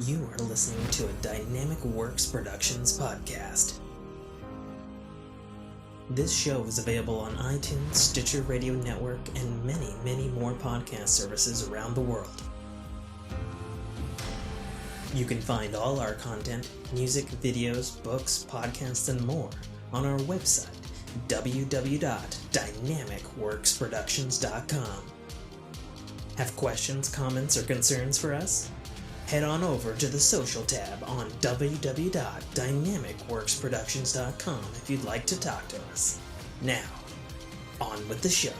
You are listening to a Dynamicworksproductions podcast. This show is available on iTunes, Stitcher Radio Network, and many, many more podcast services around the world. You can find all our content, music, videos, books, podcasts, and more on our website, www.dynamicworksproductions.com. Have questions, comments, or concerns for us? Head on over to the social tab on www.dynamicworksproductions.com if you'd like to talk to us. Now, on with the show.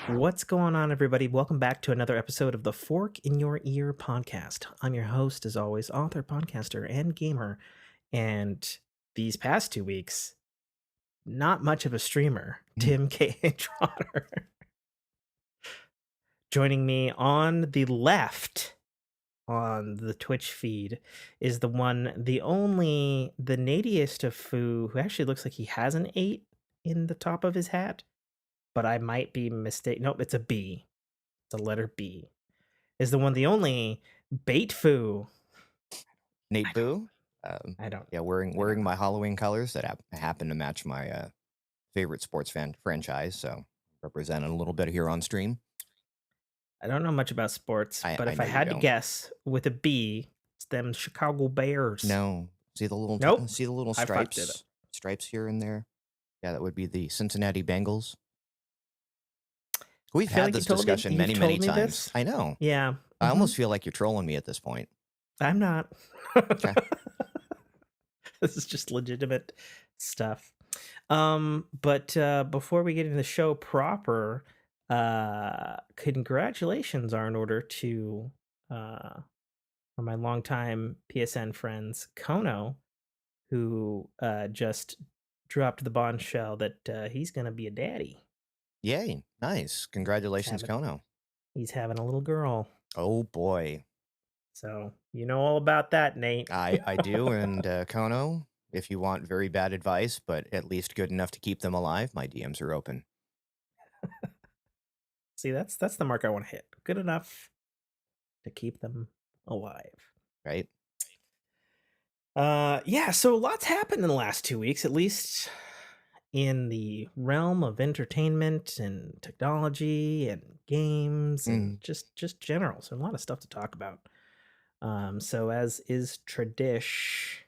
What's going on, everybody? Welcome back to another episode of the Fork in Your Ear podcast. I'm your host, as always, author, podcaster, and gamer. And these past 2 weeks, not much of a streamer, Tim K. Trotter. Joining me on the left on the Twitch feed is the one, the only, the natiest of Foo, who actually looks like he has an 8 in the top of his hat. But I might be mistaken. Nope, it's a B. It's a letter B. Is the one, the only Bait Foo. Nate Boo. I don't. Yeah, wearing my Halloween colors that happen to match my favorite sports franchise. So representing a little bit here on stream. I don't know much about sports, but if I had to guess with a B, it's them Chicago Bears. No, see the little nope. See the little stripes here and there. Yeah, that would be the Cincinnati Bengals. We've had this discussion many times. This? I know. Yeah. I almost feel like you're trolling me at this point. I'm not. Okay. This is just legitimate stuff. But before we get into the show proper, congratulations are in order to my longtime PSN friends, Kono, who just dropped the bombshell that he's going to be a daddy. Yay. Nice. Congratulations, Kono. He's having a little girl. Oh, boy. So, you know all about that, Nate. I do. And Kono, if you want very bad advice, but at least good enough to keep them alive, my DMs are open. See, that's the mark I want to hit. Good enough to keep them alive. Right. Yeah, so lots happened in the last 2 weeks, at least in the realm of entertainment and technology and games and just general. So a lot of stuff to talk about. So as is tradish,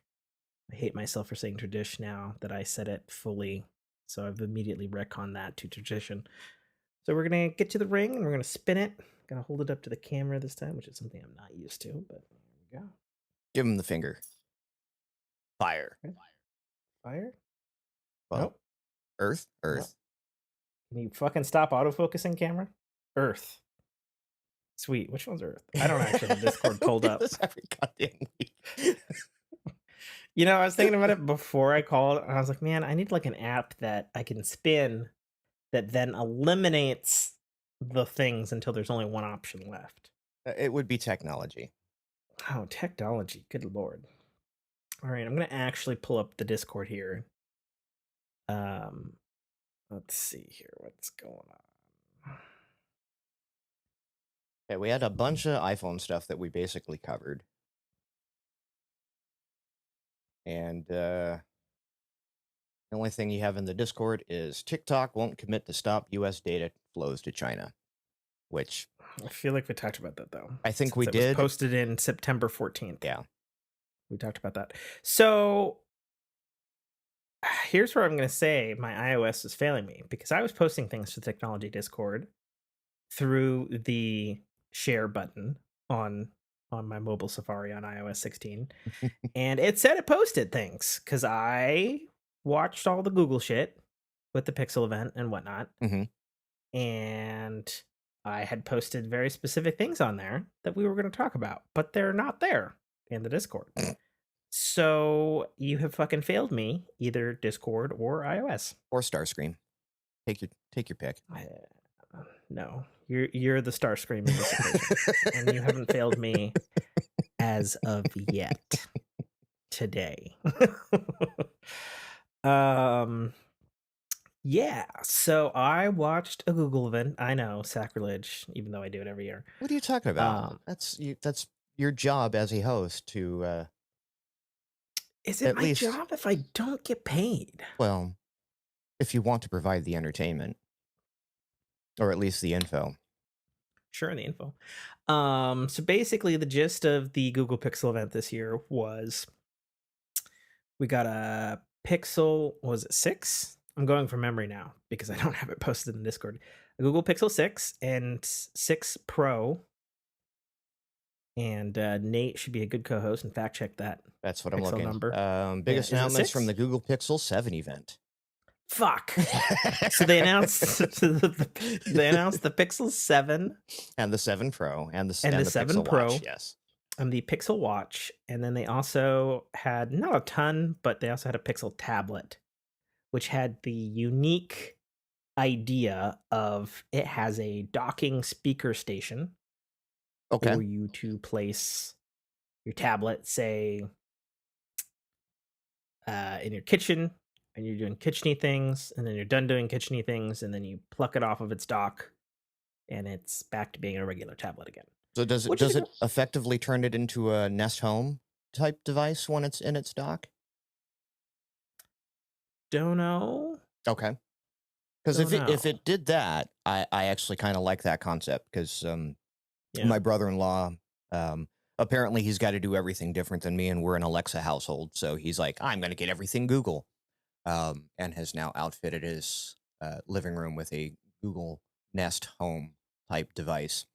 I hate myself for saying tradish now that I said it fully. So I've immediately retconned that to tradition. So we're going to get to the ring and we're going to spin it. Going to hold it up to the camera this time, which is something I'm not used to, but there we go. Give him the finger. Fire. Fire? Well, nope. Earth? Nope. Can you fucking stop autofocusing, camera? Earth. Sweet. Which one's Earth? I don't actually have Discord pulled up. This every goddamn week. You know, I was thinking about it before I called, and I was like, man, I need like an app that I can spin that then eliminates the things until there's only one option left. It would be technology. Oh, technology. Good Lord. All right, I'm going to actually pull up the Discord here. Let's see here what's going on. Okay, we had a bunch of iPhone stuff that we basically covered. And the only thing you have in the Discord is TikTok won't commit to stop U.S. data flows to China, which I feel like we talked about that, though. I think we did. Was posted in September 14th. Yeah. We talked about that. So here's where I'm going to say my iOS is failing me, because I was posting things to the Technology Discord through the share button on my mobile Safari on iOS 16, and it said it posted things because I watched all the Google shit with the Pixel event and whatnot, Hmm. and I had posted very specific things on there that we were going to talk about, but they're not there in the Discord. So you have fucking failed me, either Discord or iOS. Or Starscream. Take your pick. No, you're the Starscream in this equation, and you haven't failed me as of yet today. um, yeah. So I watched a Google event. I know, sacrilege, even though I do it every year. What are you talking about? Um, That's your job as a host to is it at my least, job if I don't get paid? well, if you want to provide the entertainment or at least the info. Sure, in the info. So basically, the gist of the Google Pixel event this year was we got a Pixel, was it 6? I'm going from memory now because I don't have it posted in Discord. A Google Pixel 6 and 6 Pro. And Nate should be a good co-host and fact check that That's what I'm Pixel looking. number. Yeah, Biggest is it announcements from 6? the Google Pixel 7 event. Fuck. So they announced they announced the Pixel 7 And the 7 Pro and the and and the the 7 Pixel Watch, Pro yes. and the Pixel Watch, and then they also had not a ton, but they also had a Pixel tablet, which had the unique idea of it has a docking speaker station Okay. for you to place your tablet, say, in your kitchen, and you're doing kitcheny things, and then you're done doing kitcheny things, and then you pluck it off of its dock, and it's back to being a regular tablet again. So does it Which is does a it effectively turn it into a Nest Home type device when it's in its dock? don't know, Okay. Because don't if know. it did that, I actually kind of like that concept because Yeah, my brother-in-law, apparently he's got to do everything different than me, and we're an Alexa household. So he's like, I'm going to get everything Google, and has now outfitted his living room with a Google Nest Home type device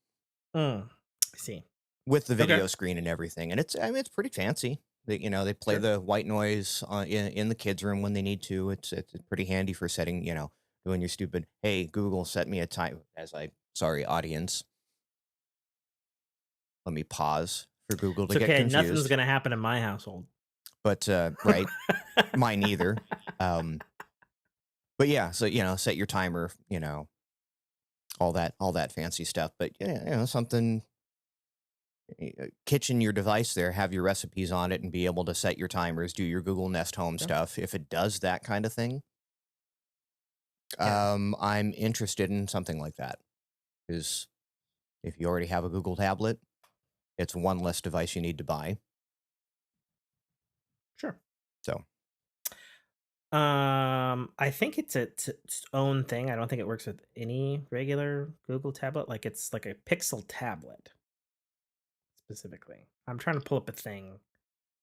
I see. with the Okay, video screen and everything. And I mean, it's pretty fancy. They play sure. the white noise in the kids' room when they need to. It's pretty handy for setting, doing your stupid, hey, Google, set me a time sorry, audience. Let me pause for Google It's to get okay. Nothing's confused. gonna happen in my household. But, right, mine either. Um, but yeah, so, set your timer, all that fancy stuff. But yeah, something, kitchen your device there, have your recipes on it and be able to set your timers, do your Google Nest Home Sure. stuff. If it does that kind of thing, Yeah, I'm interested in something like that. Because if you already have a Google tablet, it's one less device you need to buy. sure. So, I think it's own thing. I don't think it works with any regular Google tablet. Like it's like a Pixel tablet specifically. I'm trying to pull up a thing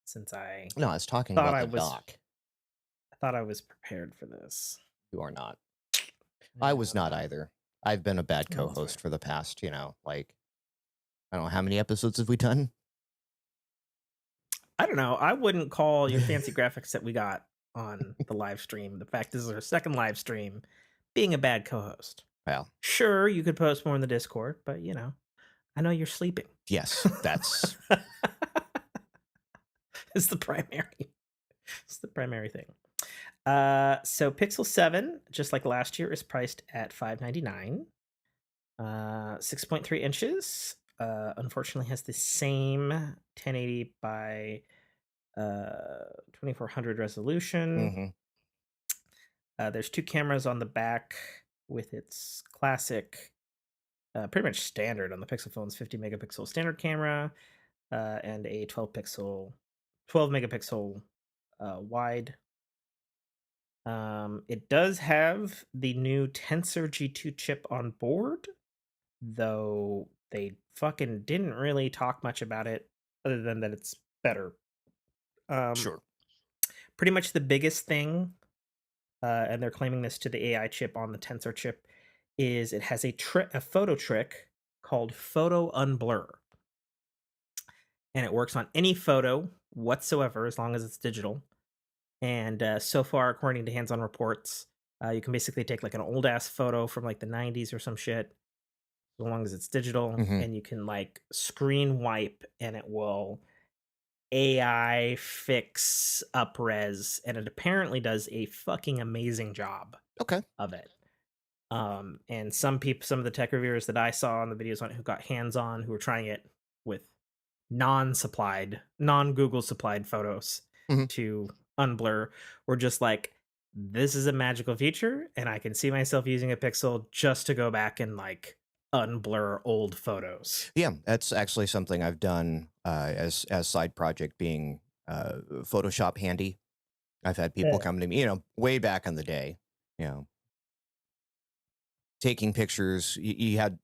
since no, I was talking thought about I the was dock. I thought I was prepared for this. You are not. I Yeah, was well, not no. either. I've been a bad No, that's fine. co-host for the past, like, I don't know, how many episodes have we done? I don't know. I wouldn't call your fancy graphics that we got on the live stream. The fact this is our second live stream being a bad co-host. Well, Sure, you could post more in the Discord, but I know you're sleeping. yes, that's It's the primary. It's the primary thing. So Pixel 7, just like last year, is priced at $599. 6.3 inches. Unfortunately, has the same 1080 by 2400 resolution. mhm, There's two cameras on the back with its classic, pretty much standard on the Pixel phone's 50 megapixel standard camera, and a 12 megapixel wide. It does have the new Tensor G2 chip on board, though they fucking didn't really talk much about it other than that it's better. Um, sure. Pretty much the biggest thing, and they're claiming this to the AI chip on the Tensor chip, is it has a photo trick called photo unblur, and it works on any photo whatsoever as long as it's digital. And so far, according to hands-on reports, you can basically take like an old ass photo from like the 90s or some shit, as long as it's digital, Hmm. and you can like screen wipe and it will AI fix upres, and it apparently does a fucking amazing job Okay. of it. And some of the tech reviewers that I saw on the videos on it who got hands on, who were trying it with non-Google supplied photos Hmm. to unblur, were just like, this is a magical feature, and I can see myself using a Pixel just to go back and like unblur old photos. Yeah, that's actually something I've done as side project being Photoshop handy. I've had people Yeah. come to me, way back in the day, you know, taking pictures. You had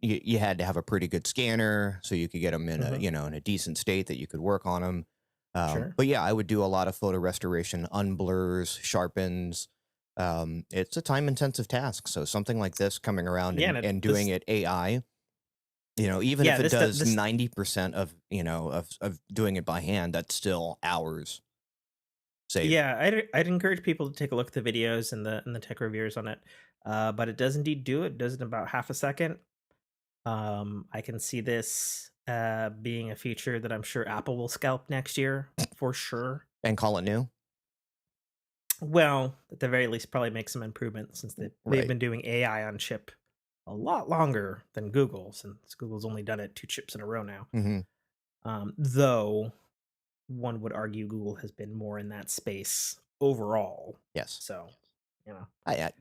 to have a pretty good scanner so you could get them in a Hmm. in a decent state that you could work on them. Sure. But yeah, I would do a lot of photo restoration, unblurs, sharpens. It's a time intensive task. So something like this coming around Yeah, and and doing this it AI, even if yeah, it this does this 90% of doing it by hand, that's still hours saved. yeah, I'd encourage people to take a look at the videos and the tech reviewers on it. But it does indeed do it. It does it in about half a second. I can see this being a feature that I'm sure Apple will scalp next year for sure. And call it new. Well, at the very least, probably make some improvements since they've Right. been doing AI on chip a lot longer than Google, since Google's only done it 2 chips in a row now. Hmm. Though one would argue Google has been more in that space overall. Yes. So, you know,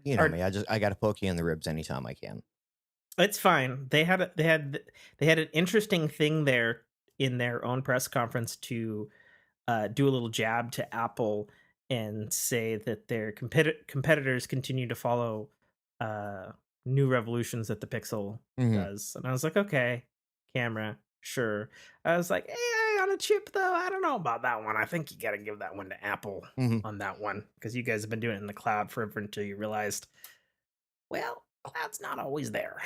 You know or me. I got to poke you in the ribs anytime I can. it's fine. They had an interesting thing there in their own press conference to do a little jab to Apple and say that their competitors continue to follow uh, new revolutions that the Pixel Hmm. does. And I was like, okay, camera, sure. I was like, AI on a chip, though. I don't know about that one. I think you got to give that one to Apple Hmm. on that one because you guys have been doing it in the cloud forever until you realized, well, cloud's not always there.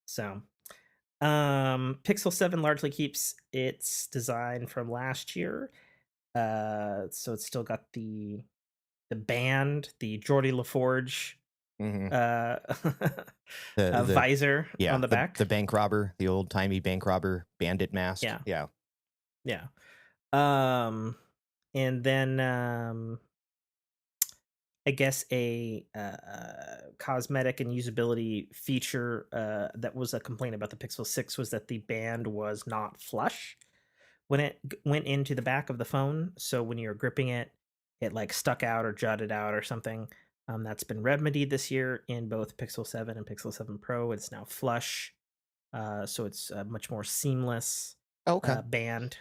So, Pixel 7 largely keeps its design from last year. So it's still got the band, the Geordie LaForge Hmm. uh, The visor Yeah, on the the back. bank robber, the old timey bank robber bandit mask. Yeah, Yeah. yeah. Um, and then I guess a cosmetic and usability feature that was a complaint about the Pixel 6 was that the band was not flush when it went into the back of the phone. So when you're gripping it, it like stuck out or jutted out or something. That's been remedied this year in both Pixel 7 and Pixel 7 Pro. It's now flush, so it's a much more seamless Okay. band.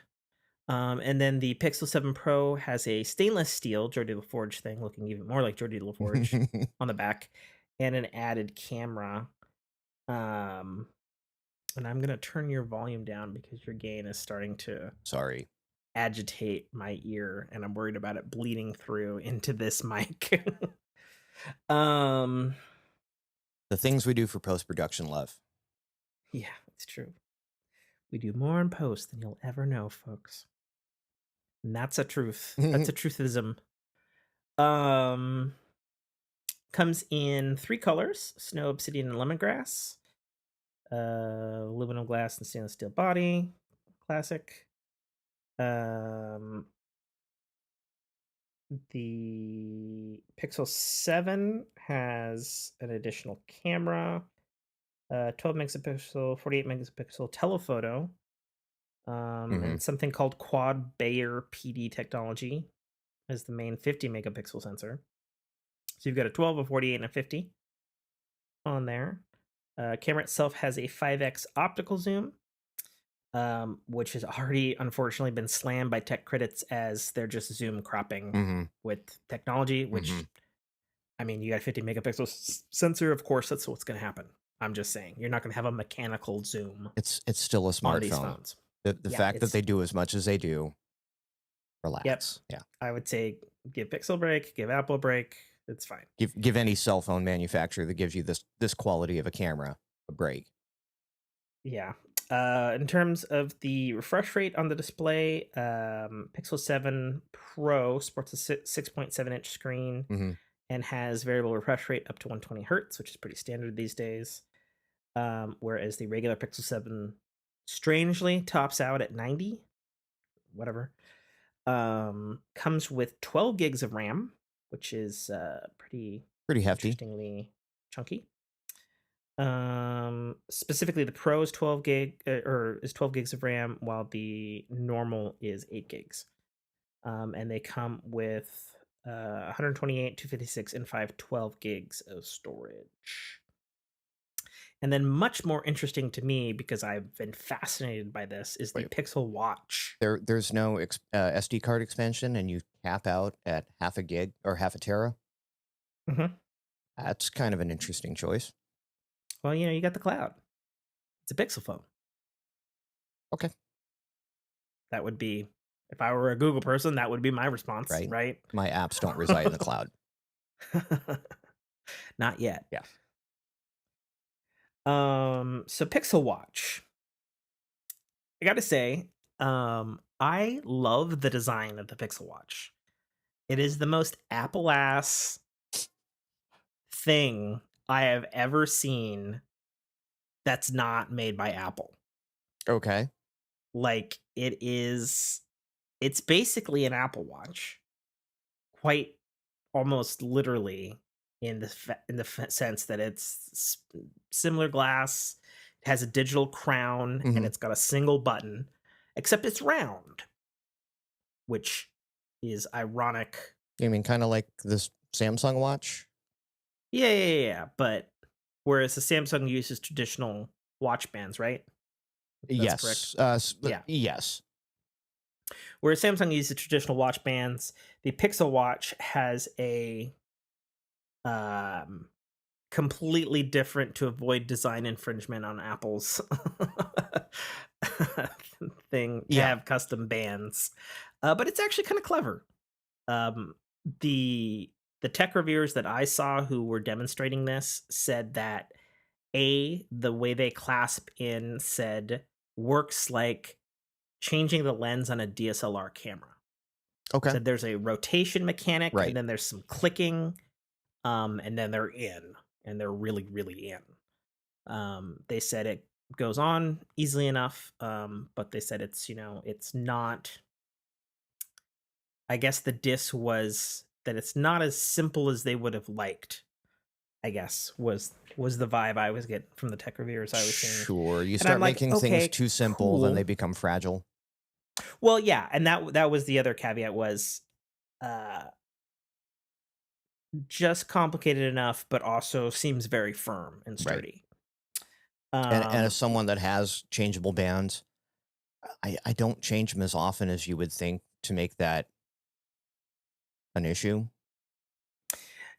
And then the Pixel 7 Pro has a stainless steel Geordie LaForge thing, looking even more like Geordie LaForge on the back, and an added camera. Um, and I'm gonna turn your volume down because your gain is starting to Sorry. agitate my ear, and I'm worried about it bleeding through into this mic. um, The things we do for post production, love. yeah, it's true. We do more in post than you'll ever know, folks. And that's a truth. That's a truthism. Um, Comes in 3 colors: snow, obsidian, and lemongrass. Aluminum glass and stainless steel body. Classic. Um, the Pixel 7 has an additional camera, 12 megapixel, 48 megapixel telephoto, Hmm. and something called quad Bayer PD technology as the main 50 megapixel sensor. So you've got a 12, a 48, and a 50 on there. Camera itself has a 5x optical zoom, which has already unfortunately been slammed by tech critics as they're just zoom cropping Hmm. with technology, Hmm. which, I mean, you got a 50 megapixel sensor, of course, that's what's going to happen. I'm just saying, you're not going to have a mechanical zoom It's still a on these smartphone. phones. The Yeah, fact that it's, they do as much as they do, yep. relax. Yeah. I would say give Pixel a break, give Apple a break. It's fine. Give any cell phone manufacturer that gives you this quality of a camera a break. Yeah. In terms of the refresh rate on the display, Pixel 7 Pro sports a 6.7-inch screen Hmm. and has variable refresh rate up to 120 hertz, which is pretty standard these days. Whereas the regular Pixel 7 strangely tops out at 90, whatever. Comes with 12 gigs of RAM, which is pretty Pretty hefty. interestingly chunky. Specifically the Pro is 12 gig or is 12 gigs of RAM, while the normal is 8 gigs. And they come with 128, 256, and 512 gigs of storage. And then much more interesting to me, because I've been fascinated by this, is the Wait, Pixel Watch. there's no SD card expansion, and you cap out at half a gig or half a tera. Mhm. That's kind of an interesting choice. Well, you got the cloud. It's a Pixel phone. Okay, That would be, if I were a Google person, that would be my response, right. right? My apps don't reside in the cloud. Not yet. Yeah. So Pixel Watch. I gotta say, I love the design of the Pixel Watch. It is the most Apple ass thing I have ever seen that's not made by Apple. Okay. Like, it's basically an Apple Watch, quite almost literally, in the sense that it's similar glass, it has a digital crown, and Hmm. it's got a single button, except it's round, which is ironic. You mean kind of like this Samsung watch? Yeah. But whereas the Samsung uses traditional watch bands, right? That's correct. Yes. Yeah. Yes. Whereas Samsung uses traditional watch bands, the Pixel Watch has a um completely different, to avoid design infringement on Apple's thing, to Yeah. have custom bands. But it's actually kind of clever. Um, the the tech reviewers that I saw who were demonstrating this said that the way they clasp in said works like changing the lens on a DSLR camera. Okay. Said there's a rotation mechanic, and Right. then there's some clicking, and then they're in, and they're really, really in. They said it goes on easily enough, but they said it's not. I guess the diss was that it's not as simple as they would have liked. I guess was the vibe I was getting from the tech reviewers I was seeing, Sure. You and I'm start like, making things okay, too simple, then they cool. become fragile. Well, yeah, and that was the other caveat was uh, just complicated enough, but also seems very firm and Right. sturdy. And as Um, someone that has changeable bands, I don't change them as often as you would think to make that an issue.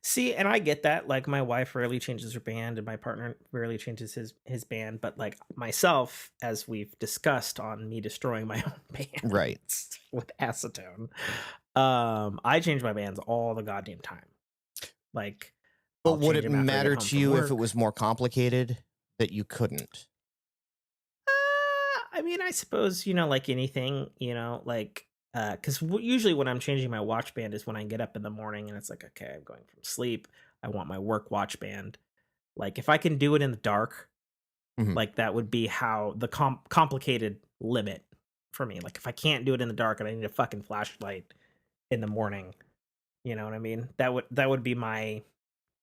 See, and I get that. Like, my wife rarely changes her band, and my partner rarely changes his band. But like myself, as we've discussed on me destroying my own Right. bands with acetone, I change my bands all the goddamn time. Like, But I'll would change it them after I get matter home to from you if it work. was more complicated that you couldn't? I mean, I suppose, like anything, like, because usually when I'm changing my watch band is when I get up in the morning and it's like, okay, I'm going from sleep. I want my work watch band. Like, if I can do it in the dark, Mhm. like, that would be how the complicated limit for me. Like, if I can't do it in the dark and I need a fucking flashlight in the morning, you know what I mean? That would be my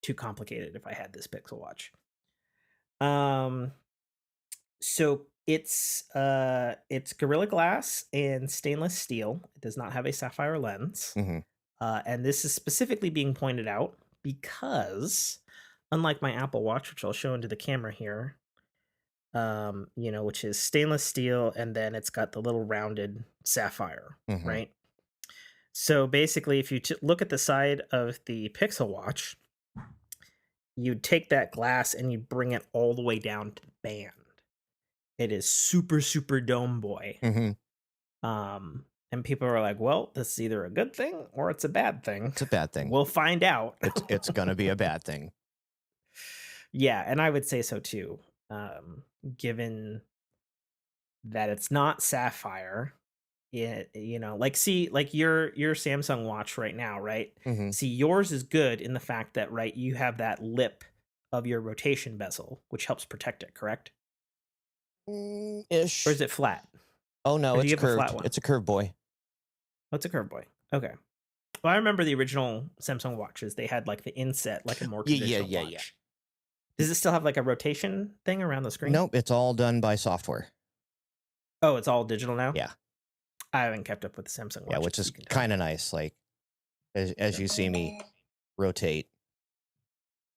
too complicated if I had this Pixel Watch. Um, so it's Gorilla Glass and stainless steel. It does not have a sapphire lens. Mhm. And this is specifically being pointed out because, unlike my Apple Watch, which I'll show into the camera here, which is stainless steel, and then it's got the little rounded sapphire, Mhm. right? So basically, if you look at the side of the Pixel Watch, you take that glass and you bring it all the way down to the band. It is super, super dome boy. Mhm. Um, And people are like, well, this is either a good thing or it's a bad thing. It's a bad thing. We'll find out. It's gonna be a bad thing. Yeah, and I would say so too. Given that it's not sapphire, like see, like your Samsung watch right now, right? Hmm. See, yours is good in the fact that right, you have that lip of your rotation bezel, which helps protect it, correct? Or Ish. is it flat? Oh Or no, do you it's have a flat curved. one? It's a curved boy. Oh, it's a curve boy. Okay. Well, I remember the original Samsung watches. They had like the inset, like a more Yeah, yeah, traditional yeah, yeah. watch. Does it still have like a rotation thing around the screen? Nope, it's all done by software. Oh, it's all digital now? Yeah, I haven't kept up with the Samsung yeah, watches, which so is you can tell me. kind of nice. Like as Yeah. you see me rotate.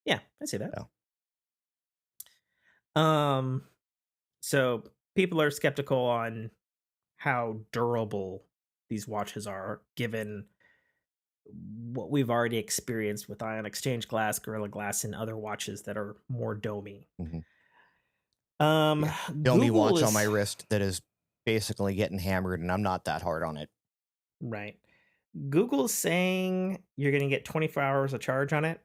Yeah, I see that. So. Um, so people are skeptical on how durable these watches are, given what we've already experienced with ion exchange glass, Gorilla Glass, and other watches that are more domey. Mhm. Um, Yeah, Domi Google watch on my is wrist that is basically getting hammered, and I'm not that hard on it. right. Google's saying you're gonna get 24 hours of charge on it.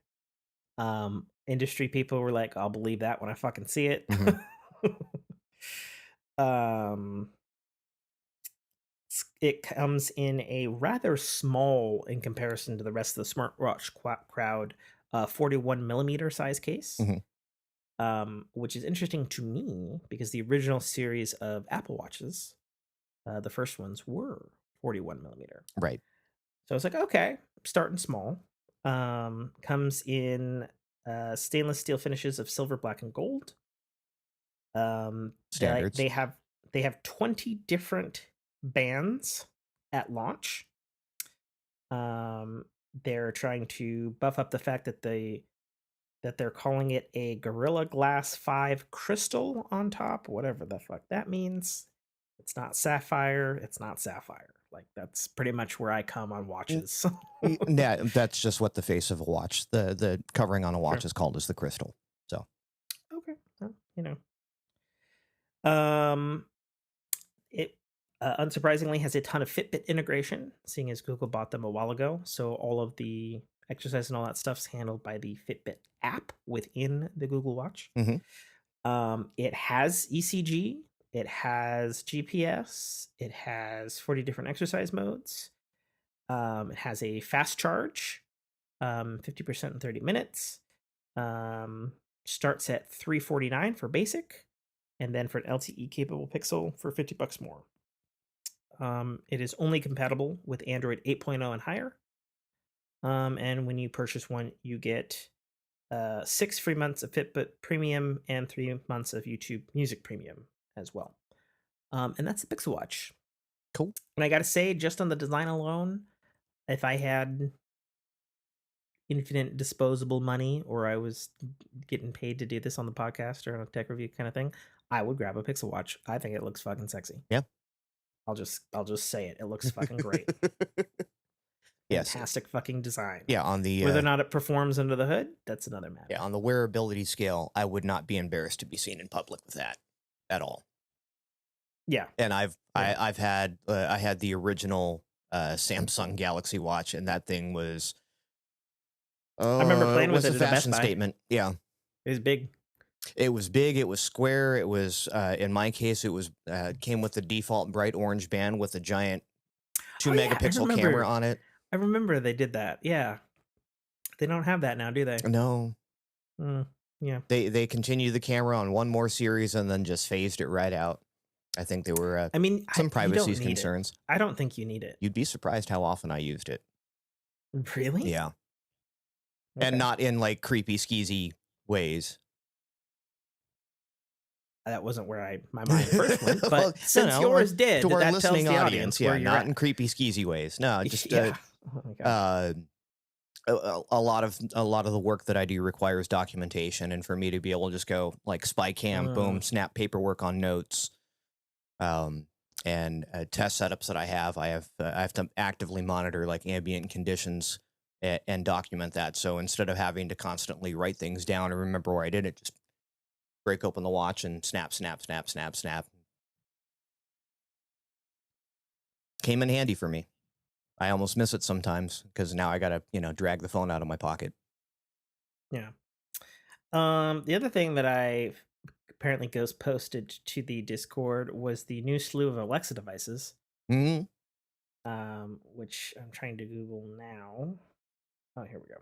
Industry people were like, I'll believe that when I fucking see it. Hmm. um it comes in a rather small in comparison to the rest of the smartwatch crowd 41 millimeter size case, Hmm. which is interesting to me because the original series of Apple Watches, the first ones were 41 millimeter. Right. So I was like, okay, starting small. Comes in stainless steel finishes of silver, black, and gold. They Standards. they have 20 different bands at launch. Um, they're trying to buff up the fact that they're calling it a Gorilla Glass 5 crystal on top, whatever the fuck that means. It's not sapphire, it's not sapphire. Like that's pretty much where I come on watches. Yeah, that's just what the face of a watch, the covering on a watch Sure. is called, is the crystal. So Okay. Well, Um, it unsurprisingly has a ton of Fitbit integration, seeing as Google bought them a while ago. So all of the exercise and all that stuff's handled by the Fitbit app within the Google Watch. mhm. It has ECG, it has GPS, it has 40 different exercise modes. It has a fast charge, 50% in 30 minutes. Um, Starts at $349 for basic, and then for an LTE capable Pixel for $50 more. It is only compatible with Android 8.0 and higher. And when you purchase one, you get 6 free months of Fitbit Premium and 3 months of YouTube Music Premium as well. And that's the Pixel Watch. Cool. And I got to say, just on the design alone, if I had infinite disposable money or I was getting paid to do this on the podcast or on a tech review kind of thing, I would grab a Pixel Watch. I think it looks fucking sexy. Yeah. I'll just say it. It looks fucking great. Yes. Fantastic fucking design. Yeah, on Whether or the not it performs under the hood, that's another matter. yeah, on the wearability scale, I would not be embarrassed to be seen in public with that at all. Yeah. And Yeah. I've had I had the original Samsung Galaxy Watch, and that thing was I remember playing it with was it a at a Best fashion Buy. statement. Yeah. It was big. It was big, it was square, it was in my case it was came with the default bright orange band with a giant 2 Oh yeah, megapixel camera on it. I remember they did that. Yeah. They don't have that now, do they? No. Yeah. They continued the camera on one more series and then just phased it right out. I think there were I mean, some you privacy don't need it. concerns. I don't think you need it. You'd be surprised how often I used it. Really? Yeah. Okay. And not in like creepy skeezy ways. That wasn't where my mind first went, but Well, since yours did, to our that tells listening the audience, where yeah, you're not at. in creepy skeezy ways. No, just Yeah. Oh my gosh. a lot of the work that I do requires documentation, and for me to be able to just go like spy cam, boom, snap paperwork on notes, and test setups that I have to actively monitor like ambient conditions and document that. So instead of having to constantly write things down and remember where I did it, just break open the watch and snap, snap, snap, snap, snap. came in handy for me. I almost miss it sometimes because now I gotta, drag the phone out of my pocket. Yeah. The other thing that I apparently Ghost posted to the Discord was the new slew of Alexa devices, Hmm. which I'm trying to Google now. Oh, here we go.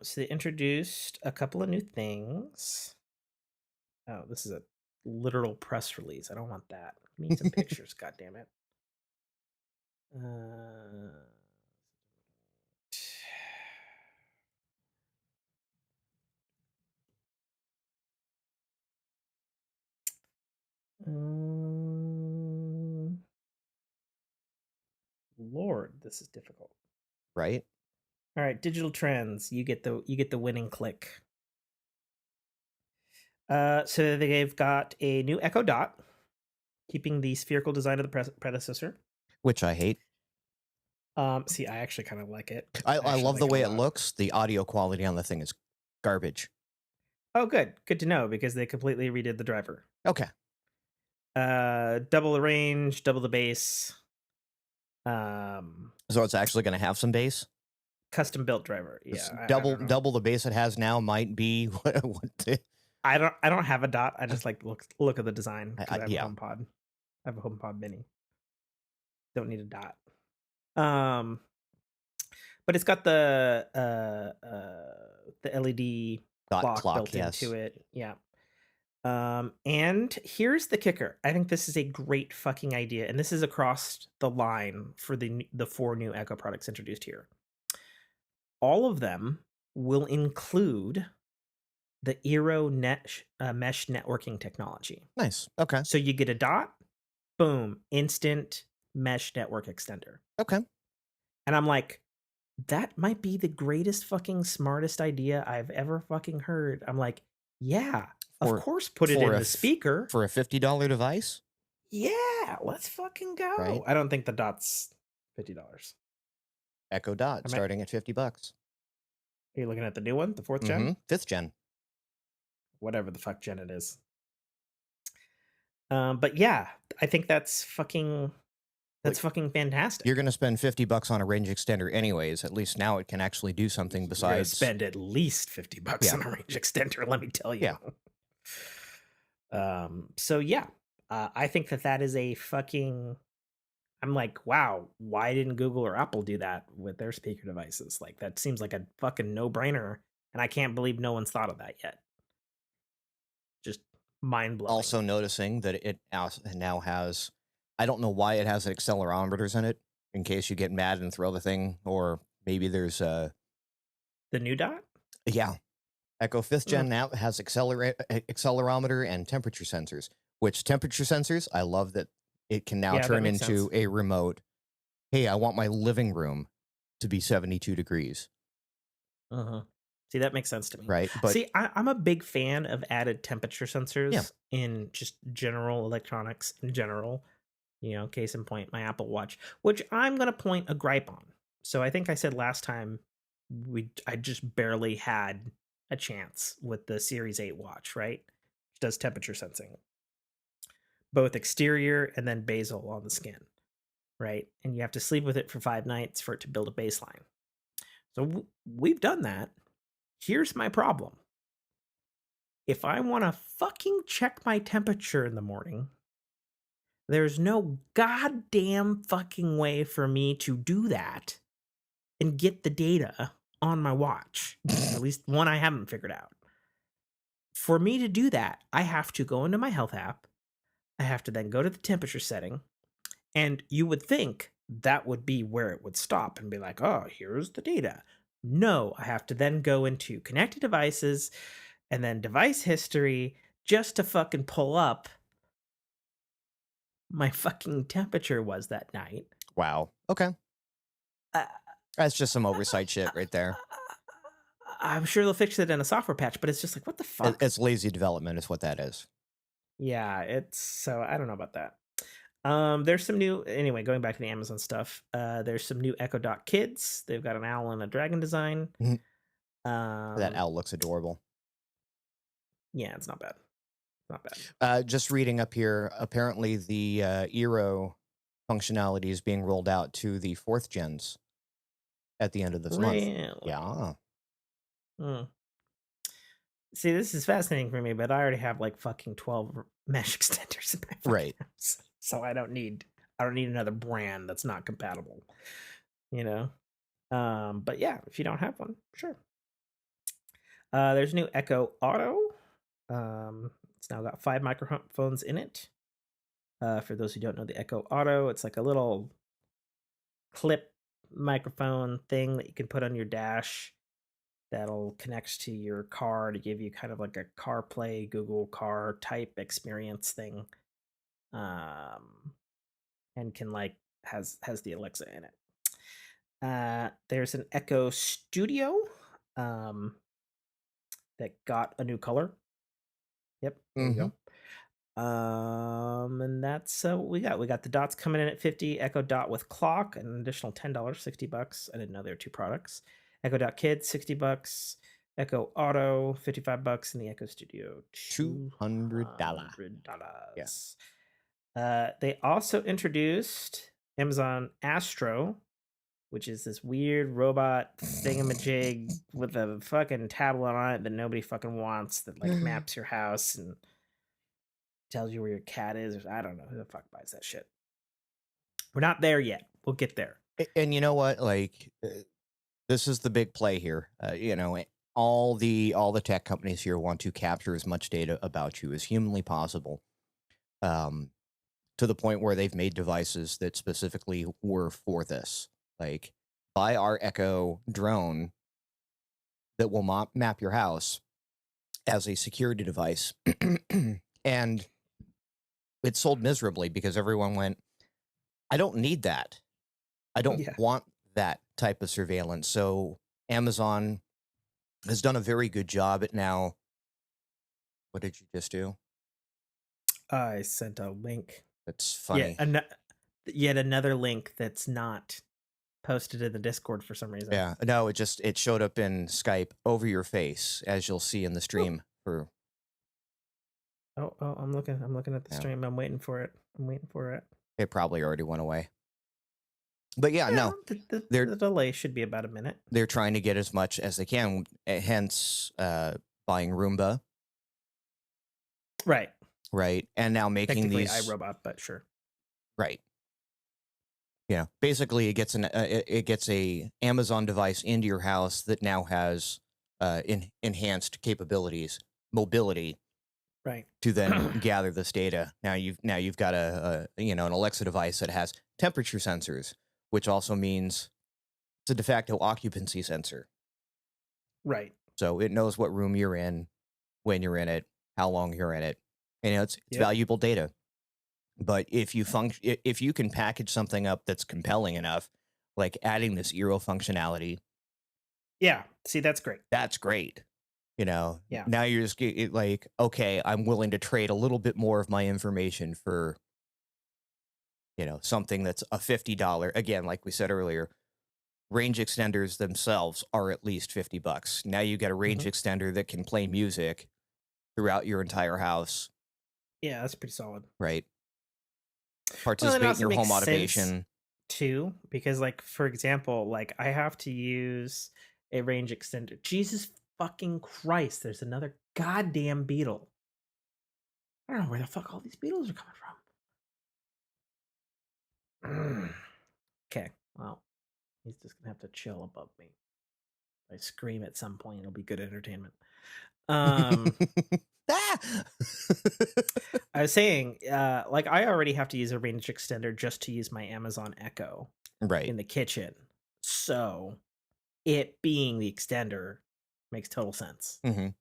So they introduced a couple of new things. Oh, this is a literal press release. I don't want that. Give me some pictures, God damn it. Lord, this is difficult. Right? All right, digital trends. You get the winning click. So they've got a new Echo Dot, keeping the spherical design of the predecessor. Which I hate. See, I actually kind of like it. I actually love the like it a way it lot. looks. The audio quality on the thing is garbage. Oh, good. Good to know because they completely redid the driver. Okay. Double the range, double the bass. So it's actually going to have some bass. Custom built driver. Yeah, I Double don't know. double the bass it has now might be I don't have a Dot. I just like to look at the design because I have yeah. a HomePod. I have a HomePod Mini. Don't need a Dot. But it's got the LED Dot clock clock, built yes. into it. Yeah. And here's the kicker. I think this is a great fucking idea, and this is across the line for the 4 new Echo products introduced here. All of them will include the Eero mesh networking technology. Nice. Okay. So you get a Dot, boom, instant mesh network extender. Okay. And I'm like, that might be the greatest fucking smartest idea I've ever fucking heard. I'm like, yeah, of course, put it in the speaker. For a $50 device? Yeah, let's fucking go. Right. I don't think the Dot's $50. Echo Dot starting at $50. Are you looking at the new one, the 4th gen? 5th gen. Whatever the fuck gen it is. But yeah, I think that's fucking fantastic. You're going to spend $50 on a range extender anyways. At least now it can actually do something besides spend at least $50 on a range extender, let me tell you. Yeah. So yeah, I think that is a fucking, I'm like, wow, why didn't Google or Apple do that with their speaker devices? Like, that seems like a fucking no-brainer, and I can't believe no one's thought of that yet. Just mind-blowing. Also noticing that it now has, I don't know why it has accelerometers in it, in case you get mad and throw the thing, or maybe there's the new Dot? Yeah. Echo 5th gen now has accelerometer and temperature sensors, which temperature sensors, I love that it can now turn into a remote. Hey, I want my living room to be 72 degrees. See, that makes sense to me. Right. But see, I'm a big fan of added temperature sensors in just general electronics in general. You know, case in point, my Apple Watch, which I'm going to point a gripe on. So I think I said last time I just barely had a chance with the Series 8 watch, right? It does temperature sensing, both exterior and then basal on the skin, right? And you have to sleep with it for 5 nights for it to build a baseline. So we've done that. Here's my problem. If I want to fucking check my temperature in the morning, there's no goddamn fucking way for me to do that and get the data on my watch. At least one I haven't figured out. For me to do that, I have to go into my health app. I have to then go to the temperature setting. And you would think that would be where it would stop and be like, oh, here's the data. No, I have to then go into connected devices and then device history just to fucking pull up my fucking temperature was that night. Wow. Okay. That's just some oversight shit right there. I'm sure they'll fix it in a software patch, but it's just like, what the fuck? It's lazy development is what that is. Yeah, it's so I don't know about that. There's some new, anyway, going back to the Amazon stuff, there's some new Echo Dot Kids. They've got an owl and a dragon design. That owl looks adorable. Yeah, it's not bad. Not bad. Just reading up here, apparently the Eero functionality is being rolled out to the 4th gens at the end of this month. Really? Yeah. Hmm. See, this is fascinating for me, but I already have like fucking 12 mesh extenders in my fucking Right. house. So I don't need another brand that's not compatible, you know? But yeah, if you don't have one, sure. There's a new Echo Auto. It's now got 5 microphones in it. For those who don't know the Echo Auto, it's like a little clip microphone thing that you can put on your dash that'll connect to your car to give you kind of like a CarPlay, Google Car type experience thing. Um, and can like has the Alexa in it. There's an Echo Studio um, that got a new color. Yep, there you Mm-hmm. go. And that's what we got. We got the dots coming in at 50, Echo Dot with clock, an additional $10, $60. I didn't know there were 2 products. Echo Dot Kids, $60. Echo Auto, $55, and the Echo Studio, $200. Yeah. $200. They also introduced Amazon Astro, which is this weird robot thingamajig with a fucking tablet on it that nobody fucking wants that like maps your house and tells you where your cat is. Or, I don't know who the fuck buys that shit. We're not there yet. We'll get there. And you know what? Like, this is the big play here. All the tech companies here want to capture as much data about you as humanly possible. To the point where they've made devices that specifically were for this. Like, buy our Echo drone that will map your house as a security device. And it sold miserably because everyone went, I don't need that. I don't Yeah. want that type of surveillance. So Amazon has done a very good job at now. What did you just do? I sent a link. That's Yet, funny. yet another link that's not posted in the Discord for some reason. Yeah. No, it showed up in Skype over your face, as you'll see in the Oh, stream for I'm looking at the yeah. stream. I'm waiting for it. I'm waiting for it. It probably already went away. But yeah, Yeah, no. the delay should be about a minute. They're trying to get as much as they can, hence buying Roomba, Right. right? And now making Technically these iRobot, but sure. right. Yeah, basically it gets a Amazon device into your house that now has enhanced capabilities, mobility Right. to then gather this data. Now you've got an Alexa device that has temperature sensors, which also means it's a de facto occupancy sensor. Right. So it knows what room you're in, when you're in it, how long you're in it. And it's Yep. valuable data. But if you can package something up that's compelling enough, like adding this Eero functionality, Yeah. See, that's great. that's great. Yeah. Now you're just like, okay, I'm willing to trade a little bit more of my information for, something that's a $50. Again, like we said earlier, range extenders themselves are at least $50. Now you get a range Mhm. extender that can play music throughout your entire house, Yeah, that's pretty solid. right? Well, it Participate in also your makes home sense automation. too, because like for example, like I have to use a range extender. Jesus fucking Christ, there's another goddamn beetle. I don't know where the fuck all these beetles are coming from. Okay, well, he's just gonna have to chill above me. If I scream at some point, it'll be good entertainment. Um Ah! I was saying, like I already have to use a range extender just to use my Amazon Echo Right. in the kitchen. So it being the extender makes total sense. Mhm.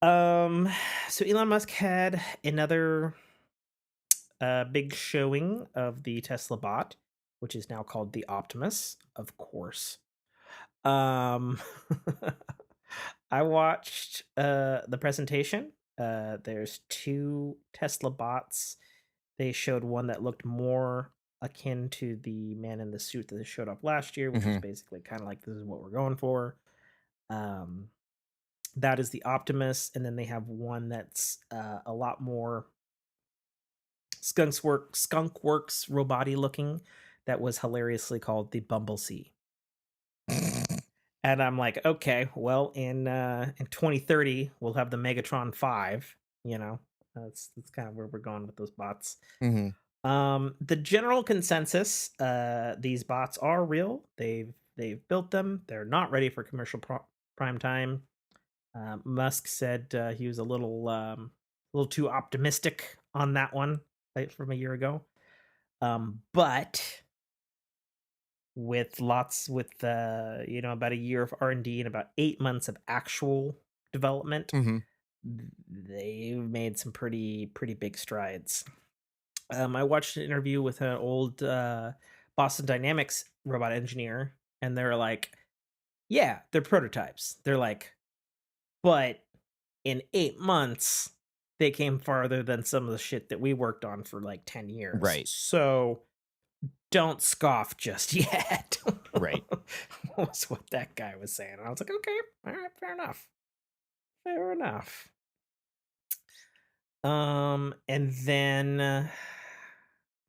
Um, so Elon Musk had another big showing of the Tesla bot, which is now called the Optimus, of course. Um, I watched the presentation. There's 2 Tesla bots. They showed one that looked more akin to the man in the suit that showed up last year, which was Mhm. basically kind of like this is what we're going for. Um, That is the Optimus, and then they have one that's a lot more skunk works robot-y looking that was hilariously called the Bumblebee. And I'm like, okay, well, in 2030, we'll have the Megatron 5, you know. That's kind of where we're going with those bots. Hmm. The general consensus, these bots are real. They've built them. They're not ready for commercial prime time. Musk said he was a little too optimistic on that one, like, from a year ago. But with about a year of R&D and about 8 months of actual development, Hmm. they've made some pretty big strides. I watched an interview with an old Boston Dynamics robot engineer, and they're like, yeah, they're prototypes. They're like, but in 8 months, they came farther than some of the shit that we worked on for like 10 years. Right. So don't scoff just yet. Right. Was what that guy was saying. And I was like, okay, all right, fair enough. Fair enough. And then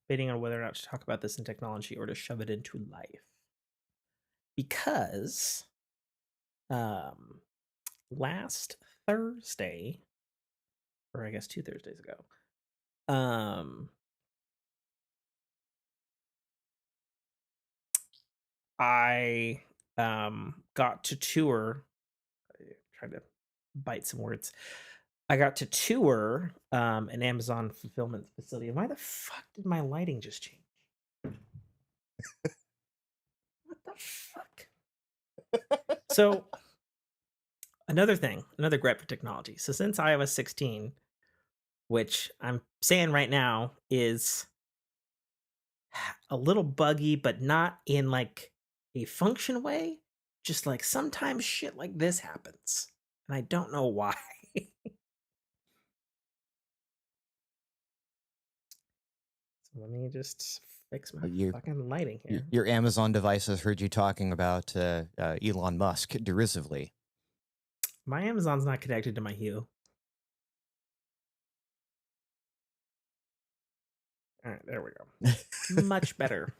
debating on whether or not to talk about this in technology or to shove it into life. Because last Thursday, or I guess 2 Thursdays ago, I got to tour, trying to bite some words. I got to tour an Amazon fulfillment facility. And why the fuck did my lighting just change? What the fuck? So another thing, another gripe for technology. So since iOS 16, which I'm saying right now is a little buggy, but not in like a function way, just like sometimes shit like this happens. And I don't know why. So let me just fix my Your fucking lighting here. your Amazon device has heard you talking about Elon Musk derisively. My Amazon's not connected to my Hue. All right, there we go. Much better.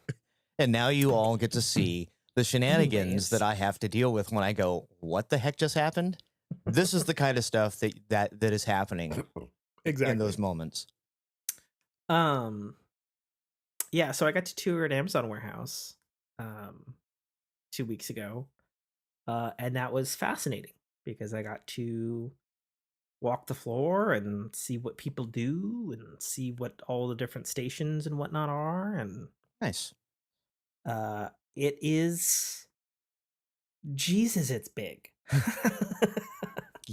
And now you all get to see the shenanigans that Anyways. I have to deal with when I go, what the heck just happened? This is the kind of stuff that is happening in those moments. Yeah, so I got to tour an Amazon warehouse 2 weeks ago. And that was fascinating because I got to walk the floor and see what people do and see what all the different stations and whatnot are. And Nice. it is, Jesus, it's big.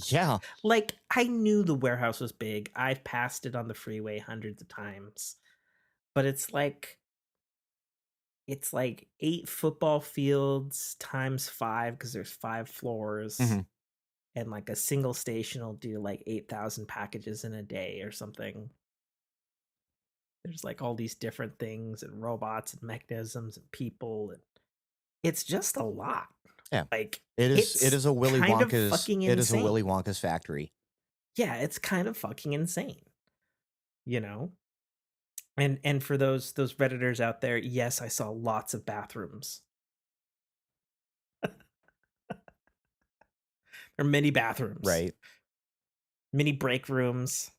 Yeah. Like, I knew the warehouse was big. I've passed it on the freeway hundreds of times. But it's like 8 football fields times 5 because there's 5 floors. Mhm. And like a single station will do like 8,000 packages in a day or something. There's like all these different things and robots and mechanisms and people, and it's just a lot. Yeah. Like, It it's is a Willy kind of Wonka's fucking it is a insane. Willy Wonka's factory. Yeah, it's kind of fucking insane. You know? And for those Redditors out there, yes, I saw lots of bathrooms. There are many bathrooms. Right. Many break rooms,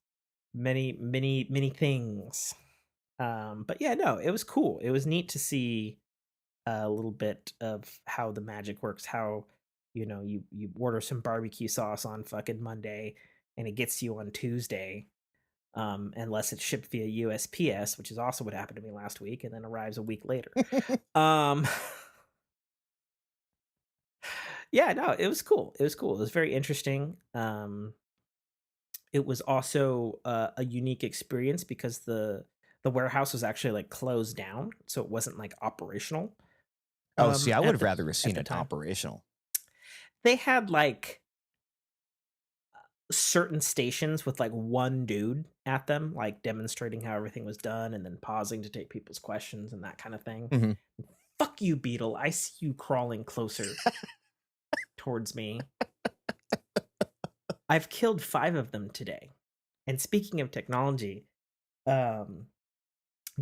many things. But yeah, no, it was cool. It was neat to see a little bit of how the magic works, how you order some barbecue sauce on fucking Monday and it gets to you on Tuesday, unless it's shipped via USPS, which is also what happened to me last week, and then arrives a week later. um yeah, no, it was cool. It was very interesting. It was also a unique experience because the warehouse was actually like closed down, so it wasn't like operational. Oh, see, I would At have the rather have at seen the it time, operational. they had like certain stations with like one dude at them, like demonstrating how everything was done, and then pausing to take people's questions and that kind of thing. Mhm. Fuck you, Beetle! I see you crawling closer towards me. I've killed 5 of them today. And speaking of technology, um,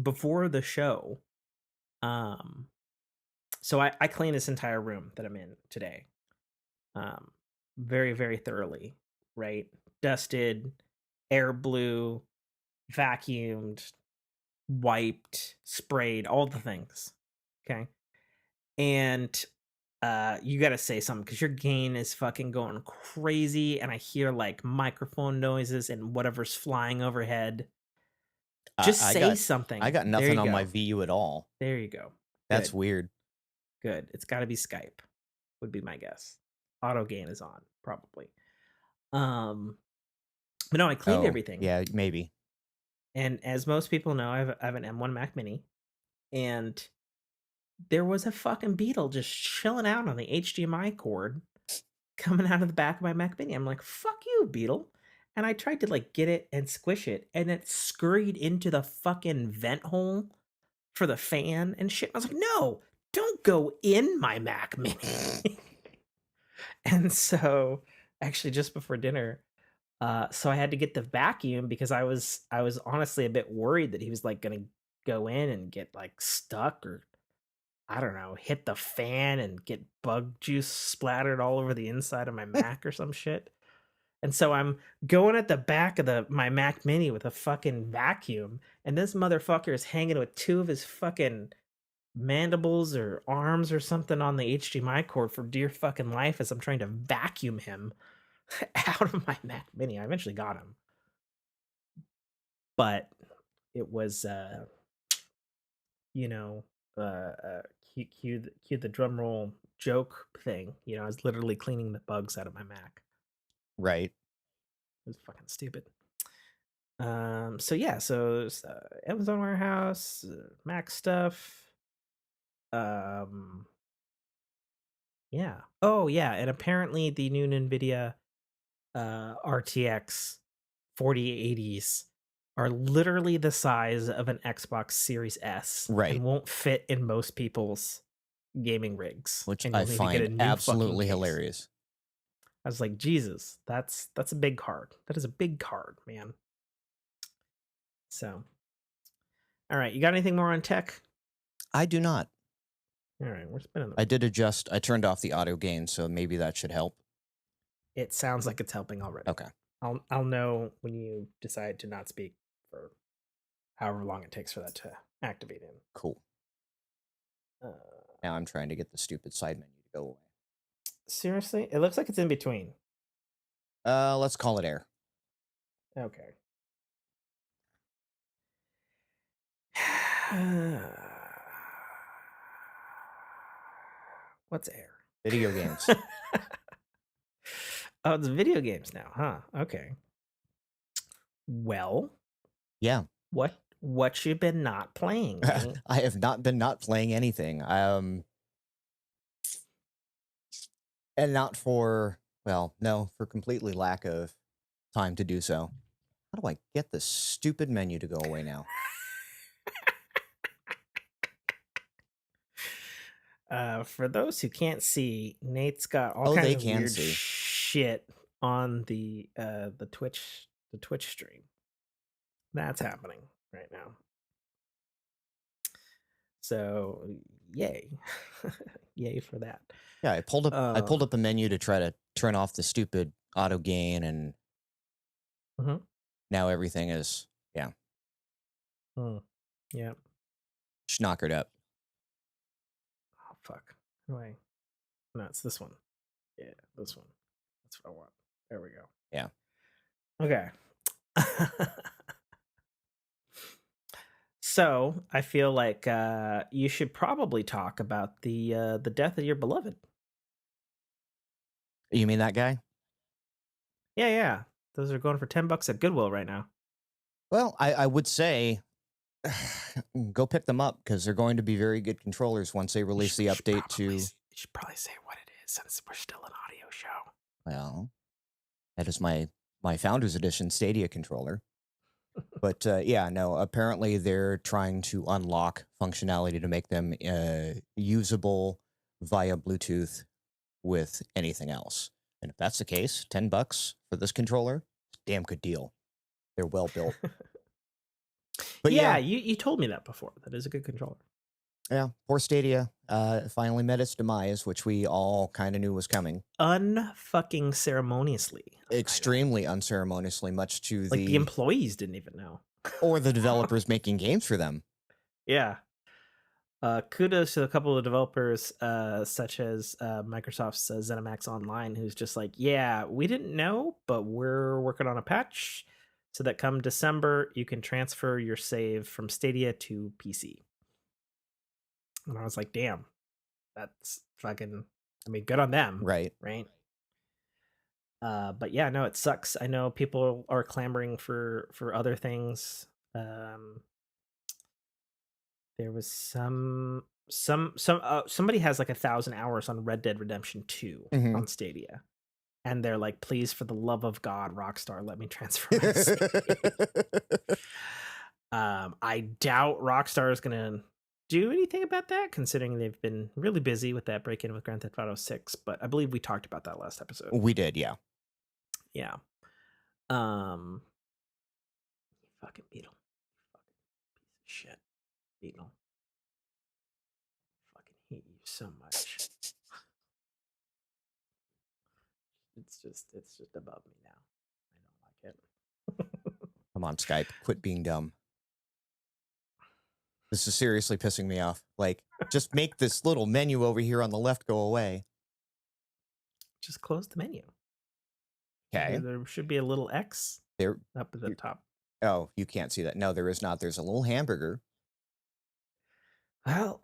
before the show, um, so I cleaned this entire room that I'm in today, um, very, very thoroughly, right? Dusted, air blew, vacuumed, wiped, sprayed, all the things. Okay. And you gotta say something because your gain is fucking going crazy, and I hear like microphone noises and whatever's flying overhead. I, Just I say got I something. got There nothing you on my go. VU at all. There you go. That's Good. weird. Good. It's gotta be Skype, would be my guess. Auto gain is on, probably. Um, but no, I cleaned Oh, everything. yeah, maybe. And as most people know, I have an M1 Mac Mini, and there was a fucking Beetle just chilling out on the HDMI cord coming out of the back of my Mac Mini. I'm like, fuck you, Beetle. And I tried to like get it and squish it, and it scurried into the fucking vent hole for the fan and shit. I was like, no, don't go in my Mac Mini. And so actually just before dinner, so I had to get the vacuum because I was honestly a bit worried that he was like gonna go in and get like stuck, or I don't know, hit the fan and get bug juice splattered all over the inside of my Mac or some shit. And so I'm going at the back of my Mac Mini with a fucking vacuum, and this motherfucker is hanging with 2 of his fucking mandibles or arms or something on the HDMI cord for dear fucking life as I'm trying to vacuum him out of my Mac Mini. I eventually got him, but it was, you know, cue the drum roll joke thing. I was literally cleaning the bugs out of my Mac. Right. It was fucking stupid. So yeah, so Amazon warehouse, Mac stuff. Um, yeah. Oh yeah, and apparently the new NVIDIA RTX 4080s are literally the size of an Xbox Series S Right. and won't fit in most people's gaming rigs, Which and I you'll need to get find a new fucking absolutely case. hilarious. I was like, Jesus, that's a big card. That is a big card, man. So, all right, you got anything more on tech? I do not. All right, we're spinning I the. did adjust. I turned off the auto gain, so maybe that should help. It sounds like it's helping already. Okay. I'll know when you decide to not speak for however long it takes for that to activate in. Cool. Uh, Now I'm trying to get the stupid side menu to go away. Seriously, it looks like it's in between. Let's call it air. Okay. What's air? Video games. Oh, it's video games now, huh? Okay. Well, Yeah. what you been not playing, mate? I have not been not playing anything. And not for, well, no, for completely lack of time to do so. How do I get this stupid menu to go away now? For those who can't see, Nate's got all Oh, kinds they of can weird see. shit on the Twitch stream. That's happening right now. So, yay. Yay for that. Yeah, I pulled up a menu to try to turn off the stupid auto gain, and now everything is, yeah. Yeah. Schnockered up. Oh, fuck. Anyway. No, it's this one. Yeah, this one. That's what I want. There we go. Yeah. Okay. So I feel like you should probably talk about the death of your beloved. You mean that guy? Yeah. Those are going for $10 at Goodwill right now. Well, I would say go pick them up because they're going to be very good controllers once they release the update to. You should probably say what it is since we're still an audio show. Well, that is my Founders Edition Stadia controller. But yeah, no, apparently they're trying to unlock functionality to make them usable via Bluetooth with anything else. And if that's the case, $10 for this controller, damn good deal. They're well built. But Yeah, yeah, you told me that before. That is a good controller. yeah, poor Stadia finally met its demise, which we all kind of knew was coming. Unfucking ceremoniously, I might add. Extremely unceremoniously, much to Like the the employees didn't even know. or the developers making games for them. Yeah. Kudos to a couple of developers, such as Microsoft's ZeniMax Online, who's just like, yeah, we didn't know, but we're working on a patch so that come December, you can transfer your save from Stadia to PC. And I was like, damn, that's fucking, I mean, good on them, Right. right? But yeah, no, it sucks. I know people are clamoring for other things. There was somebody has like 1,000 hours on Red Dead Redemption 2 Mm-hmm. on Stadia, and they're like, please, for the love of God, Rockstar, let me transfer my save. I doubt Rockstar is gonna do anything about that, considering they've been really busy with that break-in with Grand Theft Auto 6, but I believe we talked about that last episode. We did, yeah. Yeah. Um fucking Beetle. Fucking piece of shit. Beetle. Fucking hate you so much. It's just above me now. I don't like it. Come on, Skype. Quit being dumb. This is seriously pissing me off. Like, just make this little menu over here on the left go away. Just close the menu. Okay. There should be a little X There. up at the top. Oh, you can't see that. No, there is not. There's a little hamburger. Well,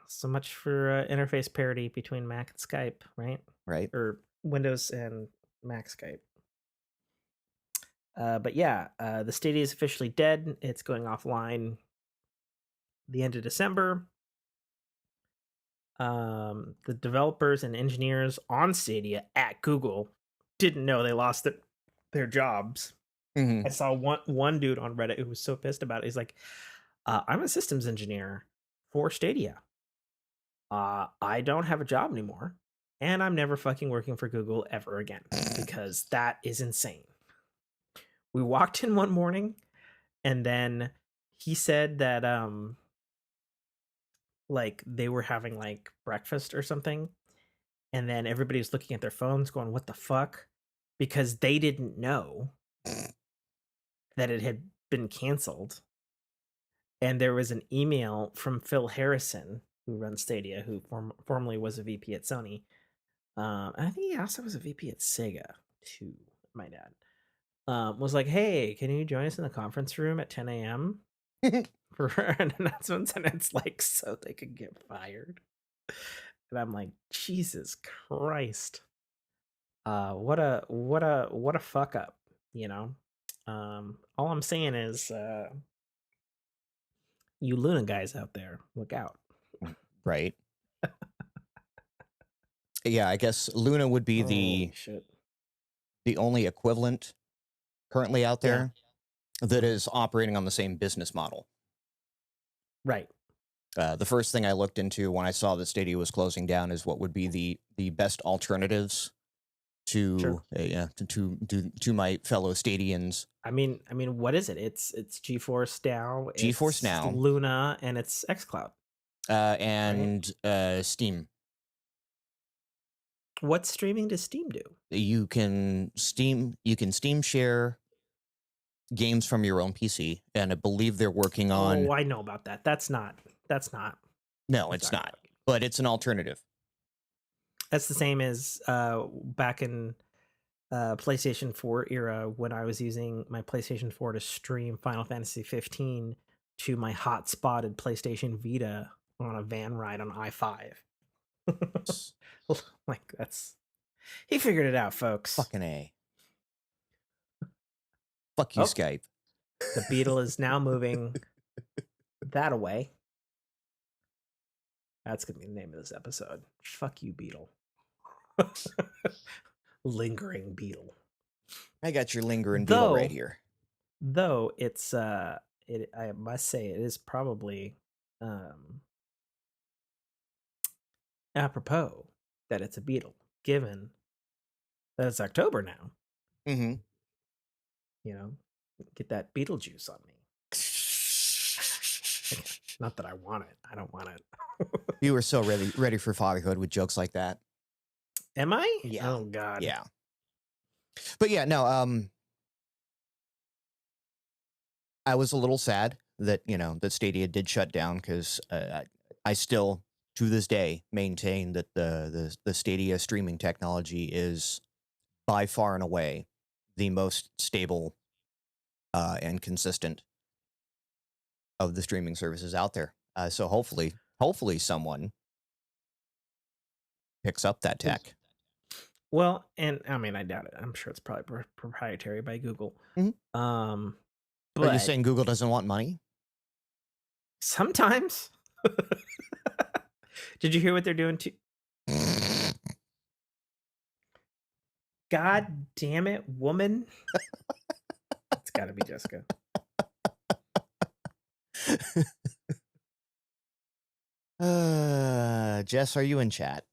so much for interface parity between Mac and Skype, right? Right. Or Windows and Mac Skype. But yeah, the Stadia is officially dead. It's going offline the end of December. The developers and engineers on Stadia at Google didn't know they lost their jobs. Mm-hmm. I saw one dude on Reddit who was so pissed about it. He's like, I'm a systems engineer for Stadia. I don't have a job anymore, and I'm never fucking working for Google ever again because that is insane. We walked in one morning, and then he said that like they were having like breakfast or something, and then everybody was looking at their phones going, what the fuck? Because they didn't know that it had been canceled. And there was an email from Phil Harrison, who runs Stadia, who formerly was a VP at Sony. And I think he also was a VP at Sega, too, my dad. Was like, hey, can you join us in the conference room at 10 a.m. for an announcement? And it's like, so they could get fired. And I'm like, Jesus Christ. What a fuck up, you know? All I'm saying is, you Luna guys out there, look out. Right. Yeah, I guess Luna would be Holy shit. the only equivalent currently out Yeah. there that is operating on the same business model. Right. The first thing I looked into when I saw that Stadia was closing down is what would be the best alternatives to Sure. to my fellow Stadians. I mean, what is it? It's GeForce Now, GeForce it's Now. Luna, and it's xCloud. And Steam. What streaming does Steam do? You can Steam share games from your own PC, and I believe they're working on. Oh, I know about that. That's not. No, it's not. But it's an alternative. That's the same as back in PlayStation 4 era when I was using my PlayStation 4 to stream Final Fantasy 15 to my hot-spotted PlayStation Vita on a van ride on I-5. Like, that's... He figured it out, folks. Fucking A. Fuck you, Skype. The Beatle is now moving that away. That's going to be the name of this episode. Fuck you, Beatle. Lingering Beatle. I got your lingering Beatle right here. Though it's I must say it is probably apropos that it's a Beatle, given that it's October now. Mm-hmm. You know, get that Beetlejuice on me. Not that I want it. I don't want it. You were so ready for fatherhood with jokes like that. Am I? Yeah. Oh God. Yeah. But yeah, no, I was a little sad that, that Stadia did shut down because I still, to this day, maintain that the Stadia streaming technology is by far and away the most stable and consistent of the streaming services out there. So hopefully someone picks up that tech. Well, and I mean, I doubt it. I'm sure it's probably proprietary by Google. Mhm. Um, Are you but saying Google doesn't want money? sometimes. Did you hear what they're doing to? God damn it, woman! It's got to be Jessica. Jess, are you in chat?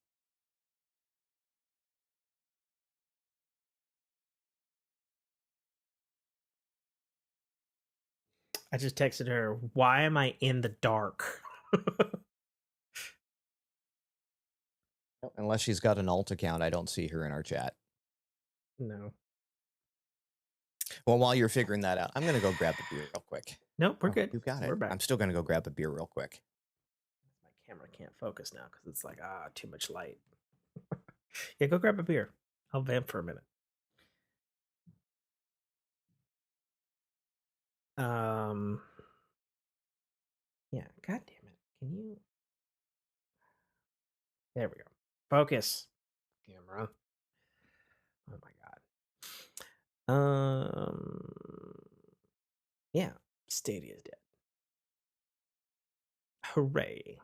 I just texted her. Why am I in the dark? Unless she's got an alt account, I don't see her in our chat. No. Well, while you're figuring that out, I'm going to go grab a beer real quick. Nope, we're good. You got it. We're back. I'm still going to go grab a beer real quick. My camera can't focus now because it's like, too much light. Yeah, go grab a beer. I'll vamp for a minute. Yeah, god damn it. Can you? There we go. Focus. Camera. Oh my god. Yeah, Stadia's dead. Hooray.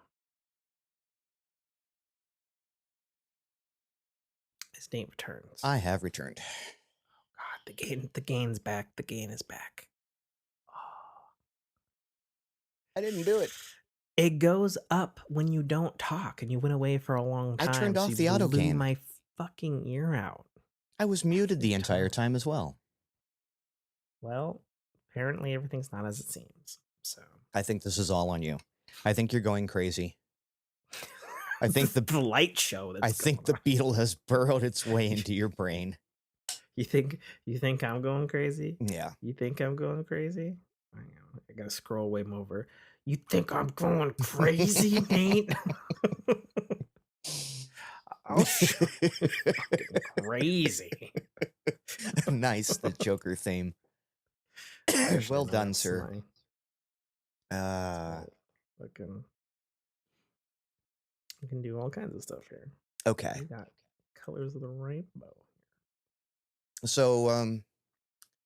His name returns. I have returned. God, the gain's back. The gain is back. Oh. I didn't do it. It goes up when you don't talk, and you went away for a long time. I turned off so the auto blew gain. my fucking ear out. I was muted the entire time as well. Well, apparently everything's not as it seems. So I think this is all on you. I think you're going crazy. I think the light show. I think the Beatle has burrowed its way into your brain. You think I'm going crazy? Yeah. You think I'm going crazy? I gotta scroll way over. You think I'm going crazy, Nate? I'll show you fucking crazy. Nice, the Joker theme. Well done, sir. Looking. You can do all kinds of stuff here. Okay. We got colors of the rainbow. So,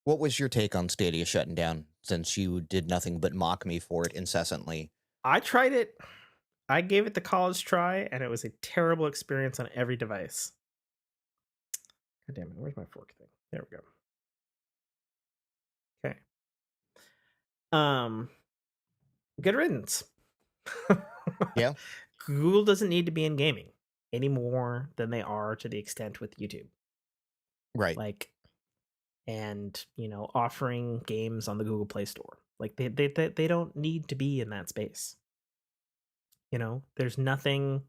what was your take on Stadia shutting down, since you did nothing but mock me for it incessantly? I tried it. I gave it the college try, and it was a terrible experience on every device. God damn it, where's my fork thing? There we go. Okay. Good riddance. Yeah. Google doesn't need to be in gaming any more than they are to the extent with YouTube. Right. Like, and offering games on the Google Play Store. Like they don't need to be in that space. There's nothing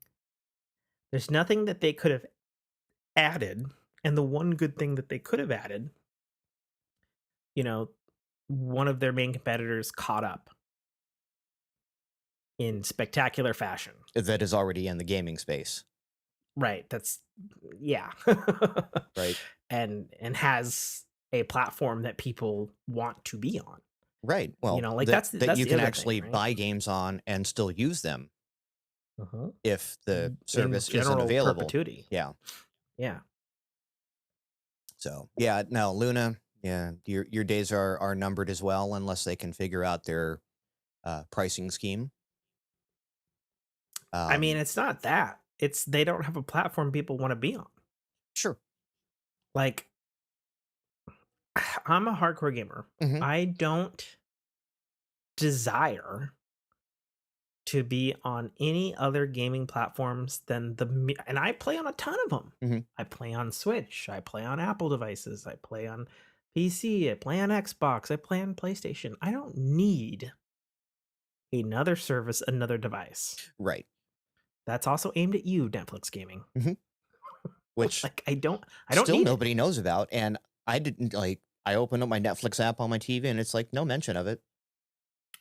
that they could have added. And the one good thing that they could have added, one of their main competitors caught up in spectacular fashion. That is already in the gaming space. Right. That's yeah. Right. And has a platform that people want to be on. Right. Well, that's you can the actually thing, right? buy games on and still use them if the service in isn't available. Perpetuity. Yeah. Yeah. So yeah, no, Luna. Yeah, your days are numbered as well, unless they can figure out their pricing scheme. I mean, it's not that. It's they don't have a platform people want to be on. Sure. Like, I'm a hardcore gamer. Mm-hmm. I don't desire to be on any other gaming platforms than and I play on a ton of them. Mhm. I play on Switch, I play on Apple devices, I play on PC, I play on Xbox, I play on PlayStation. I don't need another service, another device. Right. That's also aimed at you, Netflix gaming. Mhm. Which Like I don't still need it. nobody knows about, and I didn't like I opened up my Netflix app on my TV, and it's like, no mention of it.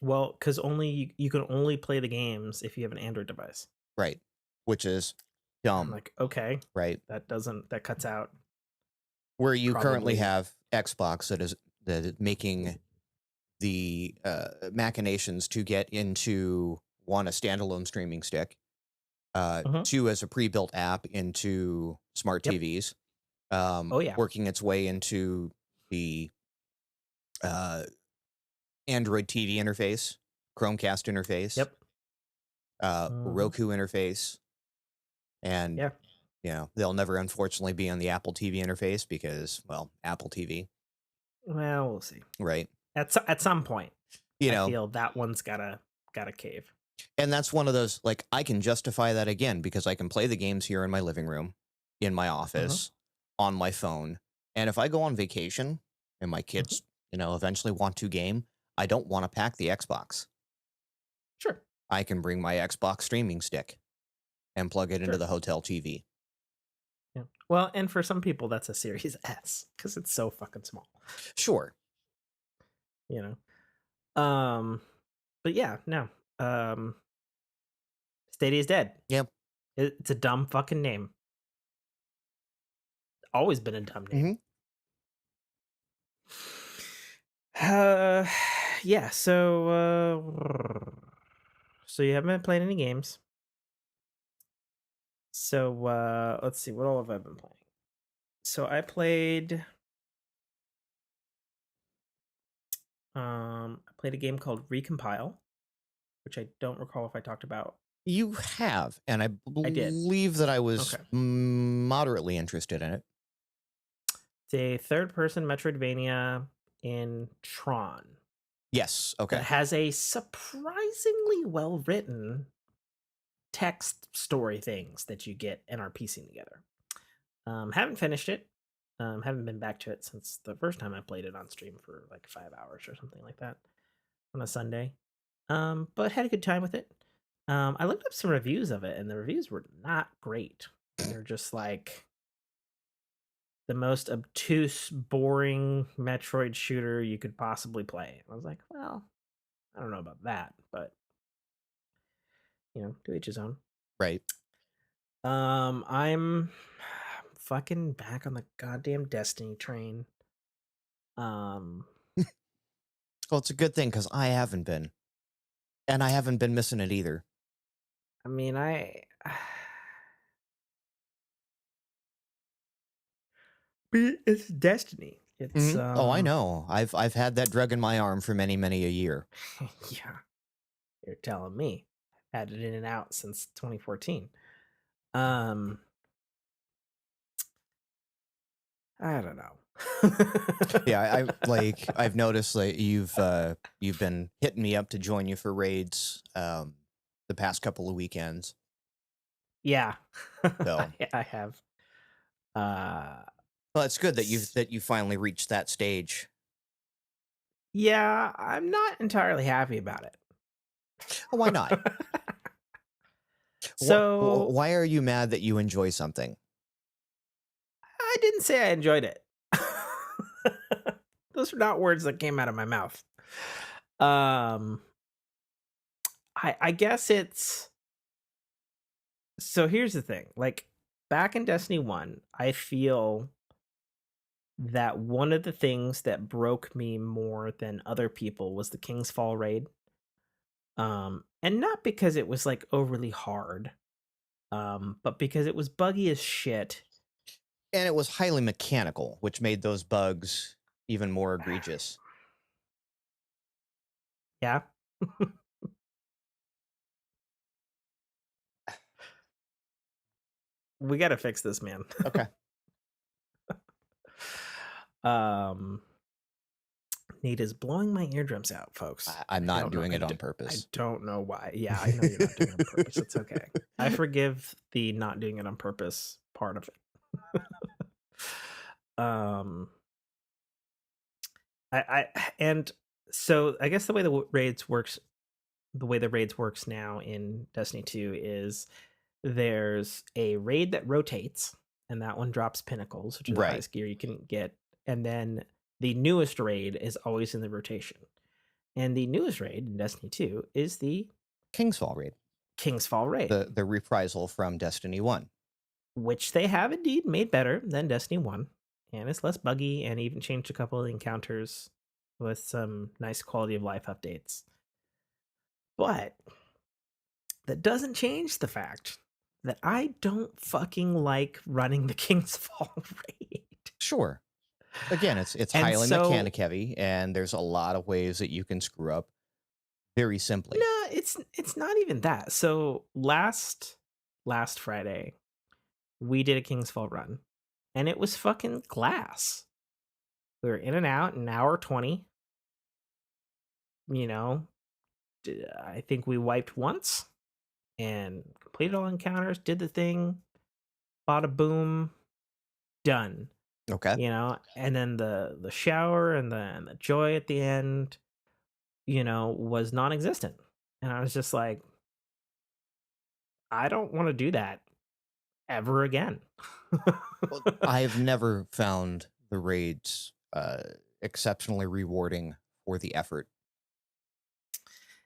Well, because only you can only play the games if you have an Android device. Right. Which is I'm dumb, like, okay, right? that cuts out Where you currently probably. have Xbox that is making the, machinations to get into, 1, a standalone streaming stick, Mhm. 2, as a pre-built app into smart Yep. TVs, Oh yeah. working its way into the, uh, Android TV interface, Chromecast interface, Yep. Mhm. Roku interface, and, Yeah. they'll never unfortunately be on the Apple TV interface because, well, Apple TV, Well, we'll see. right? At some point, You I know, feel that one's gotta cave. and that's one of those, like, I can justify that again because I can play the games here in my living room, in my Mhm. office, on my phone. And if I go on vacation and my Mhm. kids, eventually want to game, I don't want to pack the Xbox. Sure. I can bring my Xbox streaming stick and plug it into Sure. the hotel TV. Yeah. Well, and for some people, that's a Series S because it's so fucking small. Sure. You know. But yeah, no. Um, Stadia's dead. Yep. It's a dumb fucking name. Always been a dumb name. Hmm. Uh, yeah. So you haven't been playing any games. So let's see. What all have I been playing? So I played a game called Recompile, which I don't recall if I talked about. You have, and I I did. believe that I was Okay. moderately interested in it. It's a third-person Metroidvania in Tron Yes. that Okay. has a surprisingly well-written text story things that you get and are piecing together. Haven't finished it. Haven't been back to it since the first time I played it on stream for like 5 hours or something like that on a Sunday. But had a good time with it. I looked up some reviews of it, and the reviews were not great. They're just like the most obtuse, boring Metroid shooter you could possibly play. I was like, well, I don't know about that, but to each his own. Right. I'm fucking back on the goddamn Destiny train. Um, Well, it's a good thing because I haven't been, and I haven't been missing it either. I mean, but it's Destiny. It's Oh, I know. I've had that drug in my arm for many, many a year. yeah, you're telling me. Had it in and out since 2014. Um, I don't know. Yeah, I've noticed that you've been hitting me up to join you for raids the past couple of weekends. Yeah, So, I have. Uh, well, it's good that s- you finally reached that stage. yeah, I'm not entirely happy about it. Oh, why not? So Why are you mad that you enjoy something? I didn't say I enjoyed it. Those are not words that came out of my mouth. Um, I guess it's so. Here's the thing: like back in Destiny 1, I feel that one of the things that broke me more than other people was the King's Fall raid. And not because it was like overly hard, but because it was buggy as shit. And it was highly mechanical, which made those bugs even more egregious. Yeah. We got to fix this, man. Okay. um Nate is blowing my eardrums out, folks. I'm I not don't know. doing it on I purpose. don't know why. Yeah, I know you're not doing it on purpose. It's okay. I forgive the not doing it on purpose part of it. um, and so I guess the way the way the raids works now in Destiny 2 is there's a raid that rotates, and that one drops pinnacles, which is the Right. highest gear you can get. And then the newest raid is always in the rotation. And the newest raid in Destiny 2 is the Kingsfall raid. King's Fall raid, The reprisal from Destiny 1. which they have indeed made better than Destiny 1. And it's less buggy and even changed a couple of encounters with some nice quality of life updates. But that doesn't change the fact that I don't fucking like running the King's Fall raid. Sure. Again, it's And highly so mechanic heavy, and there's a lot of ways that you can screw up very simply. no, it's not even that. So last Friday, we did a King's Fall run, and it was fucking glass. We were in and out an hour 20. You know, I think we wiped once and completed all encounters, did the thing, bada boom, done. Okay. You know, and then the shower and the joy at the end, was non-existent. And I was just like, I don't want to do that ever again. Well, I've never found the raids exceptionally rewarding for the effort.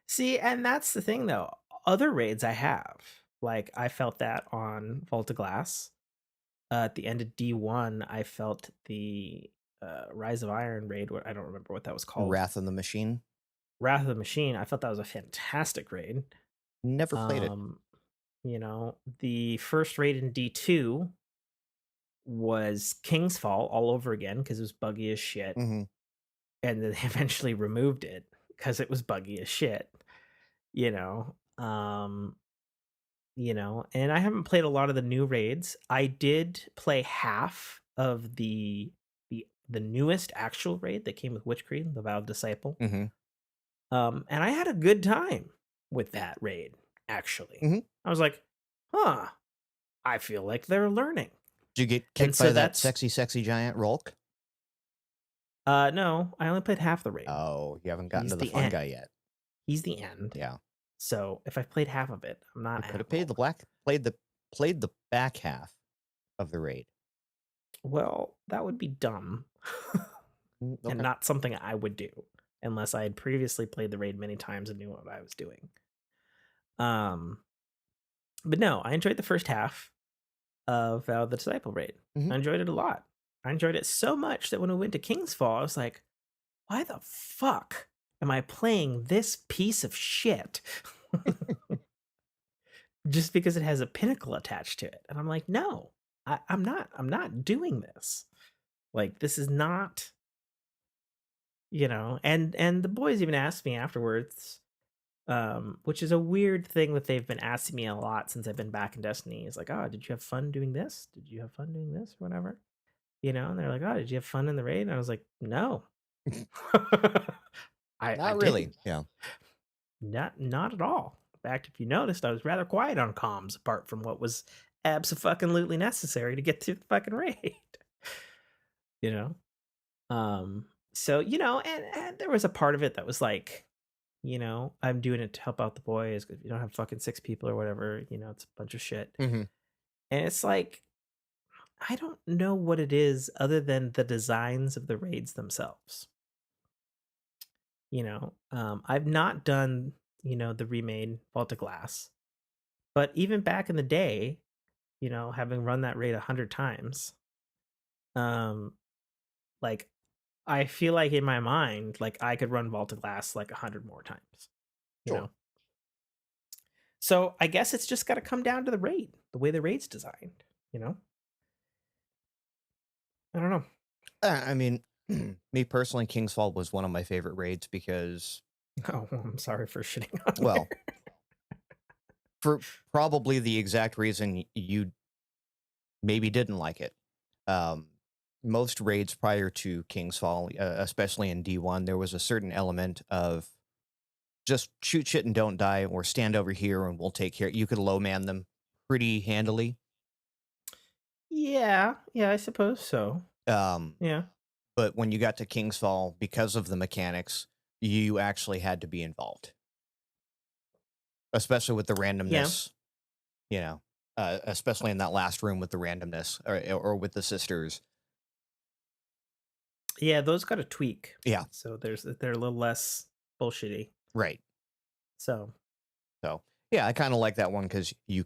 See, and that's the thing though. Other raids I have, like I felt that on Vault of Glass. At the end of D1, I felt the Rise of Iron raid. I don't remember what that was called. Wrath of the Machine. Wrath of the Machine. I felt that was a fantastic raid. Never played it. The first raid in D2 was King's Fall all over again because it was buggy as shit. Mm-hmm. And then they eventually removed it because it was buggy as shit. Um, and I haven't played a lot of the new raids. I did play half of the newest actual raid that came with Witch Creed, the Vowed Disciple. Mm-hmm. And I had a good time with that raid, actually. Mm-hmm. I was like, huh, I feel like they're learning. Did you get kicked by that sexy giant Rolk? No, I only played half the raid. Oh, you haven't gotten He's to the the fun end. guy yet. He's the end. Yeah. So if I played half of it, I'm not. You could have played the back half of the raid. Well, that would be dumb, and Okay. not something I would do unless I had previously played the raid many times and knew what I was doing. But no, I enjoyed the first half of the Disciple raid. Mhm. I enjoyed it a lot. I enjoyed it so much that when we went to King's Fall, I was like, why the fuck am I playing this piece of shit? Just because it has a pinnacle attached to it. And I'm like, no, I'm not doing this. Like, this is not, and the boys even asked me afterwards, which is a weird thing that they've been asking me a lot since I've been back in Destiny. It's like, oh, did you have fun doing this? Did you have fun doing this? Or whatever. And they're like, oh, did you have fun in the raid? And I was like, no. I Not really. didn't. Yeah. Not at all. In fact, if you noticed, I was rather quiet on comms, apart from what was abso-fucking-lutely necessary to get through the fucking raid. So, and there was a part of it that was like, I'm doing it to help out the boys, because if you don't have fucking 6 people or whatever, it's a bunch of shit. Mm-hmm. And it's like, I don't know what it is other than the designs of the raids themselves. I've not done, the remade Vault of Glass, but even back in the day, having run that raid 100 times, like, I feel like in my mind, like, I could run Vault of Glass like 100 more times, Sure. So I guess it's just got to come down to the raid, the way the raid's designed, I don't know. I mean, me personally, Kingsfall was one of my favorite raids because, Oh, I'm sorry for shitting on well, there. for probably the exact reason you maybe didn't like it. most raids prior to King's Fall, especially in D1, there was a certain element of just shoot shit and don't die, or stand over here and we'll take care. You could low man them pretty handily. Yeah, yeah, I suppose so. Um, Yeah, but when you got to King's Fall, because of the mechanics, you actually had to be involved, especially with the yeah, randomness. You know, especially in that last room with the randomness, or with the sisters. yeah. Those got a tweak, Yeah, so they're a little less bullshitty. right. So, So yeah, I kind of like that one because you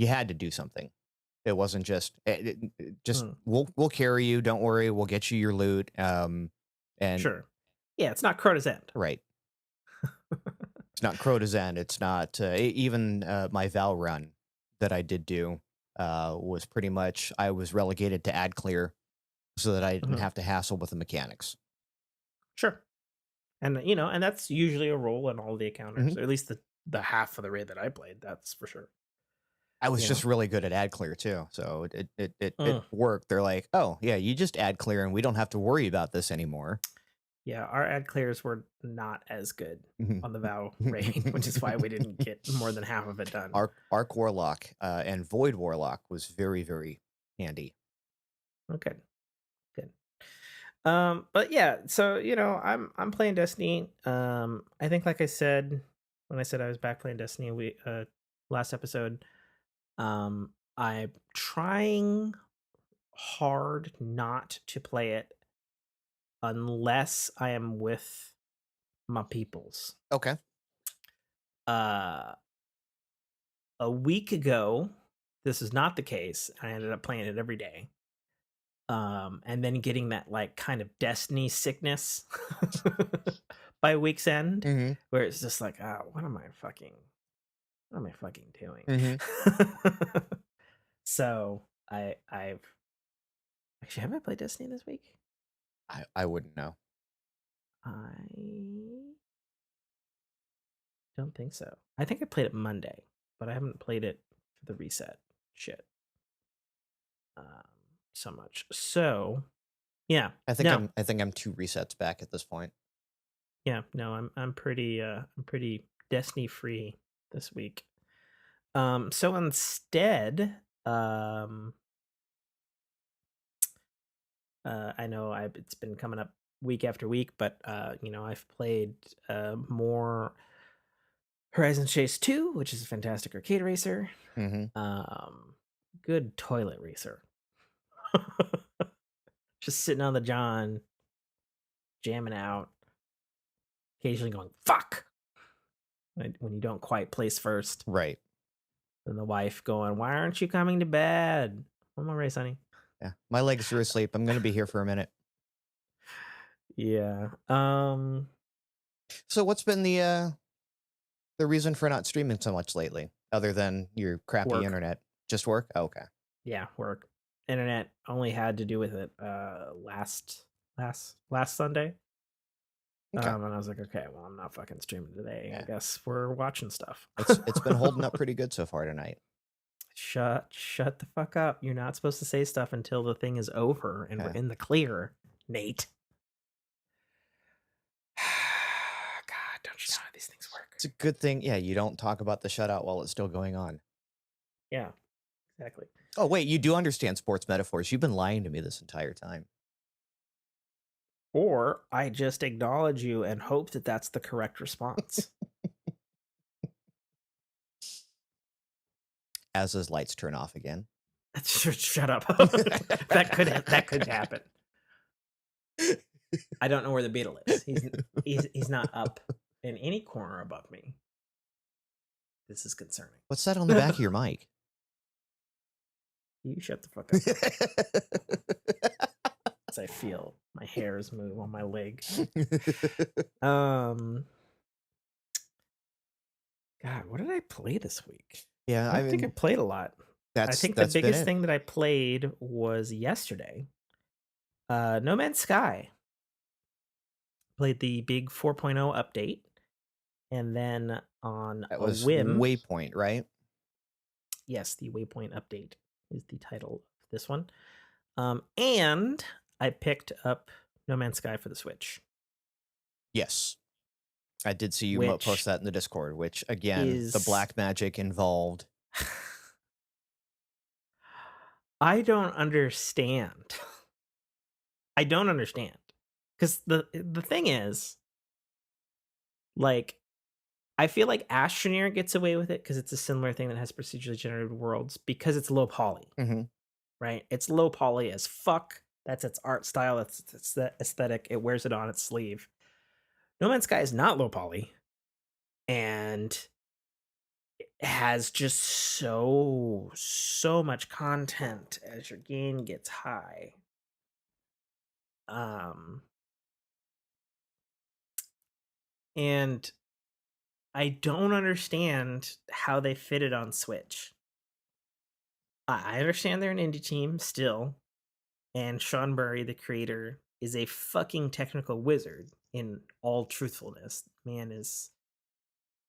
had to do something. It wasn't just mm, we'll carry you. Don't worry, we'll get you your loot. And sure. Yeah, it's not Crota's End. right, it's not Crota's End. It's not even my Val run that I did do was pretty much I was relegated to ad clear so that I didn't Mhm, have to hassle with the mechanics. sure. And and that's usually a role in all the encounters, Mhm. or at least the half of the raid that I played. That's for sure. I was You just know. really good at ad clear too, so it Mm. worked. They're like, oh yeah, you just ad clear and we don't have to worry about this anymore. Yeah, our ad clears were not as good Mhm. on the Vow raid, which is why we didn't get more than half of it done. Arc Warlock and Void Warlock was very very handy. Okay, good. But yeah, so I'm playing Destiny. I think like I said when I said I was back playing Destiny, we last episode, I'm trying hard not to play it unless I am with my peoples. Okay. Uh a week ago, this is not the case. I ended up playing it every day. And then getting that like kind of Destiny sickness by week's end, hmm where it's just like, oh, what am I fucking doing? hmm So I've actually, have I played Destiny this week? I wouldn't know. I don't think so. I think I played it Monday, but I haven't played it for the reset shit um, so much. So yeah, no, I think I'm 2 resets back at this point. yeah, no, I'm pretty Destiny free this week. So instead, um, I know it's been coming up week after week, but I've played more Horizon Chase 2, which is a fantastic arcade racer. hmm Um, good toilet racer. Just sitting on the John, jamming out, occasionally going fuck when you don't quite place first. Right. And the wife going, "Why aren't you coming to bed? One more race, honey." Yeah. My legs are asleep. I'm gonna be here for a minute. Yeah. So what's been the reason for not streaming so much lately, other than your crappy Work. internet? Just work? Oh, okay. Yeah, work. Internet only had to do with it last Sunday. Okay. And I was like, okay, well, I'm not fucking streaming today. I Yeah. guess we're watching stuff. It's been holding up pretty good so far tonight. Shut the fuck up. You're not supposed to say stuff until the thing is over and we're Yeah. in the clear, Nate. God, don't you know It's, how these things work? it's a good thing. Yeah, you don't talk about the shutout while it's still going on. Yeah, exactly. Oh, wait, you do understand sports metaphors. You've been lying to me this entire time. Or I just acknowledge you and hope that that's the correct response. As his lights turn off again. Shut up. That could happen. I don't know where the Beatle is. He's not up in any corner above me. This is concerning. What's that on the back of your mic? You shut the fuck up. As I feel my hairs move on my leg. Um God, what did I play this week? Yeah, I I don't think I mean played a lot. I think the that's been biggest it. thing that I played was yesterday. No Man's Sky. Played the big 4.0 update. And then on That a was whim, Waypoint, right? yes, the Waypoint update is the title of this one. And I picked up No Man's Sky for the Switch, Yes. I did see you post which that in the Discord, which again, the is black magic involved. I don't understand. I don't understand. Because the thing is, like, I feel like Astroneer gets away with it because it's a similar thing that has procedurally generated worlds because it's low poly, Hmm. right? It's low poly as fuck. That's its art style. That's its aesthetic. It wears it on its sleeve. No Man's Sky is not low poly and has just so much content as your game gets high. Um, and I don't understand how they fit it on Switch. I understand they're an indie team still, and Sean Murray, the creator, is a fucking technical wizard. In all truthfulness, man is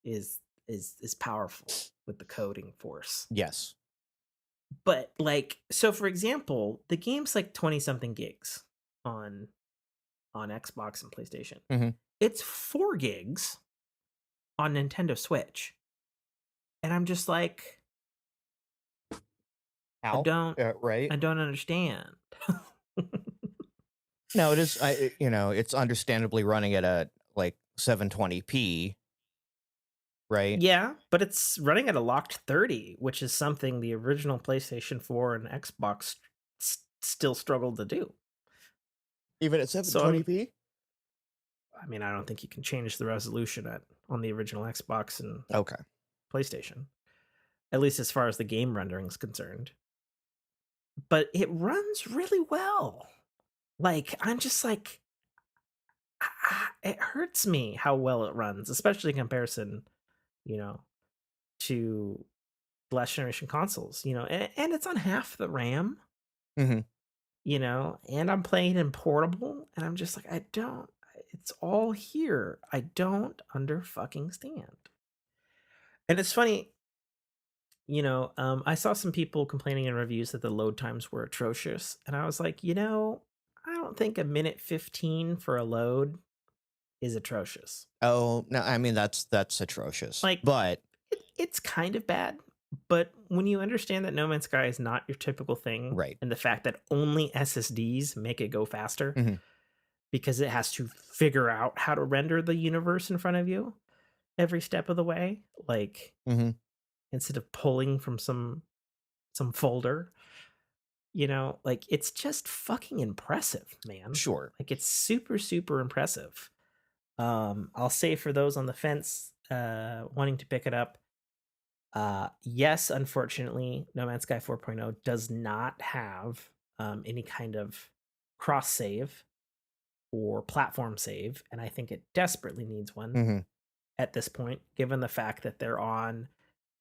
is powerful with the coding force. Yes. But like, so for example, the game's like 20 something gigs on Xbox and PlayStation. Hmm. It's 4 gigs on Nintendo Switch. And I'm just like, I How? don't Right. I don't understand. No, it is. It's understandably running at a like 720p, right? Yeah, but it's running at a locked 30, which is something the original PlayStation 4 and Xbox still struggled to do. Even at So 720p. I mean, I don't think you can change the resolution on the original Xbox and Okay. PlayStation, at least as far as the game rendering is concerned. But it runs really well. Like, I'm just like, it hurts me how well it runs, especially in comparison, you know, to last generation consoles, and it's on half the RAM, Hmm. and I'm playing in portable, and I'm just like, it's all here. I don't under fucking stand. And it's funny, I saw some people complaining in reviews that the load times were atrocious, and I was like, I don't think a minute 15 for a load is atrocious. Oh no, I mean that's atrocious. Like, But it's kind of bad, but when you understand that No Man's Sky is not your typical thing, right. and the fact that only SSDs make it go faster Hmm. because it has to figure out how to render the universe in front of you every step of the way, like Hmm. instead of pulling from some folder, like it's just fucking impressive, man. Sure. Like it's super super impressive. I'll say for those on the fence wanting to pick it up, yes, unfortunately, No Man's Sky 4.0 does not have any kind of cross save or platform save, and I think it desperately needs one Hmm. at this point, given the fact that they're on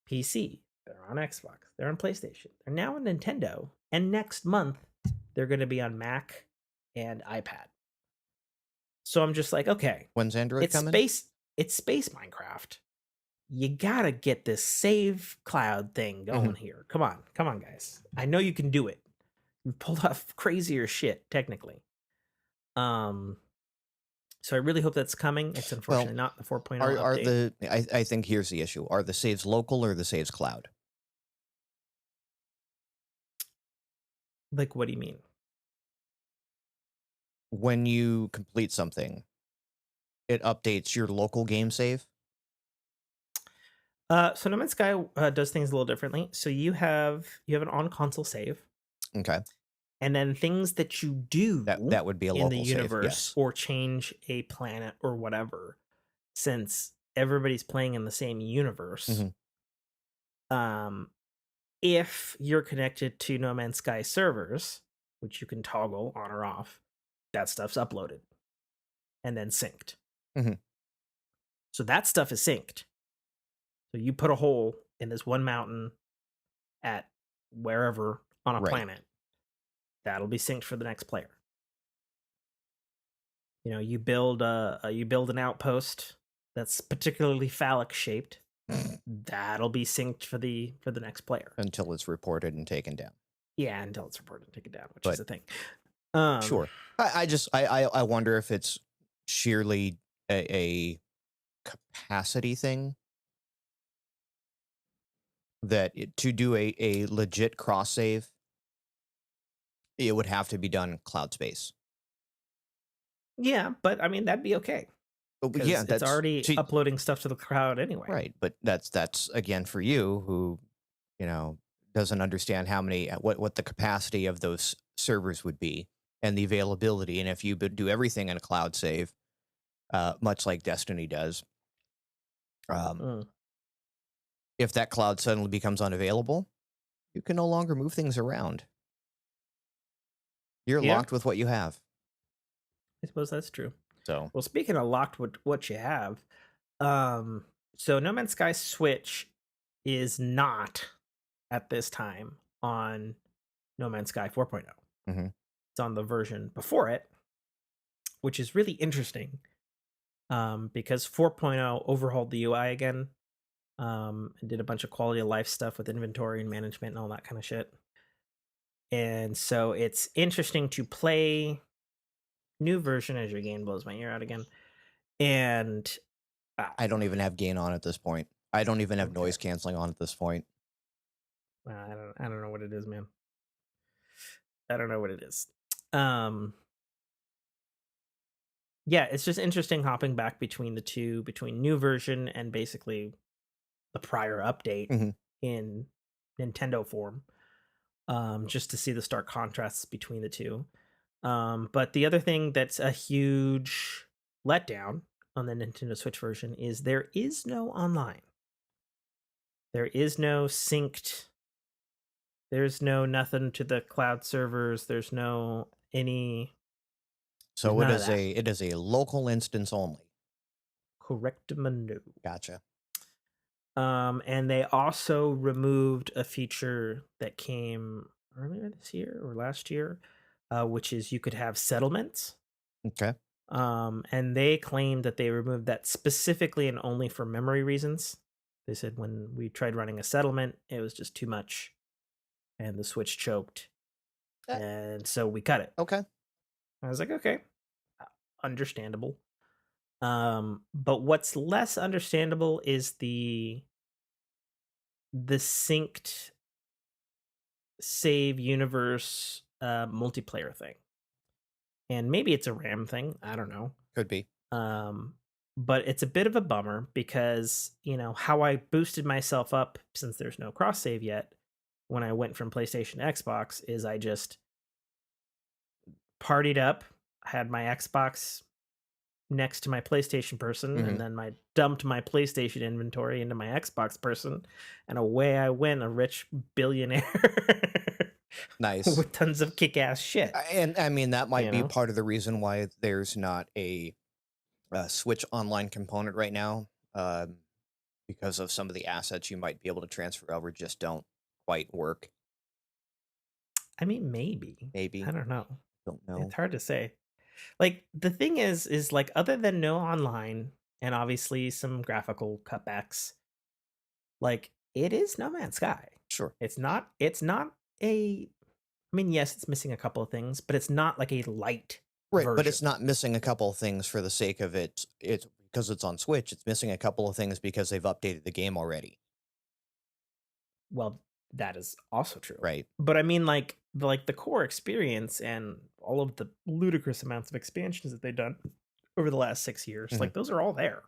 PC, they're on Xbox, they're on PlayStation, they're now on Nintendo, and next month they're going to be on Mac and iPad. So I'm just like, okay, When's Android it's coming? space Minecraft. You gotta get this save cloud thing Hmm. going here. Come on, guys. I know you can do it. You've pulled off crazier shit, technically. Um, so I really hope that's coming. It's Well, unfortunately not the 4.0 are update. I think here's the issue. Are the saves local or the saves cloud? Like, what do you mean? When you complete something, it updates your local game save. So No Man's Sky does things a little differently. So you have an on console save, Okay. and then things that you do That would be a in the local save. universe Yes. or change a planet or whatever, since everybody's playing in the same universe. Hmm. Um, if you're connected to No Man's Sky servers, which you can toggle on or off, that stuff's uploaded and then synced. Hmm. So that stuff is synced. So you put a hole in this one mountain at wherever on a Right. planet, that'll be synced for the next player. You build an outpost that's particularly phallic shaped. That'll be synced for the next player. Until it's reported and taken down. Yeah, until it's reported and taken down, which is But the thing. Um, Sure. I wonder if it's sheerly a capacity thing that to do a legit cross save, it would have to be done cloud space. yeah, but I mean, that'd be okay But yeah, because it's that's already see, uploading stuff to the cloud anyway. right. But that's again for you who, you know, doesn't understand how many what the capacity of those servers would be and the availability. And if you do everything in a cloud save, much like Destiny does, um, Mm. if that cloud suddenly becomes unavailable, you can no longer move things around. You're Yeah, locked with what you have. I suppose that's true. So, Well, speaking of locked with what you have, um, so No Man's Sky Switch is not at this time on No Man's Sky 4.0. mhm. It's on the version before it, which is really interesting because 4.0 overhauled the UI again and did a bunch of quality of life stuff with inventory and management and all that kind of shit. And so it's interesting to play new version as your game blows my ear out again. And uh, I don't even have gain on at this point. I don't even have okay, noise canceling on at this point. I don't know what it is, man. I don't know what it is. Um, yeah, it's just interesting hopping back between the two, between new version and basically the prior update Mhm. in Nintendo form, just to see the stark contrasts between the two. But the other thing that's a huge letdown on the Nintendo Switch version is there is no online. There is no synced. There's no nothing to the cloud servers. There's no any. There's So none of that. it is a local instance only. Correct menu. Gotcha. And they also removed a feature that came earlier this year or last year, which is you could have settlements. Okay. And they claimed that they removed that specifically and only for memory reasons. They said when we tried running a settlement, it was just too much, and the Switch choked, Uh, and so we cut it. okay. I was like, okay, understandable. But what's less understandable is the synced save universe multiplayer thing. And maybe it's a RAM thing, I don't know. Could be. Um but it's a bit of a bummer because, how I boosted myself up since there's no cross save yet when I went from PlayStation to Xbox is I just partied up, had my Xbox next to my PlayStation person, and Mhm. then I dumped my PlayStation inventory into my Xbox person, and away I went, a rich billionaire Nice. with tons of kick-ass shit, And I mean, that might you be know? part of the reason why there's not a Switch online component right now, because of some of the assets you might be able to transfer over just don't quite work. I mean, maybe. I Maybe. don't know. Don't It's know. hard to say. Like, the thing is, like, other than no online and obviously some graphical cutbacks, like, it is No Man's Sky. Sure. It's not a I mean, yes, it's missing a couple of things, but it's not like a light Right, but it's version. not missing a couple of things for the sake of it. It's because it's on Switch. It's missing a couple of things because they've updated the game already. Well, that is also true. Right. But I mean, like the core experience and all of the ludicrous amounts of expansions that they've done over the last 6 years, Mhm. like those are all there.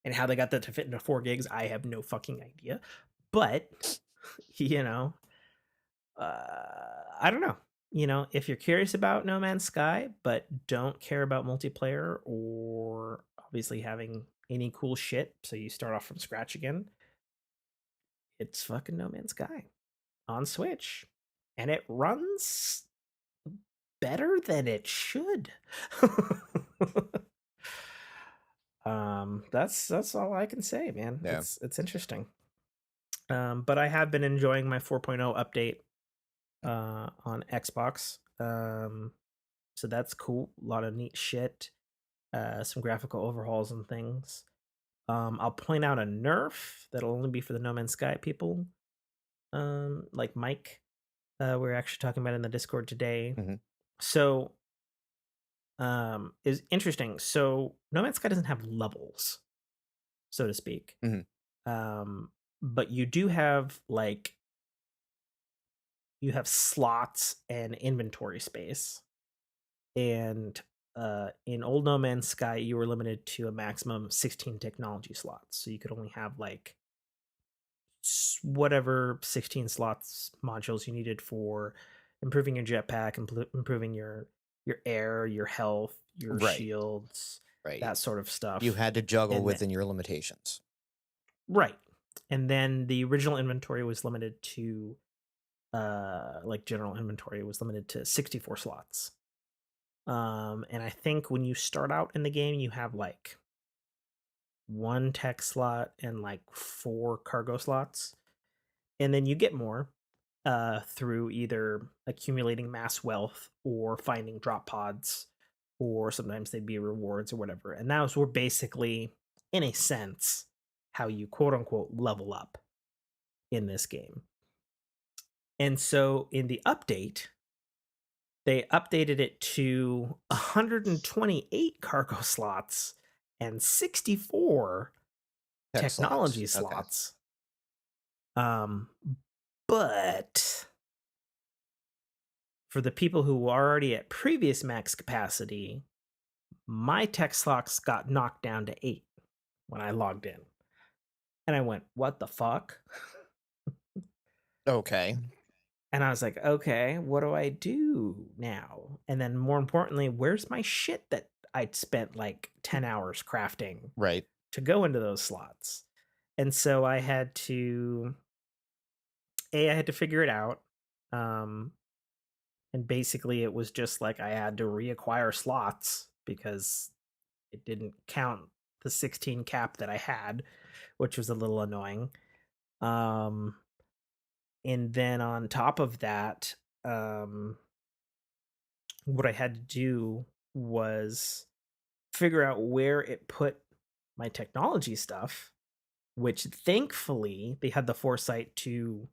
And how they got that to fit into 4 gigs, I have no fucking idea. But you know, I don't know. If you're curious about No Man's Sky, but don't care about multiplayer or obviously having any cool shit, so you start off from scratch again, it's fucking No Man's Sky on Switch. And it runs better than it should. That's all I can say, man. Yeah. It's interesting. But I have been enjoying my 4.0 update on Xbox. So that's cool. A lot of neat shit. Some graphical overhauls and things. I'll point out a nerf that'll only be for the No Man's Sky people. Like Mike. we're actually talking about in the Discord today. Mhm, So, is interesting. So, No Man's Sky doesn't have levels, so to speak. mhm. But you do have like you have slots and inventory space. And in old No Man's Sky, you were limited to a maximum of 16 technology slots. So you could only have like whatever 16 slots modules you needed for improving your jetpack, improving your air, your health, your Right, shields, right. that sort of You stuff. had to juggle And then within your limitations. right. And then the original inventory was limited to like general inventory was limited to 64 slots. And I think when you start out in the game, you have like one tech slot and like four cargo slots. And then you get more through either accumulating mass wealth or finding drop pods, or sometimes they'd be rewards or whatever. And those were basically, in a sense, how you quote unquote level up in this game. And so in the update, they updated it to 128 cargo slots and 64 Tech slots. technology Okay. slots. Um, but for the people who are already at previous max capacity, my tech slots got knocked down to 8 when I logged in. And I went, what the fuck? Okay. And I was like, okay, what do I do now? And then more importantly, where's my shit that I'd spent like 10 hours crafting Right. to go into those slots? And so I had to I had to figure it out. Um and basically it was just like I had to reacquire slots because it didn't count the 16 cap that I had, which was a little annoying. Um and then on top of that, what I had to do was figure out where it put my technology stuff, which thankfully they had the foresight to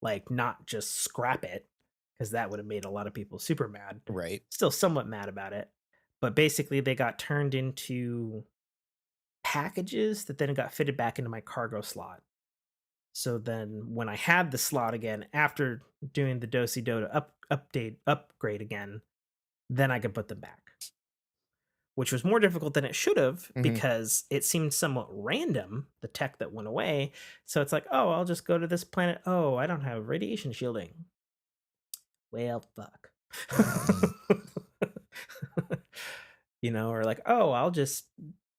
like not just scrap it because that would have made a lot of people super mad. Right. Still somewhat mad about it. But basically they got turned into packages that then got fitted back into my cargo slot. So then when I had the slot again after doing the Dosey Do to upgrade again, then I could put them back, which was more difficult than it should have Mhm. because it seemed somewhat random, the tech that went away. So it's like, oh, I'll just go to this planet. Oh, I don't have radiation shielding. Well, fuck. Or like, oh, I'll just,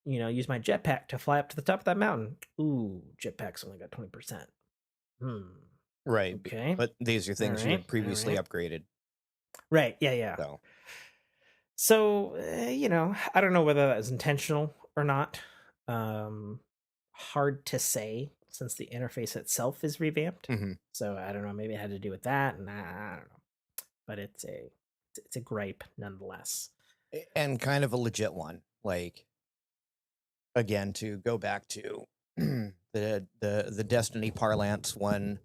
use my jetpack to fly up to the top of that mountain. Ooh, jetpack's only got 20%. Hmm. Right. Okay. But these are All things you right. had All previously right. upgraded. Right. Yeah. Yeah. So, So, I don't know whether that was intentional or not. Hard to say since the interface itself is revamped. mhm. So I don't know. Maybe it had to do with that, and I don't know. But it's a gripe nonetheless. And kind of a legit one. Like, again, to go back to the Destiny parlance when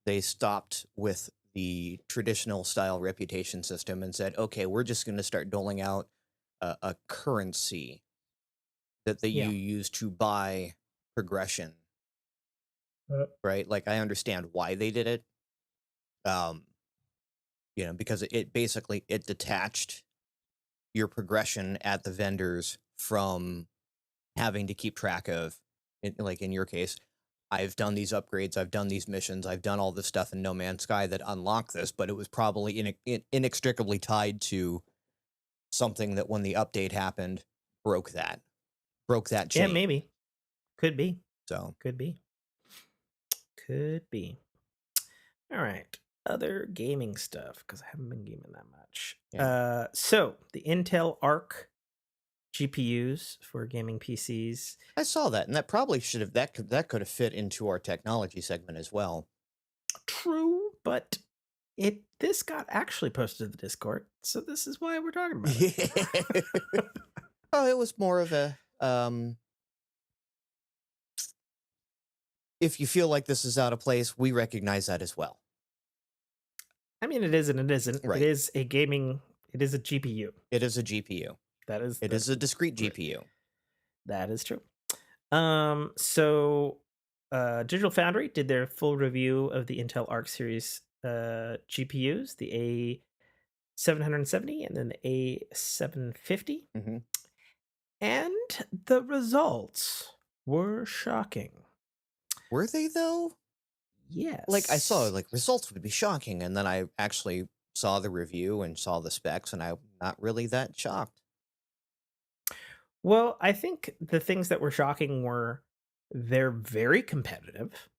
they stopped with the traditional style reputation system and said, okay, we're just going to start doling out a currency that you Yeah. use to buy progression, right? Like, I understand why they did it. Um, because it basically it detached your progression at the vendors from having to keep track of, like in your case, I've done these upgrades, I've done these missions, I've done all this stuff in No Man's Sky that unlocked this, but it was probably inextricably tied to something that when the update happened broke that Yeah. chain. Maybe. Could be. So Could be. Could be. All right. Other gaming stuff because I haven't been gaming that much. yeah, So the Intel Arc GPUs for gaming PCs. I saw that, and that probably should have that could have fit into our technology segment as well. True, but this got actually posted to the Discord, so this is why we're talking about it. Oh, it was more of a if you feel like this is out of place, we recognize that as well. I mean, it is and it isn't. It Right. is a gaming. It is a GPU. It is a GPU. That is It is a discrete right. GPU. That is true. So Digital Foundry did their full review of the Intel Arc series GPUs, the A770 and then the A750, Mhm. and the results were shocking. Were they though? Like, I saw, Yes. like, results would be shocking, and then I actually saw the review and saw the specs, and I'm not really that shocked. Well, I think the things that were shocking were they're very competitive.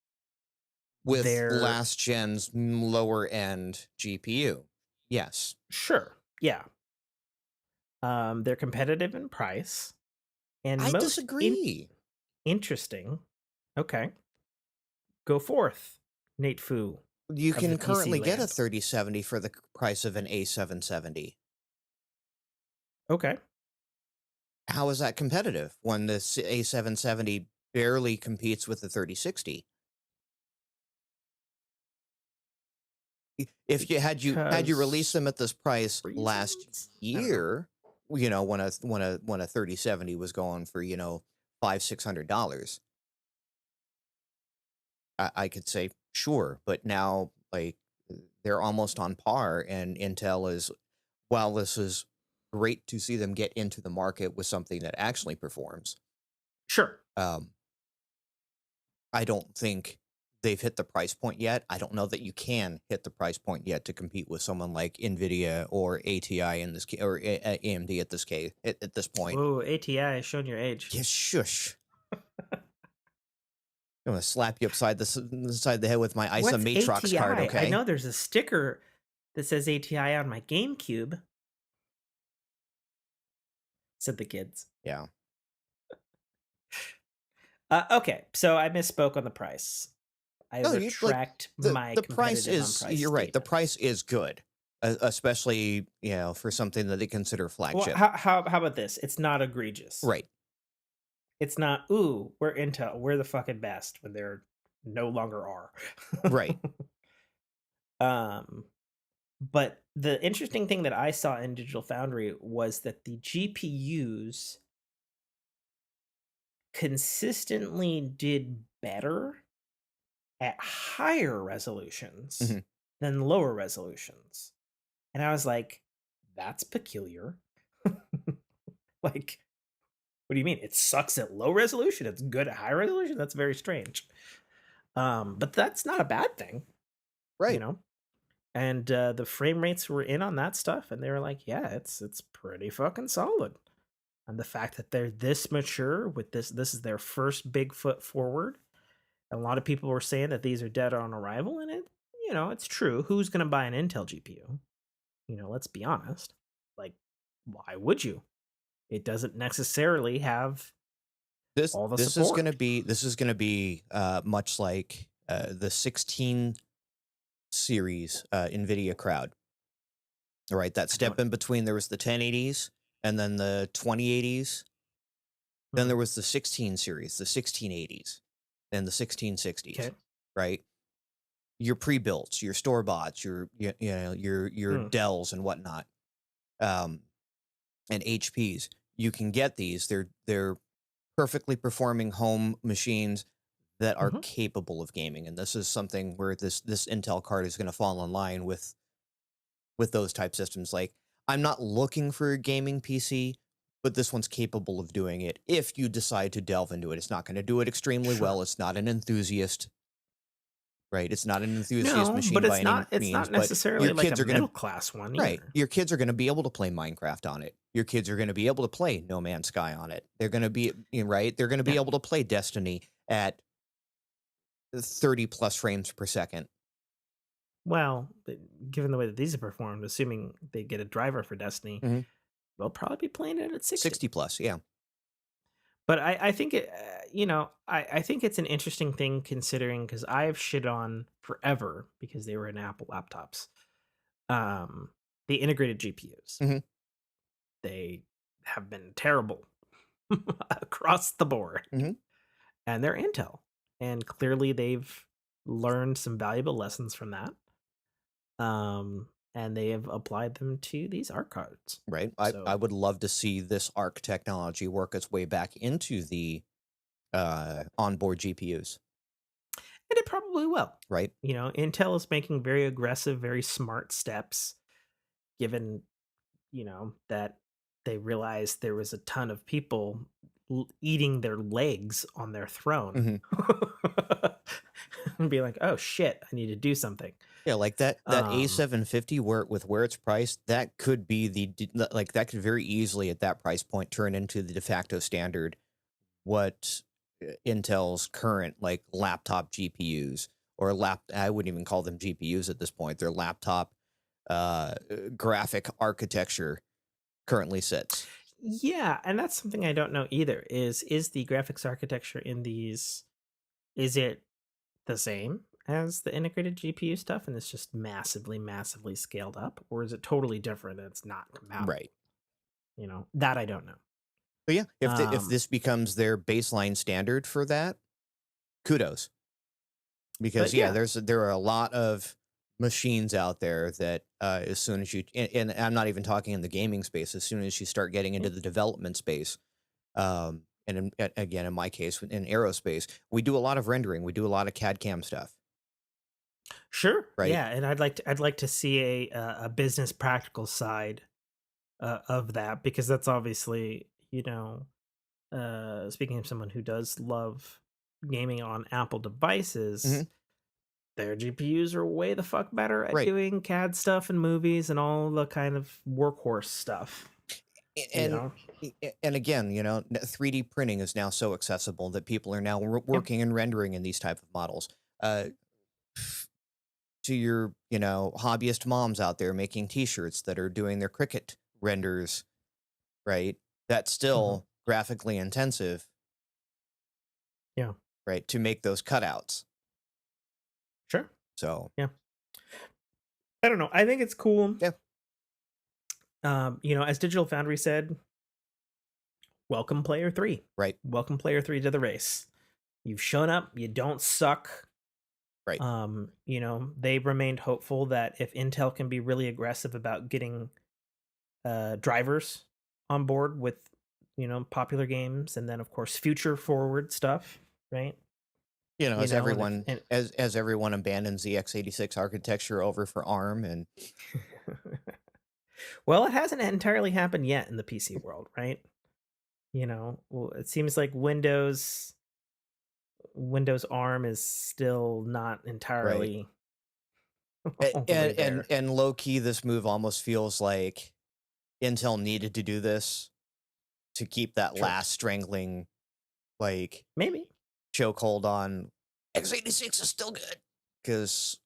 With They're last gen's lower end GPU. Yes. sure, yeah. They're competitive in price, and I most disagree. interesting. Okay, go forth, Nate Fu You of the can PC currently get a land. 3070 for the price of an A770. Okay, How is that competitive when this A770 barely competes with the 3060? If you released because them at this price last reasons. I don't know. year, when a 3070 was going for, $500-600, I could say sure, but now, like, they're almost on par, and Intel is, while this is great to see them get into the market with something that actually performs, Sure, um, I don't think they've hit the price point yet. I don't know that you can hit the price point yet to compete with someone like Nvidia or ATI in this case, or AMD at this case at this point. oh, ATI showing your age. Yeah, shush. I'm gonna slap you upside the head with my ISA What's Matrox card, ATI? I okay? know there's a sticker that says ATI on my GameCube, said the kids. Yeah. Okay, so I misspoke on the price. I No, you like retract the my the price competitive on is price you're right. The statement. price is good, especially for something that they consider Well, flagship. how about this? It's not egregious. Right. It's not, "Ooh, we're Intel, we're the fucking best," when they're no longer are. Right. Um, but the interesting thing that I saw in Digital Foundry was that the GPUs consistently did better at higher resolutions Hmm. than lower resolutions. And I was like, "That's peculiar." Like, what do you mean? It sucks at low resolution, it's good at high resolution? That's very strange. But that's not a bad thing, you Right. know? And, the frame rates were in on that stuff, and they were like, "Yeah, it's pretty fucking solid." And the fact that they're this mature with this is their first big foot forward. A lot of people were saying that these are dead on arrival, and it's true. Who's gonna buy an Intel GPU? Let's be honest. Like, why would you? It doesn't necessarily have This all the this is support. gonna be much like the 16 series NVIDIA crowd. All right, that I step don't. in between, there was the 1080s and then the 2080s. Then Mhm. there was the 16 series, the 1680s, and the 1660s. Okay. Right, your pre-builts, your store bots, your Mm. Dells and whatnot, um, and HPs. You can get these. They're perfectly performing home machines that are Mhm. capable of gaming, and this is something where this Intel card is going to fall in line with those type systems. Like, I'm not looking for a gaming PC, but this one's capable of doing it if you decide to delve into it. It's not going to do it extremely Sure. well. It's not an enthusiast, right? It's not an enthusiast No, but machine by it's any not it's means, not but your necessarily like a kids are going middle to class one right. either. Your kids are going to be able to play Minecraft on it. Your kids are going to be able to play No Man's Sky on it. They're going to be right. They're going to be Yeah. able to play Destiny at 30 plus frames per second. Well, given the way that these are performed, assuming they get a driver for Destiny, Mhm. they'll probably be playing it at 60. 60 plus, yeah. But I think I think it's an interesting thing considering because I've shit on forever because they were in Apple laptops. Um, the integrated GPUs, Mhm. they have been terrible across the board, Mhm. and they're Intel, and clearly they've learned some valuable lessons from that. And they have applied them to these art cards. Right. I So, would love to see this ARC technology work its way back into the onboard GPUs. and it probably will. Right. Intel is making very aggressive, very smart steps, given that they realized there was a ton of people eating their legs on their throne. Hmm. And be like, oh shit, I need to do something. Yeah, like that Um, A750 where it's priced, that could be like that could very easily at that price point turn into the de facto standard what Intel's current like laptop GPUs or I wouldn't even call them GPUs at this point. They're laptop graphic architecture currently sits. yeah, and that's something I don't know either. Is the graphics architecture in these, is it the same as the integrated GPU stuff and it's just massively, massively scaled up? Or is it totally different and it's not Right. compatible? That I don't know. But yeah, if Um, this becomes their baseline standard for that, kudos. Because but yeah, yeah, there are a lot of machines out there that as soon as and I'm not even talking in the gaming space, as soon as you start getting yeah, into the development space, again in my case in aerospace, we do a lot of rendering, we do a lot of CAD CAM stuff, sure, right? yeah, and I'd like to see a business practical side of that, because that's obviously, speaking of someone who does love gaming on Apple devices, Hmm. their GPUs are way the fuck better at Right. doing CAD stuff and movies and all the kind of workhorse stuff, you And know? and again, 3D printing is now so accessible that people are now Yeah, working and rendering in these type of models. Uh, to your, hobbyist moms out there making t-shirts that are doing their Cricut renders, right? That's mhm, still graphically intensive, yeah, right? To make those cutouts. sure, So, yeah. I don't know, I think it's cool. yeah, As Digital Foundry said, welcome player 3. right, Welcome player 3 to the race. You've shown up, you don't suck. right. They remained hopeful that if Intel can be really aggressive about getting drivers on board with popular games, and then of course future forward stuff, right? As And if everyone as everyone abandons the x86 architecture over for ARM and well, it hasn't entirely happened yet in the PC world, right? Well, it seems like Windows ARM is still not right. entirely all the way there. And low key this move almost feels like Intel needed to do this to keep that Sure, last strangling like maybe. chokehold on x86 is still good because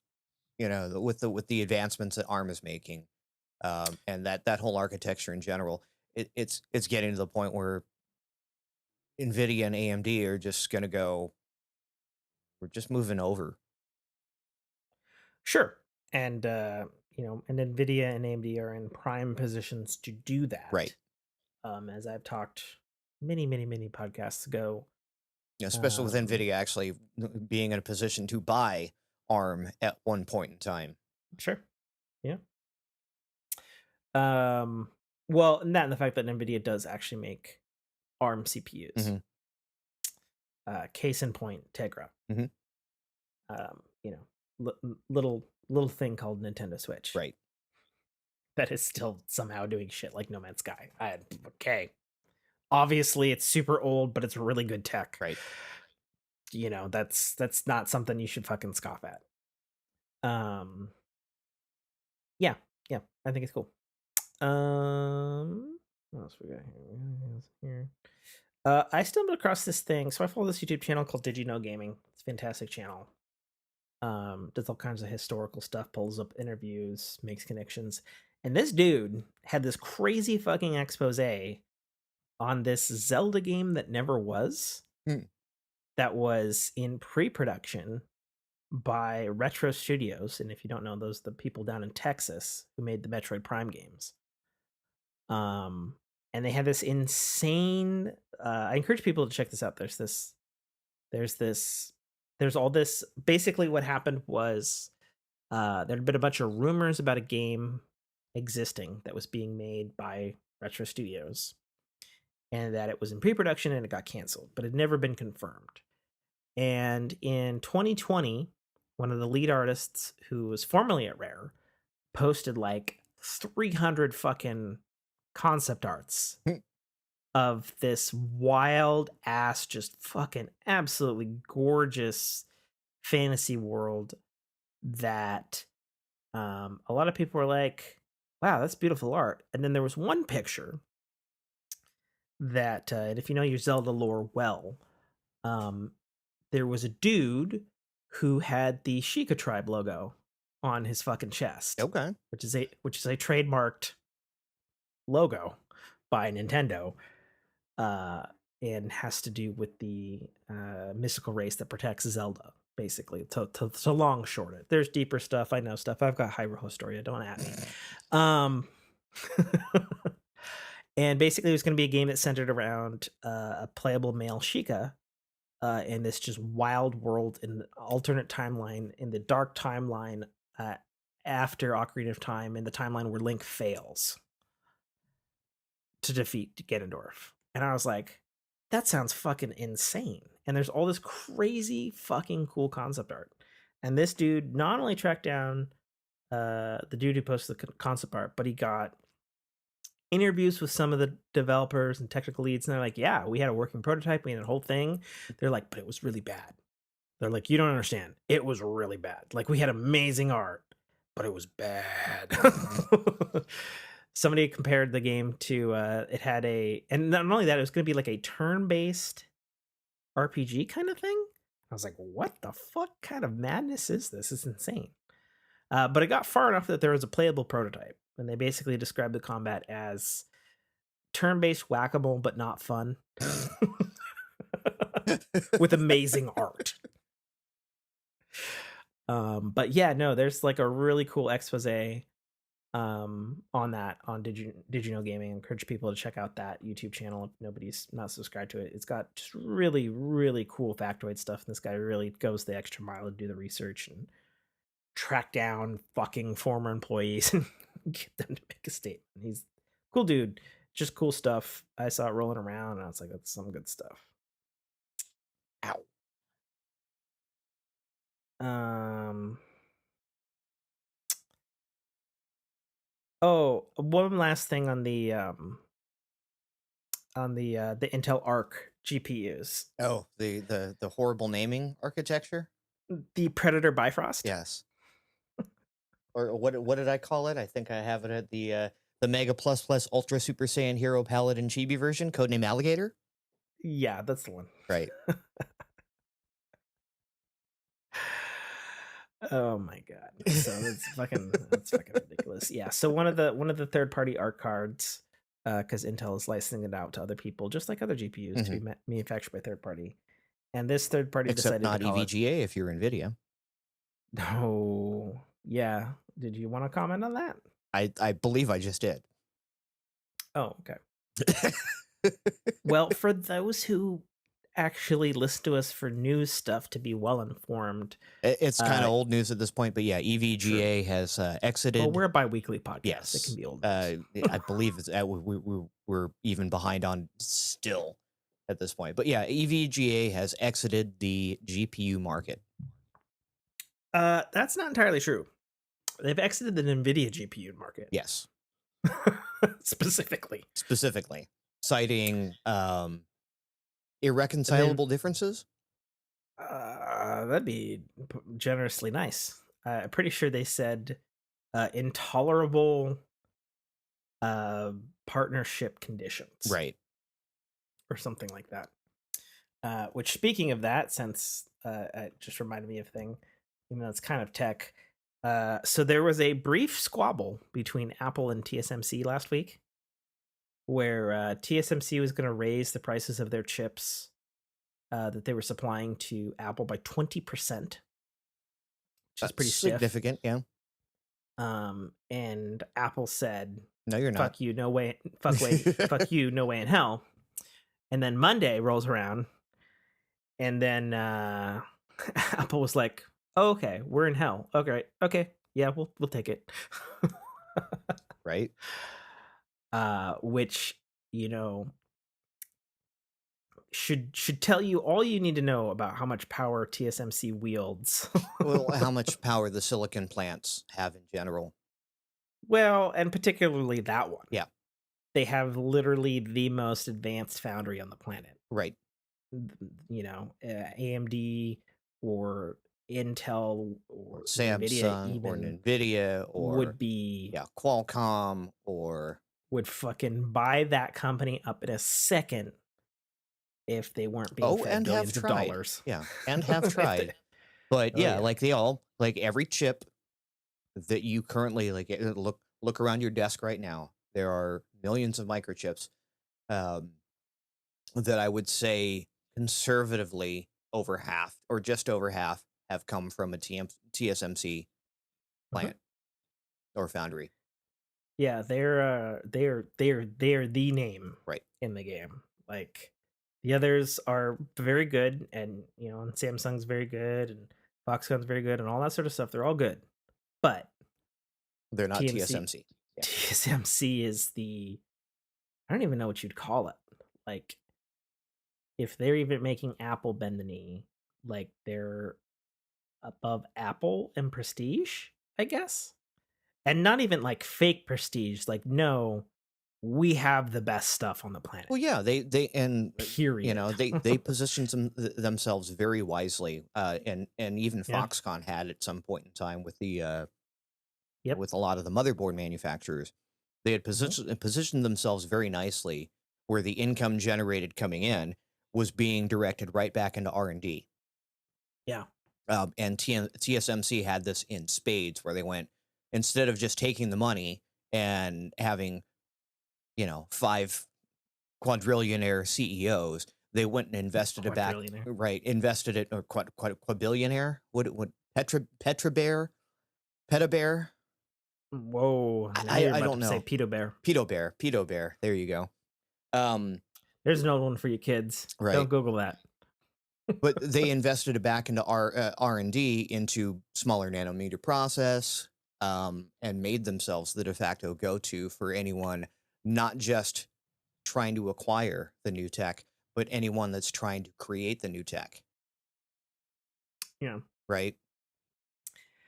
with the advancements that ARM is making, and that whole architecture in general, it's getting to the point where Nvidia and AMD are just gonna go. We're just moving over, Sure. And Nvidia and AMD are in prime positions to do right? that. As I've talked many, many, many podcasts ago. Especially with Um, Nvidia actually being in a position to buy ARM at one point in time. sure. Yeah. Um, well, and that and the fact that Nvidia does actually make ARM CPUs. Hmm. Case in point, Tegra. Hmm. Um, you know, little thing called Nintendo Switch Right, that is still somehow doing shit like No Man's Sky. Okay. Obviously, it's super old, but it's really good tech. right. That's not something you should fucking scoff at. Um, yeah, yeah, I think it's cool. What else we got here? I stumbled across this thing. So I follow this YouTube channel called Did You Know Gaming. It's a fantastic channel. Does all kinds of historical stuff, pulls up interviews, makes connections. And this dude had this crazy fucking expose on this Zelda game that never was, Hmm. that was in pre-production by Retro Studios. And if you don't know, those are the people down in Texas who made the Metroid Prime games. Um, and they had this insane. I encourage people to check this out. There's this, there's all this. Basically, what happened was There had been a bunch of rumors about a game existing that was being made by Retro Studios, and that it was in pre-production and it got canceled, but it had never been confirmed. And in 2020, one of the lead artists who was formerly at Rare posted like 300 fucking concept arts of this wild ass, just fucking absolutely gorgeous fantasy world that a lot of people were like, wow, that's beautiful art. And then there was one picture that, and if you know your Zelda lore well, there was a dude who had the Sheikah tribe logo on his fucking chest. Okay. Which is a trademarked logo by Nintendo. And has to do with the mystical race that protects Zelda, basically. To long short it. There's deeper stuff. I know stuff. I've got Hyrule Historia. Don't at me. And basically, it was going to be a game that centered around a playable male Sheikah in this just wild world in the alternate timeline, in the dark timeline after Ocarina of Time, in the timeline where Link fails to defeat Ganondorf. And I was like, that sounds fucking insane. And there's all this crazy fucking cool concept art. And this dude not only tracked down the dude who posted the concept art, but he got interviews with some of the developers and technical leads. And they're like, yeah, we had a working prototype. We had a whole thing. They're like, but it was really bad. They're like, you don't understand. It was really bad. Like, we had amazing art, but it was bad. Somebody compared the game to it had and not only that, it was going to be like a turn-based RPG kind of thing. I was like, what the fuck kind of madness is this? It's insane. But it got far enough that there was a playable prototype, and they basically described the combat as turn-based whack-a-mole, but not fun, with amazing art. But yeah, no, there's like a really cool expose on that on Did You Know Gaming. I encourage people to check out that YouTube channel if nobody's not subscribed to it. It's got just really, really cool factoid stuff, and this guy really goes the extra mile to do the research and track down fucking former employees and get them to make a statement. He's a cool dude, just cool stuff. I saw it rolling around and I was like, that's some good stuff. Ow. Oh, one last thing on the Intel Arc GPUs. Oh, the horrible naming architecture? The Predator Bifrost? Yes. Or what did I call it? I think I have it at the Mega Plus Plus Ultra Super Saiyan Hero Paladin Chibi version, codename Alligator. Yeah, that's the one. Right. Oh my god. So that's fucking ridiculous. Yeah. So one of the third-party art cards, because Intel is licensing it out to other people, just like other GPUs, to be manufactured by third party. And this third party Except decided not to call EVGA if you're NVIDIA. No. Yeah. Did you want to comment on that? I believe I just did. Oh, okay. Well, for those who actually listen to us for news stuff to be well informed, It's kind of old news at this point, but yeah, EVGA has exited. Well, we're a bi-weekly podcast. Yes, it can be old. I believe it's we're even behind on still at this point, but yeah, EVGA has exited the GPU market. That's not entirely true. They've exited the NVIDIA GPU market. Yes, specifically, citing irreconcilable differences. That'd be generously nice. I'm pretty sure they said intolerable partnership conditions, right, or something like that. Which, speaking of that, since it just reminded me of a thing, even though it's kind of tech. So there was a brief squabble between Apple and TSMC last week, where TSMC was going to raise the prices of their chips that they were supplying to Apple by 20%, which is pretty significant, stiff. Yeah. And Apple said, "No, you're not. Fuck you, no way. Fuck you, no way in hell." And then Monday rolls around, and then Apple was like, "Oh, okay, we're in hell. Okay, Yeah, we'll take it. right? Which, you know, should tell you all you need to know about how much power TSMC wields. Well, how much power the silicon plants have in general. Well, and particularly that one. Yeah, They have literally the most advanced foundry on the planet. right. You know, AMD or Intel Or or Nvidia Samsung or even Nvidia or would be yeah, Qualcomm or would fucking buy that company up in a second if they weren't being oh, fed and have billions of tried. dollars. Yeah, and have If they, tried. But oh yeah, yeah. like they all like every chip that you currently like look around your desk right now. There are millions of microchips um, that I would say conservatively over half or just over half have come from a TSMC Uh-huh. plant or foundry. Yeah, they're the name Right. in the game. Like the others are very good, and and Samsung's very good, and Foxconn's very good, and all that sort of stuff. They're all good, but They're not TMC TSMC. Yeah. TSMC is the I don't even know what you'd call it. Like if they're even making Apple bend the knee, like they're above Apple in prestige, I guess. And not even like fake prestige. Like no, we have the best stuff on the planet. Well, yeah, they and you know Period. they positioned themselves very wisely, and even Yeah. Foxconn had at some point in time Yep. with a lot of the motherboard manufacturers, they had Mhm. positioned themselves very nicely where the income generated coming in was being directed right back into R&D. Yeah. And TSMC had this in spades where they went instead of just taking the money and having five quadrillionaire CEOs, they went and invested it back, Quadrillionaire. right? Invested it or quite a quadbillionaire. What Petra Bear? Whoa. Now I you're I about don't to say know. Pedo Bear. Pedo Bear. There you go. Um, There's no one for you kids. Don't right. Google that. But they invested it back into R&D into smaller nanometer process, and made themselves the de facto go-to for anyone not just trying to acquire the new tech, but anyone that's trying to create the new tech, Yeah. right?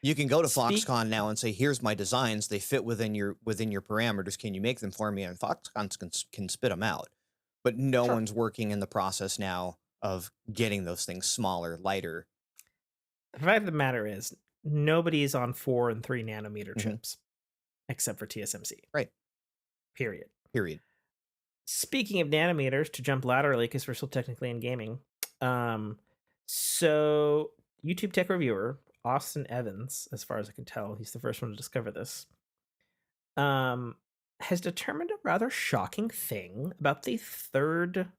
You can go to Speak Foxconn now and say, "Here's my designs. They fit within your parameters. Can you make them for me?" And Foxconn can spit them out. But no Sure. one's working in the process now of getting those things smaller, lighter. The fact of the matter is nobody's on 4 and 3 nanometer Mhm. chips except for TSMC. Right. Period. Period. Speaking of nanometers, to jump laterally, because we're still technically in gaming. Um, so YouTube tech reviewer Austin Evans, as far as I can tell, he's the first one to discover this. Um, has determined a rather shocking thing about the third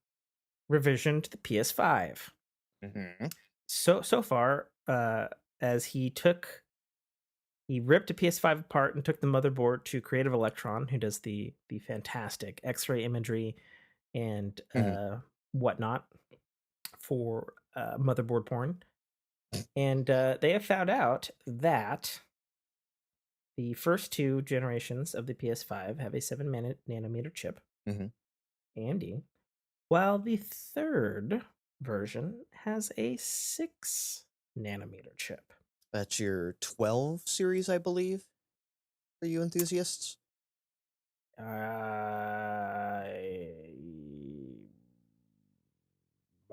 revision to the PS5. Mhm. So far, as he ripped a PS5 apart and took the motherboard to Creative Electron, who does the fantastic X-ray imagery and Mhm. whatnot for motherboard porn. And they have found out that the first 2 generations of the PS5 have a 7 nanometer chip, Mhm. AMD, while the third version has a 6 nanometer chip. That's your 12 series, I believe, for you enthusiasts. I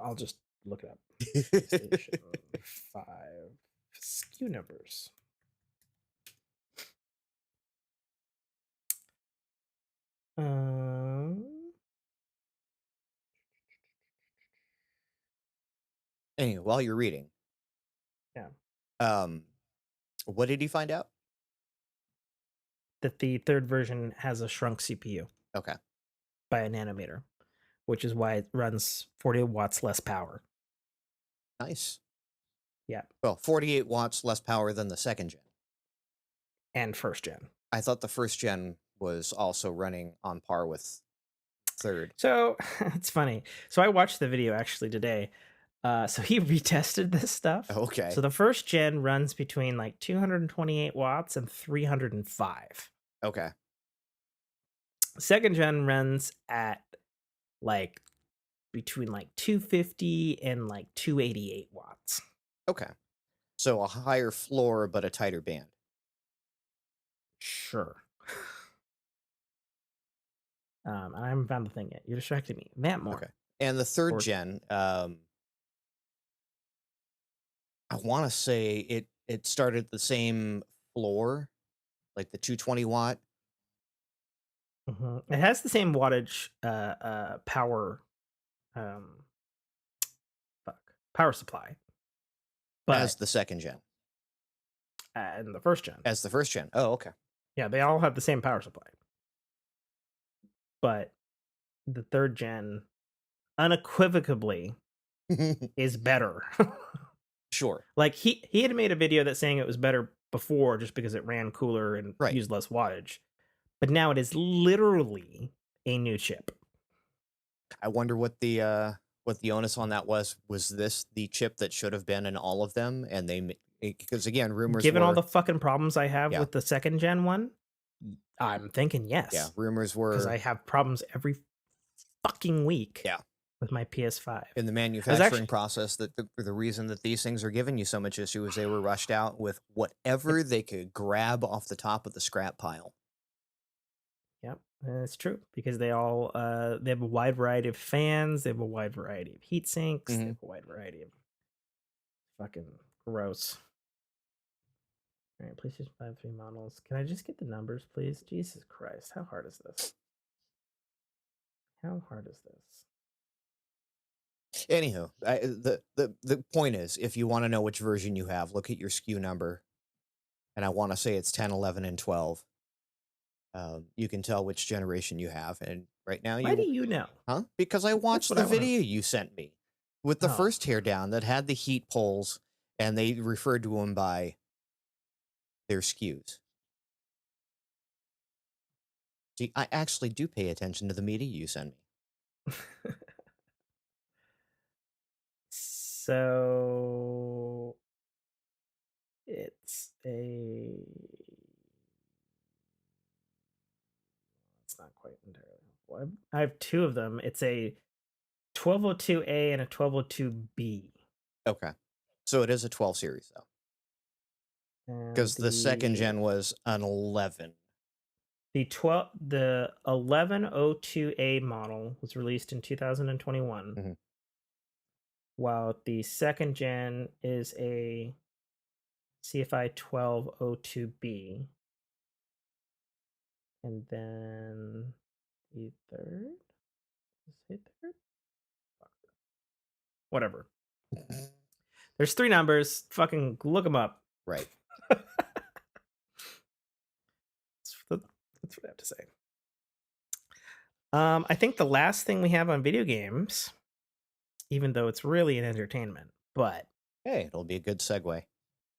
I'll just look it up. PlayStation 5 SKU numbers. Um, Anyway, while you're reading, yeah, um, what did he find out? that the third version has a shrunk CPU Okay, by a nanometer, which is why it runs 40 watts less power. nice. Yeah, Well, 48 watts less power than the second gen. and first gen. I thought the first gen was also running on par with third. So it's funny. So I watched the video actually today. So he retested this stuff. Okay. So the first gen runs between like 228 watts and 305. Okay. Second gen runs at like between like 250 and like 288 watts. Okay. So a higher floor, but a tighter band. Sure. I haven't found the thing yet. You're distracting me. Vamp more. Okay. And the third Or gen, I want to say it started the same floor, like the 220 watt. It has the same wattage power um power supply, As but the second gen. in the first gen. As the first gen. Oh, okay. Yeah, they all have the same power supply. But the third gen unequivocally is better. Sure. Like he had made a video that saying it was better before just because it ran cooler and Right. used less wattage. But now it is literally a new chip. I wonder what the onus on that was. Was this the chip that should have been in all of them? And because again, rumors Given all were the fucking problems I have yeah, with the second gen one, I'm thinking yeah, yes. rumors Because were I have problems every fucking week yeah with my PS5. in the manufacturing process that the reason that these things are giving you so much issue is they were rushed out with whatever they could grab off the top of the scrap pile. Yep, it's true because they all they have a wide variety of fans, they have a wide variety of heat sinks, they Mhm. have a wide variety of fucking gross. All right, PlayStation 5 3 models. Can I just get the numbers, please? Jesus Christ, how hard is this? How hard is this? Anywho, the point is, if you want to know which version you have, look at your SKU number, and I want to say it's 10, 11, and 12. You can tell which generation you have, and right now Why do you know? huh? Because I That's watched what the I want to. video you sent me with the Oh, first teardown that had the heat poles, and they referred to them by their SKUs. See, I actually do pay attention to the media you send me. so it's a. It's not quite entirely helpful. I have two of them. It's a 1202A and a 1202B. Okay, so it is a 12 series though, And because the second gen was an 11. the 1102A model was released in 2021, Mhm. while the second gen is a CFI 1202B. And then the third? Is it third? Whatever. There's three numbers. Fucking look them up. Right. That's what I have to say. I think the last thing we have on video games, even though it's really an entertainment, but Hey, it'll be a good segue.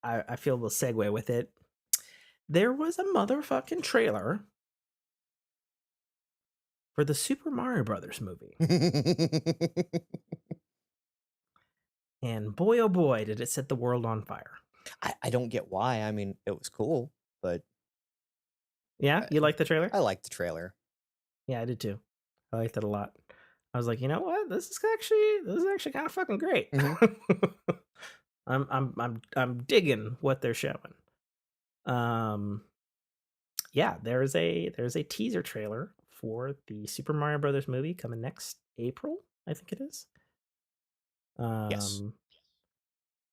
I feel we'll segue with it. There was a motherfucking trailer for the Super Mario Brothers movie. And boy, oh boy, did it set the world on fire. I don't get why. I mean, it was cool, but Yeah, I, you like the trailer? I like the trailer. Yeah, I did too. I liked it a lot. I was like, you know what? This is actually kind of fucking great. Mhm. I'm digging what they're showing. Yeah, there's a teaser trailer for the Super Mario Brothers movie coming next April, I think it is. Yes.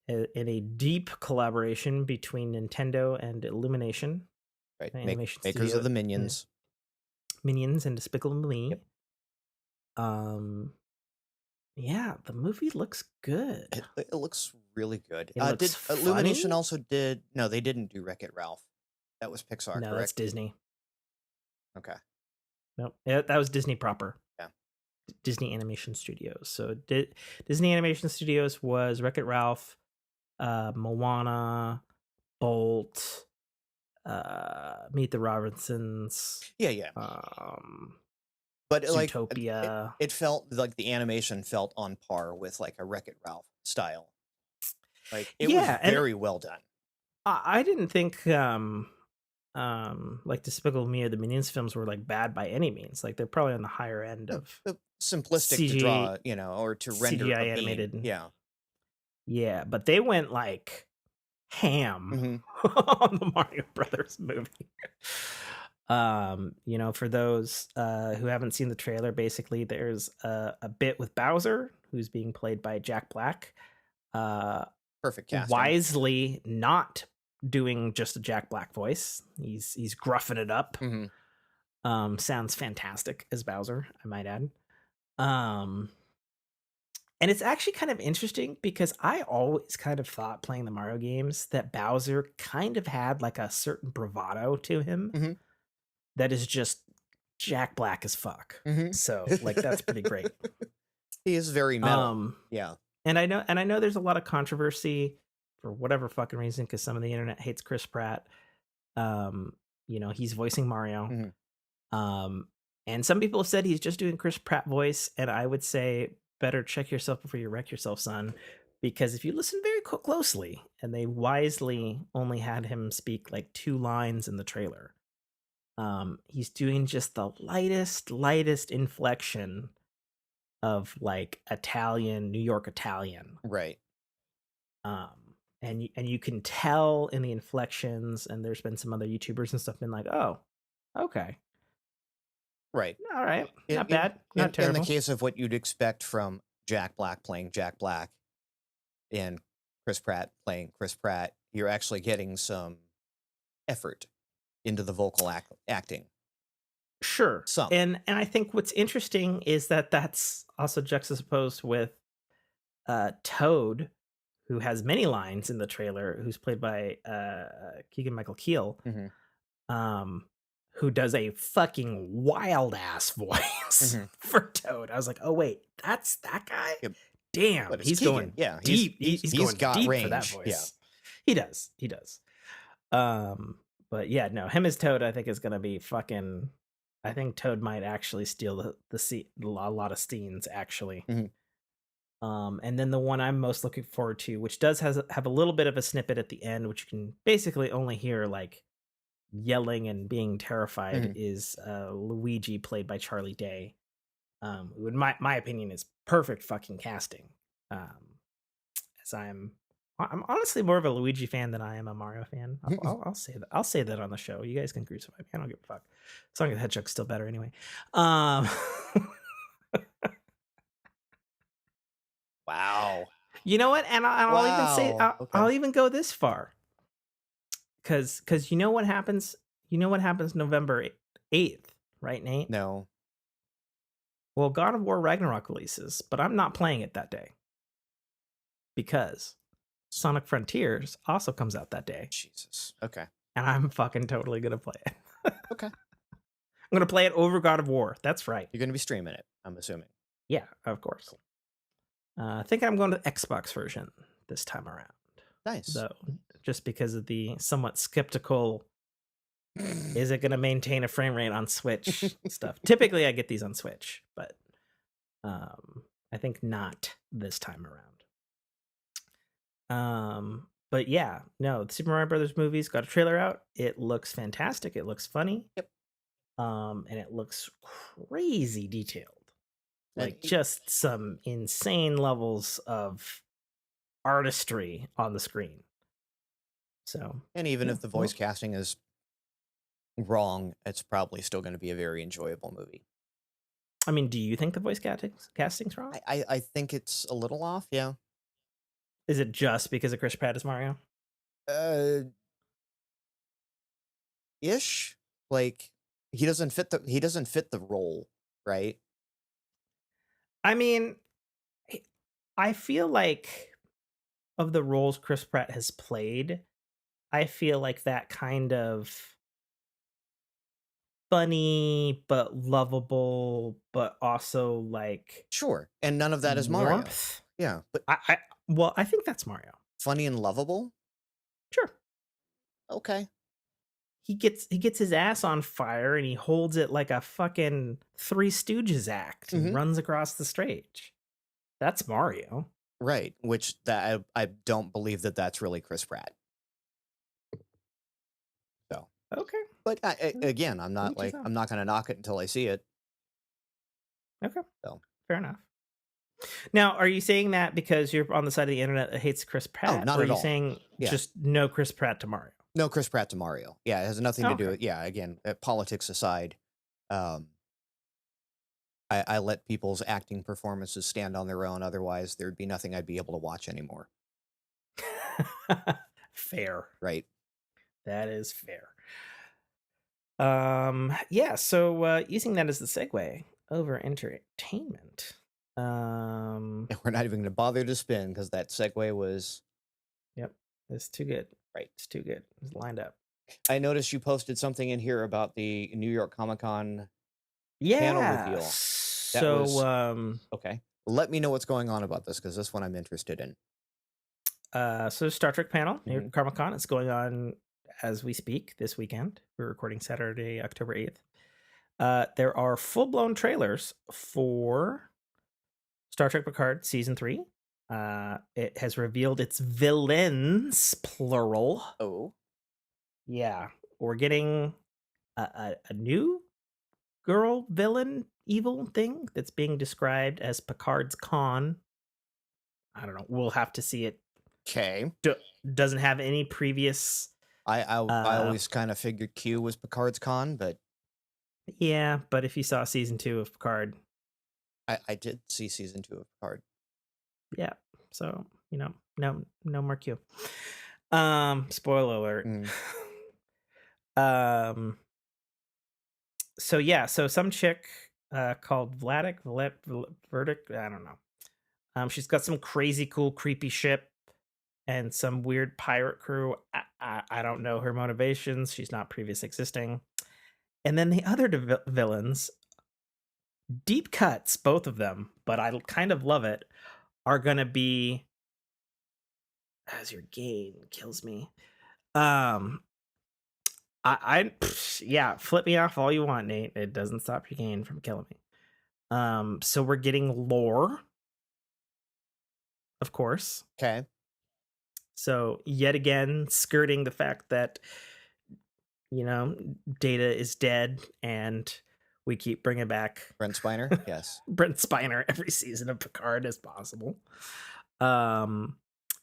In a deep collaboration between Nintendo and Illumination, Right. animation Makers of studio, the Minions. Minions and Despicable Me. Yep. Um, yeah, the movie looks good. It looks really good. It looks Did Illumination funny. also did? No, they didn't do Wreck-It Ralph. That was Pixar, No, that's correct? Disney. Okay. Nope, yeah, that was Disney proper. Yeah. Disney Animation Studios. So Disney Animation Studios was Wreck-It Ralph, Moana, Bolt, Meet the Robinsons. Yeah, yeah. But it, Zootopia. it felt like the animation felt on par with like a Wreck-It Ralph style. Like it was Yeah, and very well done. I didn't think like Despicable Me or the Minions films were like bad by any means. Like they're probably on the higher end No, of simplistic to CG draw, or to render CGI a being. animated. Yeah. Yeah, but they went like ham Hmm. on the Mario Brothers movie. For those who haven't seen the trailer, basically there's a bit with Bowser, who's being played by Jack Black, Perfect casting. wisely not doing just a Jack Black voice. He's gruffing it up. Hmm. Sounds fantastic as Bowser, I might add. Um, and it's actually kind of interesting because I always kind of thought playing the Mario games that Bowser kind of had like a certain bravado to him Hmm. that is just Jack Black as fuck. Hmm. So like that's pretty great. He is very metal. Um, Yeah. and I know there's a lot of controversy for whatever fucking reason because some of the internet hates Chris Pratt. Um, he's voicing Mario. Hmm. Um, and some people have said he's just doing Chris Pratt voice, and I would say better check yourself before you wreck yourself, son. Because if you listen very closely, and they wisely only had him speak like 2 lines in the trailer, he's doing just the lightest inflection of like Italian, New York Italian. Right. And you can tell in the inflections, and there's been some other YouTubers and stuff been like, oh, okay, Right. all right, In not bad, not in the terrible. case of what you'd expect from Jack Black playing Jack Black and Chris Pratt playing Chris Pratt, you're actually getting some effort into the vocal acting. Sure. Some. And I think what's interesting is that that's also juxtaposed with Toad, who has many lines in the trailer, who's played by Keegan Michael Keel, Hmm. um, who does a fucking wild ass voice Hmm. for Toad. I was like, oh wait, that's that guy. Yep. Damn, But it's he's Keegan. going Yeah, deep. He's he's going got deep for that range. voice. Yeah. He does. He does. But yeah, no, him as Toad, I think is gonna be fucking. I think Toad might actually steal the seat, a lot of scenes actually. Hmm. And then the one I'm most looking forward to, which does have a little bit of a snippet at the end, which you can basically only hear like yelling and being terrified, Hmm. is Luigi, played by Charlie Day. Who in my opinion is perfect fucking casting. As I'm honestly more of a Luigi fan than I am a Mario fan. I'll say that. I'll say that on the show. You guys can crucify me. I don't give a fuck. Sonic the Hedgehog's still better anyway. Um, Wow. you know what? And I'll even say Wow. Okay. I'll even go this far. Because you know what happens. You know what happens November 8th, right, Nate? No. Well, God of War Ragnarok releases, but I'm not playing it that day because Sonic Frontiers also comes out that day, Jesus. Okay. and I'm fucking totally gonna play it. Okay. I'm gonna play it over God of War. That's right. You're going to be streaming it, I'm assuming. Yeah, of course. I think I'm going to the Xbox version this time around, Nice. though, just because of the somewhat skeptical. Is it going to maintain a frame rate on Switch stuff? Typically, I get these on Switch, but I think not this time around. But yeah, no, the Super Mario Brothers movie's got a trailer out. It looks fantastic. It looks funny. Yep. And it looks crazy detailed. Like And just some insane levels of artistry on the screen. So, even yeah, if the voice casting is wrong, it's probably still going to be a very enjoyable movie. I mean, do you think the voice casting's wrong? I think it's a little off, yeah. Is it just because of Chris Pratt as Mario? Uh, ish. Like he doesn't fit the role, right? I mean, I feel like of the roles Chris Pratt has played, I feel like that kind of funny but lovable, but also like Sure. And none of that is Mario. warmth. Yeah, but I think that's Mario. funny and lovable? Sure. Okay. he gets his ass on fire and he holds it like a fucking Three Stooges act and Hmm. runs across the stage. That's Mario. Right. Which that I don't believe that that's really Chris Pratt. So, Okay. but Mm, again, to each his own. I'm not going to knock it until I see it. Okay. So, Fair enough. Now, are you saying that because you're on the side of the internet that hates Chris oh, Pratt, not or are at you all. saying Yeah. just no Chris Pratt to Mario? No Chris Pratt to Mario. Yeah, it has nothing Oh, to do okay. with. Yeah, again, politics aside, um, I let people's acting performances stand on their own. Otherwise, there'd be nothing I'd be able to watch anymore. Fair. Right. That is fair. Yeah, so using that as the segue over entertainment. Um, And we're not even going to bother to spin because that segue was yep, it's too good. right. It's too good. It's lined up. I noticed you posted something in here about the New York Comic Con panel Yeah. reveal. That So was okay. Let me know what's going on about this because this one I'm interested in. so Star Trek panel near Hmm. Comic Con. It's going on as we speak this weekend. We're recording Saturday, October 8th. There are full-blown trailers for Star Trek Picard season 3. It has revealed its villains, plural. Oh, Yeah, we're getting a new girl villain evil thing that's being described as Picard's Con. I don't know. We'll have to see it. okay. Doesn't have any previous. I always kind of figured Q was Picard's con, but Yeah, but if you saw season 2 of Picard, I did see season 2 of Picard. yeah. So no more Q. Spoiler alert. Mm. um. So yeah, so some chick called Verdict. I don't know. She's got some crazy cool creepy ship and some weird pirate crew. I don't know her motivations. She's not previous existing. And then the other villains, deep cuts, both of them, but I kind of love it, are gonna be as your gain kills me. Um, yeah, flip me off all you want, Nate. It doesn't stop your gain from killing me. So we're getting lore, of course. Okay. So yet again, skirting the fact that you know Data is dead, and we keep bringing back Brent Spiner? Yes. Brent Spiner every season of Picard as possible. Um,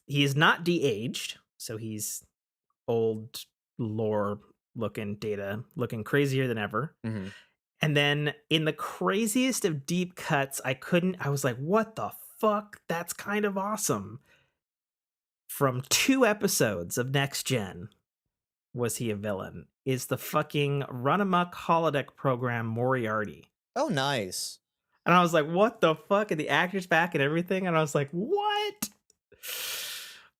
he is not de-aged, so he's old lore looking Data, looking crazier than ever. Hmm. And then in the craziest of deep cuts, I was like, what the fuck? That's kind of awesome. From 2 episodes of Next Gen was he a villain, is the fucking run amok holodeck program Moriarty. Oh, nice. And I was like, what the fuck? And the actor's back and everything. And I was like, what?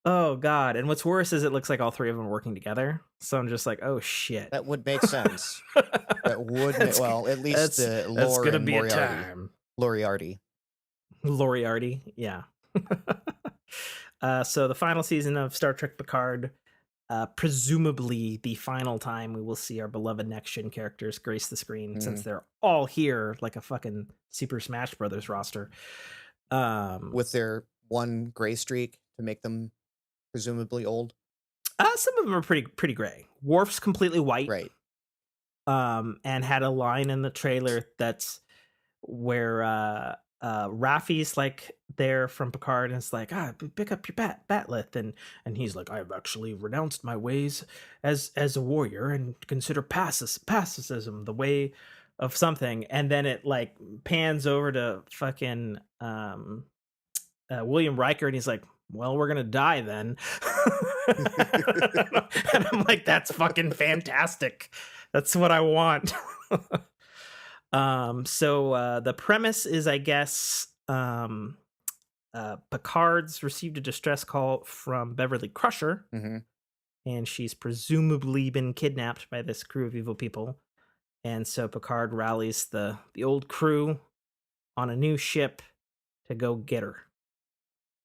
Oh god. And what's worse is it looks like all 3 of them are working together. So I'm just like, oh shit. That would make sense. That would make, well, at least the that's lore gonna and be a Moriarty. time. Moriarty. Moriarty, yeah. So the final season of Star Trek Picard, presumably the final time we will see our beloved next gen characters grace the screen, since they're all here like a fucking Super Smash Brothers roster. With their one gray streak to make them presumably old. Some of them are pretty gray. Worf's completely white, Right. and had a line in the trailer that's where Raffi's like there from Picard, and it's like, pick up your batleth, and he's like, I've actually renounced my ways as a warrior and consider pacifism the way of something. And then it like pans over to fucking William Riker, and he's like, well, we're gonna die then. And I'm like, that's fucking fantastic. That's what I want. So the premise is, I guess, Picard's received a distress call from Beverly Crusher, Hmm. and she's presumably been kidnapped by this crew of evil people. And so Picard rallies the old crew on a new ship to go get her.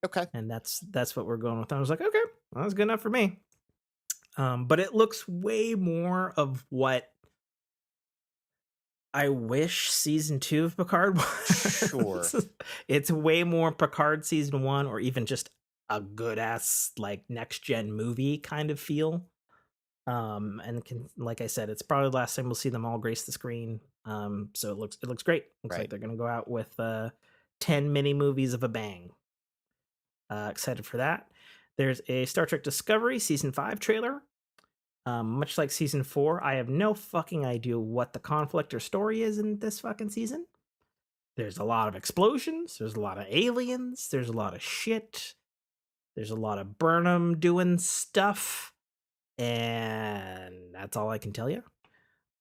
Okay. And that's what we're going with. I was like, okay, well, that's good enough for me. But it looks way more of what I wish season 2 of Picard Sure. was. It's way more Picard season 1 or even just a good ass like next gen movie kind of feel. And like I said, it's probably the last time we'll see them all grace the screen. So it looks great. Looks like Right. they're gonna go out with 10 mini movies of a bang. Excited for that. There's a Star Trek Discovery season 5 trailer. Much like season 4, I have no fucking idea what the conflict or story is in this fucking season. There's a lot of explosions. There's a lot of aliens. There's a lot of shit. There's a lot of Burnham doing stuff. And that's all I can tell you.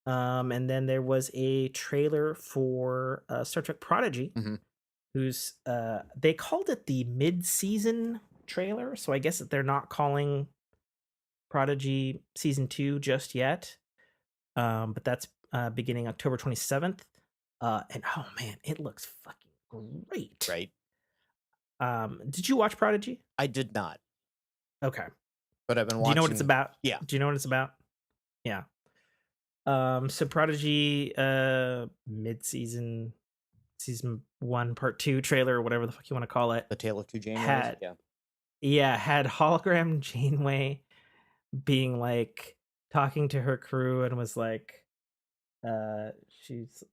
And then there was a trailer for Star Trek Prodigy, Mhm. who's they called it the mid-season trailer, so I guess that they're not calling Prodigy season 2 just yet. But that's beginning October 27th. And oh man, it looks fucking great. Right. Did you watch Prodigy? I did not, Okay. but I've been Do you know what it's watching. about? Yeah. Do you know what it's about? Yeah. So Prodigy mid-season season 1 part 2 trailer or whatever the fuck you want to call it The Tale of Two Janeways. had had hologram Janeway being like talking to her crew and was like she's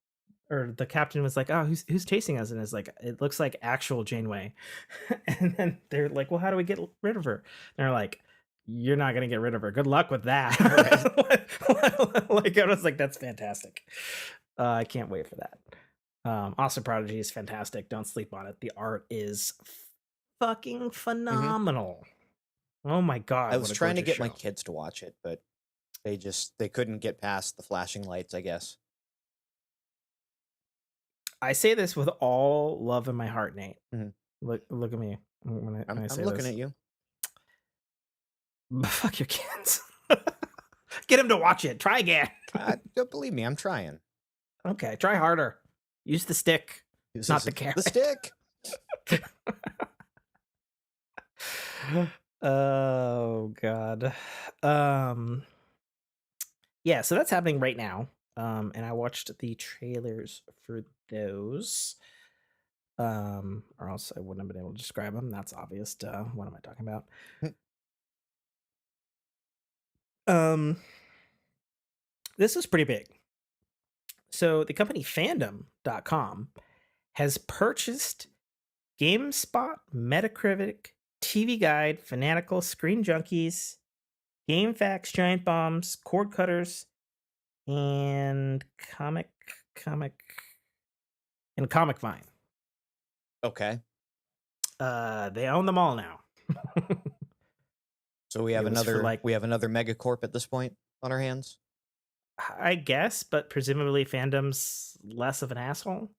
or the captain was like, "Oh, who's chasing us?" And it's like, "It looks like actual Janeway." And then they're like, "Well, how do we get rid of her?" And they're like, "You're not gonna get rid of her. Good luck with that." Like I was like, "That's fantastic." I can't wait for that. Also, Prodigy is fantastic. Don't sleep on it. The art is fucking Mhm. phenomenal. Oh my I god, was what a trying to gorgeous get my show! kids to watch it, but they couldn't get past the flashing lights, I guess. I say this with all love in my heart, Nate. Mhm. Look at me when I I'm say looking this. at you. Fuck your kids. Get him to watch it. Try again. Don't believe me, I'm trying. Okay, try harder. Use the stick, This not is the the carrot. stick. Oh god. Um yeah, so that's happening right now. And I watched the trailers for those. Or else I wouldn't have been able to describe them. That's obvious. Duh. What am I talking about? Um this is pretty big. So the company fandom.com has purchased GameSpot, Metacritic, TV Guide, Fanatical, Screen Junkies, GameFAQs, Giant Bombs, Cord Cutters, and Comic and Comic Vine. Okay. They own them all now. So we have It was for like, another megacorp at this point on our hands. I guess, but presumably fandom's less of an asshole.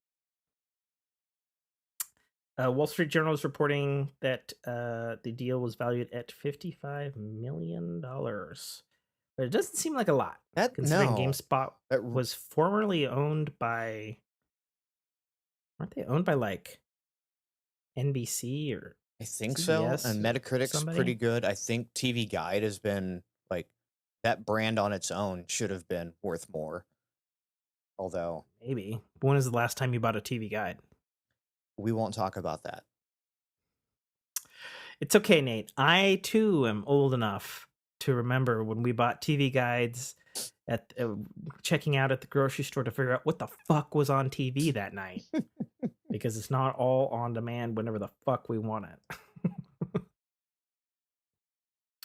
Wall Street Journal is reporting that the deal was valued at $55 million. But it doesn't seem like a lot, considering No. GameSpot That was formerly owned by, aren't they owned by like NBC or I think so. CBS And or Metacritic's pretty somebody? good. I think TV Guide has been like that brand on its own should have been worth more. Although Maybe. When is the last time you bought a TV Guide? we won't talk about that. It's okay, Nate. I too am old enough to remember when we bought TV Guides at checking out at the grocery store to figure out what the fuck was on TV that night. Because it's not all on demand whenever the fuck we want it.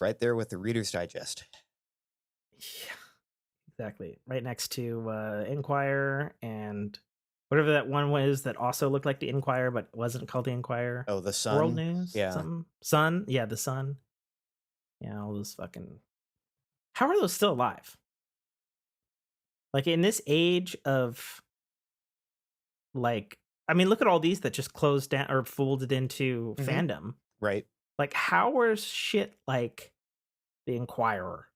Right there with the Reader's Digest. Yeah, exactly. Right next to Inquirer and whatever that one was that also looked like the Inquirer but wasn't called the Inquirer. Oh, the World Sun. News? Yeah. Something? Sun? Yeah, the Sun. Yeah, all those fucking. How are those still alive? Like in this age of like, I mean, look at all these that just closed down or folded into Mhm. fandom. Right. Like, how are shit like the Inquirer?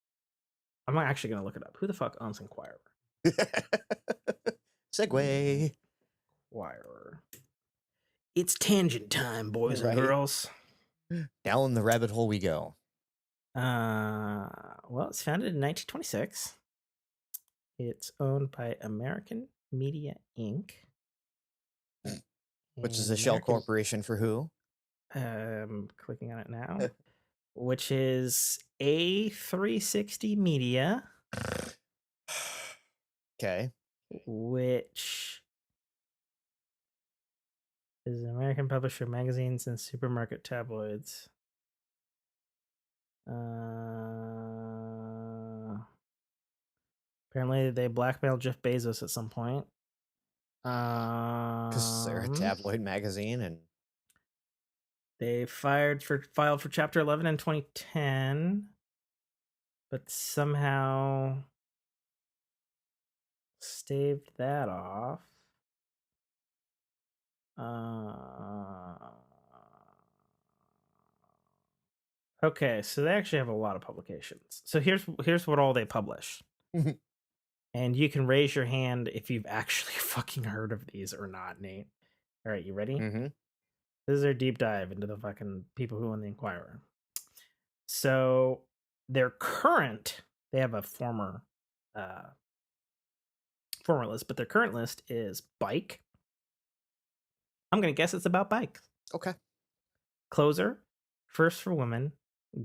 I'm actually gonna look it up. Who the fuck owns Inquirer? Segway. Inquirer. It's tangent time, boys and Right. girls. Down the rabbit hole we go. Well, it's founded in 1926. It's owned by American Media Inc. Which is And a shell American, corporation for who? clicking on it now, which is A360 Media, Okay. which is an American publisher of magazines and supermarket tabloids. Apparently, they blackmailed Jeff Bezos at some point. Because they're a tabloid magazine and They filed for Chapter 11 in 2010, but somehow staved that off. Okay, so they actually have a lot of publications. So here's what all they publish. And you can raise your hand if you've actually fucking heard of these or not, Nate. All right, you ready? mm-hmm. This is our deep dive into the fucking people who own the Inquirer. So their current, they have a former list, but their current list is Bike. I'm gonna guess it's about bikes. Okay. Closer, First for Women,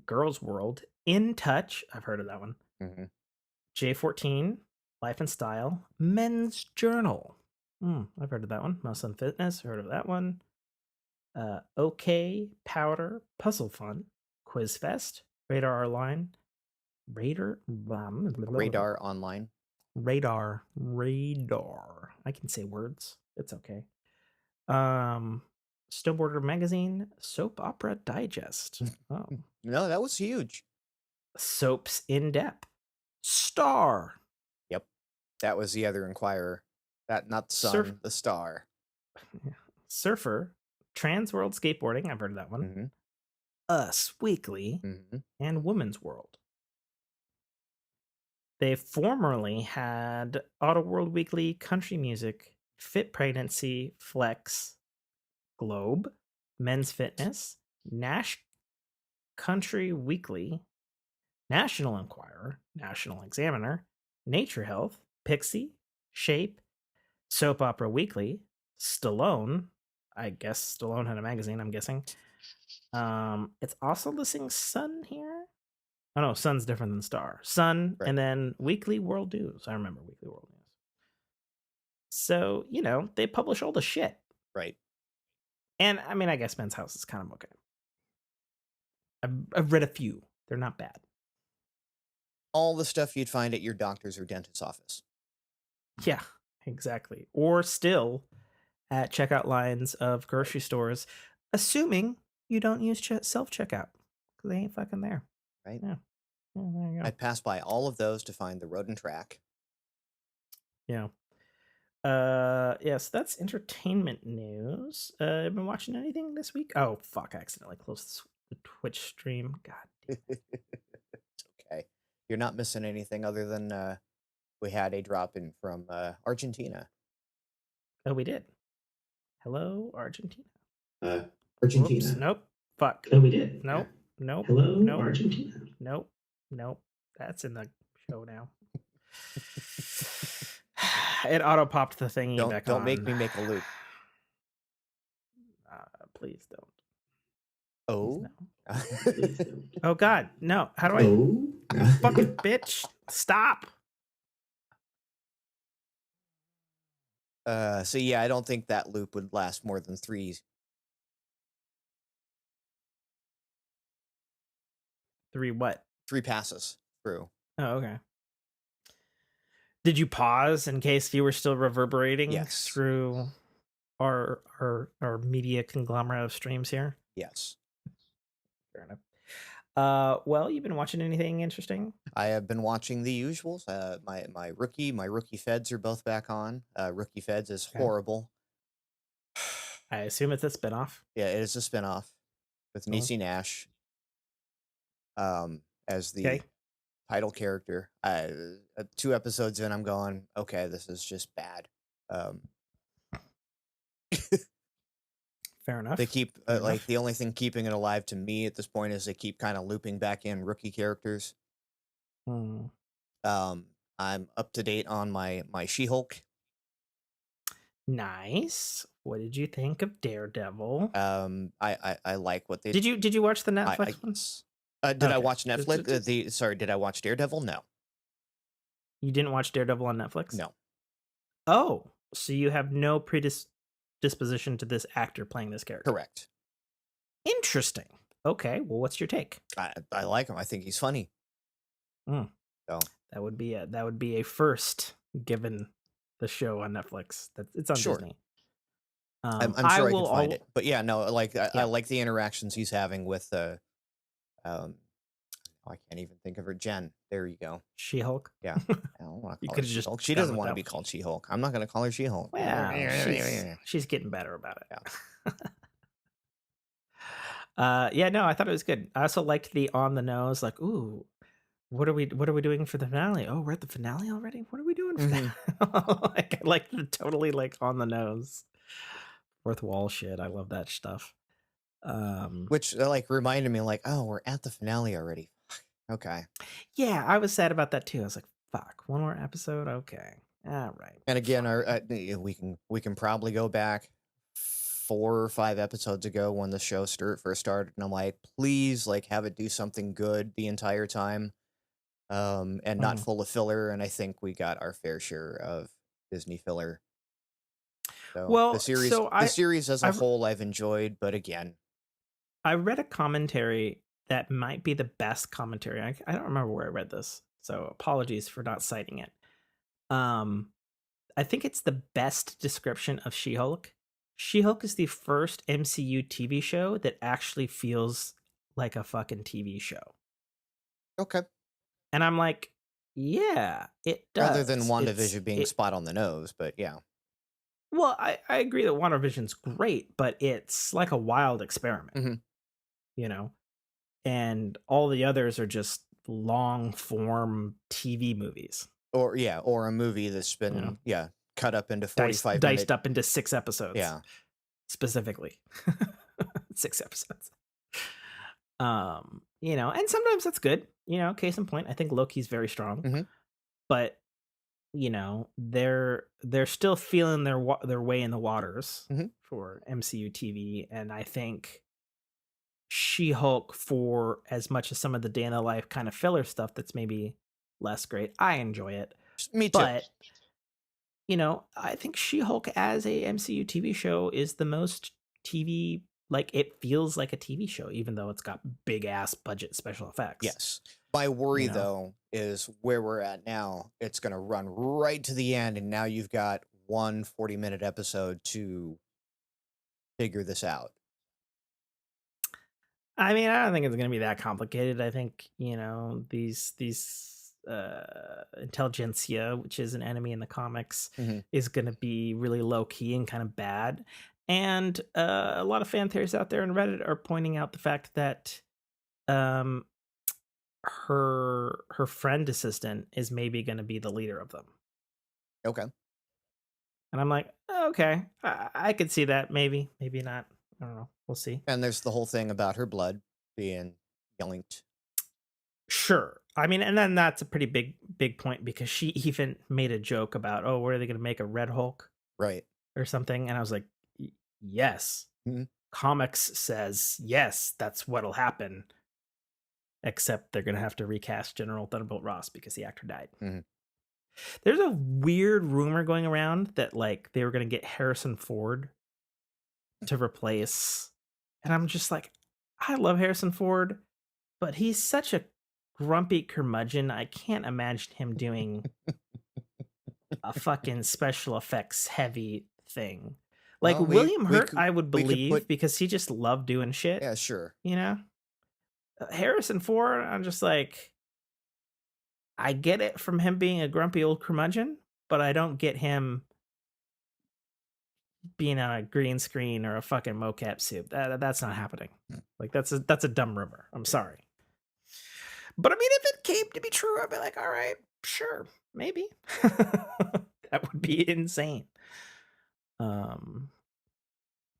Girls World, In Touch. I've heard of that one. Mm-hmm. J14, Life and Style, Men's Journal. I've heard of that one. Muscle and Fitness. Heard of that one. OK, Powder, Puzzle Fun, Quiz Fest, Radar Line, Radar Online. Radar. I can say words. It's okay. Snowboarder Magazine, Soap Opera Digest. Oh. No, that was huge. Soaps in Depth. Star. Yep. That was the other Inquirer. That not the Sun, the Star. Surfer, Trans World Skateboarding. I've heard of that one. Mm-hmm. Us Weekly, and Women's World. They formerly had Auto World Weekly, Country Music, Fit Pregnancy, Flex, Globe, Men's Fitness, Nash Country Weekly, National Enquirer, National Examiner, Nature Health, Pixie, Shape, Soap Opera Weekly, Stallone. I guess Stallone had a magazine, I'm guessing. It's also listing Sun here. Oh no, Sun's different than Star. Sun, right. And then Weekly World News. I remember Weekly World News. So, they publish all the shit. Right. And I mean, I guess Men's House is kind of okay. I've read a few. They're not bad. All the stuff you'd find at your doctor's or dentist's office. Yeah, exactly. Or still at checkout lines of grocery stores, assuming you don't use self-checkout because they ain't fucking there. Right. Yeah. There you go. I passed by all of those to find the road and track. Yeah. Yes, that's entertainment news. I've been watching anything this week? Oh, fuck, I accidentally closed the Twitch stream. God. It's okay. You're not missing anything other than we had a drop in from Argentina. Oh, we did. Hello, Argentina. Argentina. Whoops, nope. Fuck. Oh, we did. Nope. Nope. Hello, nope. Argentina. Nope. Nope. That's in the show now. It auto popped the thingy back on. Don't make me make a loop. Please don't. Oh. Please don't. Oh God, no! How do I? Oh. Fucking bitch! Stop. So yeah, I don't think that loop would last more than 3. 3 what? 3 passes through. Oh, okay. Did you pause in case you were still reverberating Yes. through our media conglomerate of streams here? Yes. Fair enough. Well, you've been watching anything interesting? I have been watching the usuals. My rookie feds are both back on. Rookie feds is horrible. I assume it's a spinoff. Yeah, it is a spinoff with Niecy Nash as the title character. 2 episodes in, I'm going, okay, this is just bad. Fair enough. They keep Fair like enough. the only thing keeping it alive to me at this point is they keep kind of looping back in rookie characters. Hmm. I'm up to date on my She-Hulk. Nice. What did you think of Daredevil? I like what they Did you watch the I Netflix one? yes. Did I Okay. watch Netflix? Did I watch Daredevil? No. You didn't watch Daredevil on Netflix? No. Oh, so you have no predisposition to this actor playing this character. Correct. Interesting. Okay, well, what's your take? I like him. I think he's funny. Mm. So That would be a first given the show on Netflix. It's on Sure. Disney. I'm I sure I will could find it. But yeah, no, like I Yeah. like the interactions he's having with I can't even think of her. Jen. There you go. She-Hulk. Yeah. I don't want to You call her could've just She-Hulk. She gone doesn't with want to that be one. called She-Hulk. I'm not going to call her She-Hulk. Well, she's getting better about it. Yeah. Yeah, no, I thought it was good. I also liked the on the nose, like, ooh, what are we doing for the finale? Oh, we're at the finale already? What are we doing for that? Like, I like the totally like on the nose. Fourth wall shit. I love that stuff. Which like reminded me like, oh, we're at the finale already. Okay. Yeah, I was sad about that too. I was like, fuck, one more episode? Okay. All right. And again, fine. we can probably go back 4 or 5 episodes ago when the show first started, and I'm like, please, like, have it do something good the entire time, and not full of filler. And I think we got our fair share of Disney filler. So Well, the series as a I've whole, I've enjoyed, but again, I read a commentary that might be the best commentary. I don't remember where I read this, so apologies for not citing it. I think it's the best description of She-Hulk. She-Hulk is the first MCU TV show that actually feels like a fucking TV show. okay. And I'm like, yeah, it does. Rather than WandaVision being spot on the nose, but yeah. Well, I agree that WandaVision's great, but it's like a wild experiment, you know? And all the others are just long form TV movies. Or a movie that's been cut up into 45 diced up into 6 episodes. Yeah. Specifically. 6 episodes. And sometimes that's good. Case in point, I think Loki's very strong. But they're still feeling their way in the waters for MCU TV, and I think She-Hulk, for as much as some of the day in the life kind of filler stuff that's maybe less great, I enjoy it. Me too. But I think She-Hulk as a MCU TV show is the most TV, like, it feels like a TV show, even though it's got big ass budget special effects. Yes. My worry though is where we're at now. It's going to run right to the end, and now you've got one 40-minute episode to figure this out. I mean, I don't think it's going to be that complicated. I think, these intelligentsia, which is an enemy in the comics, is going to be really low key and kind of bad. And a lot of fan theories out there on Reddit are pointing out the fact that her friend assistant is maybe going to be the leader of them. Okay. And I'm like, okay, I could see that. Maybe not. I don't know. We'll see. And there's the whole thing about her blood being linked. Sure. I mean, and then that's a pretty big point, because she even made a joke about, oh, what are they going to make, a Red Hulk? Right. Or something. And I was like, yes. Comics says, yes, that's what'll happen. Except they're going to have to recast General Thunderbolt Ross because the actor died. There's a weird rumor going around that, like, they were going to get Harrison Ford to replace. And I'm just like, I love Harrison Ford, but he's such a grumpy curmudgeon. I can't imagine him doing a fucking special effects heavy thing. Like, well, William Hurt, I would believe, because he just loved doing shit. Yeah, sure. Harrison Ford, I'm just like, I get it from him being a grumpy old curmudgeon, but I don't get him being on a green screen or a fucking mocap suit. That's not happening. Like, that's a dumb rumor. I'm sorry. But I mean, if it came to be true, I'd be like, all right, sure, maybe. That would be insane.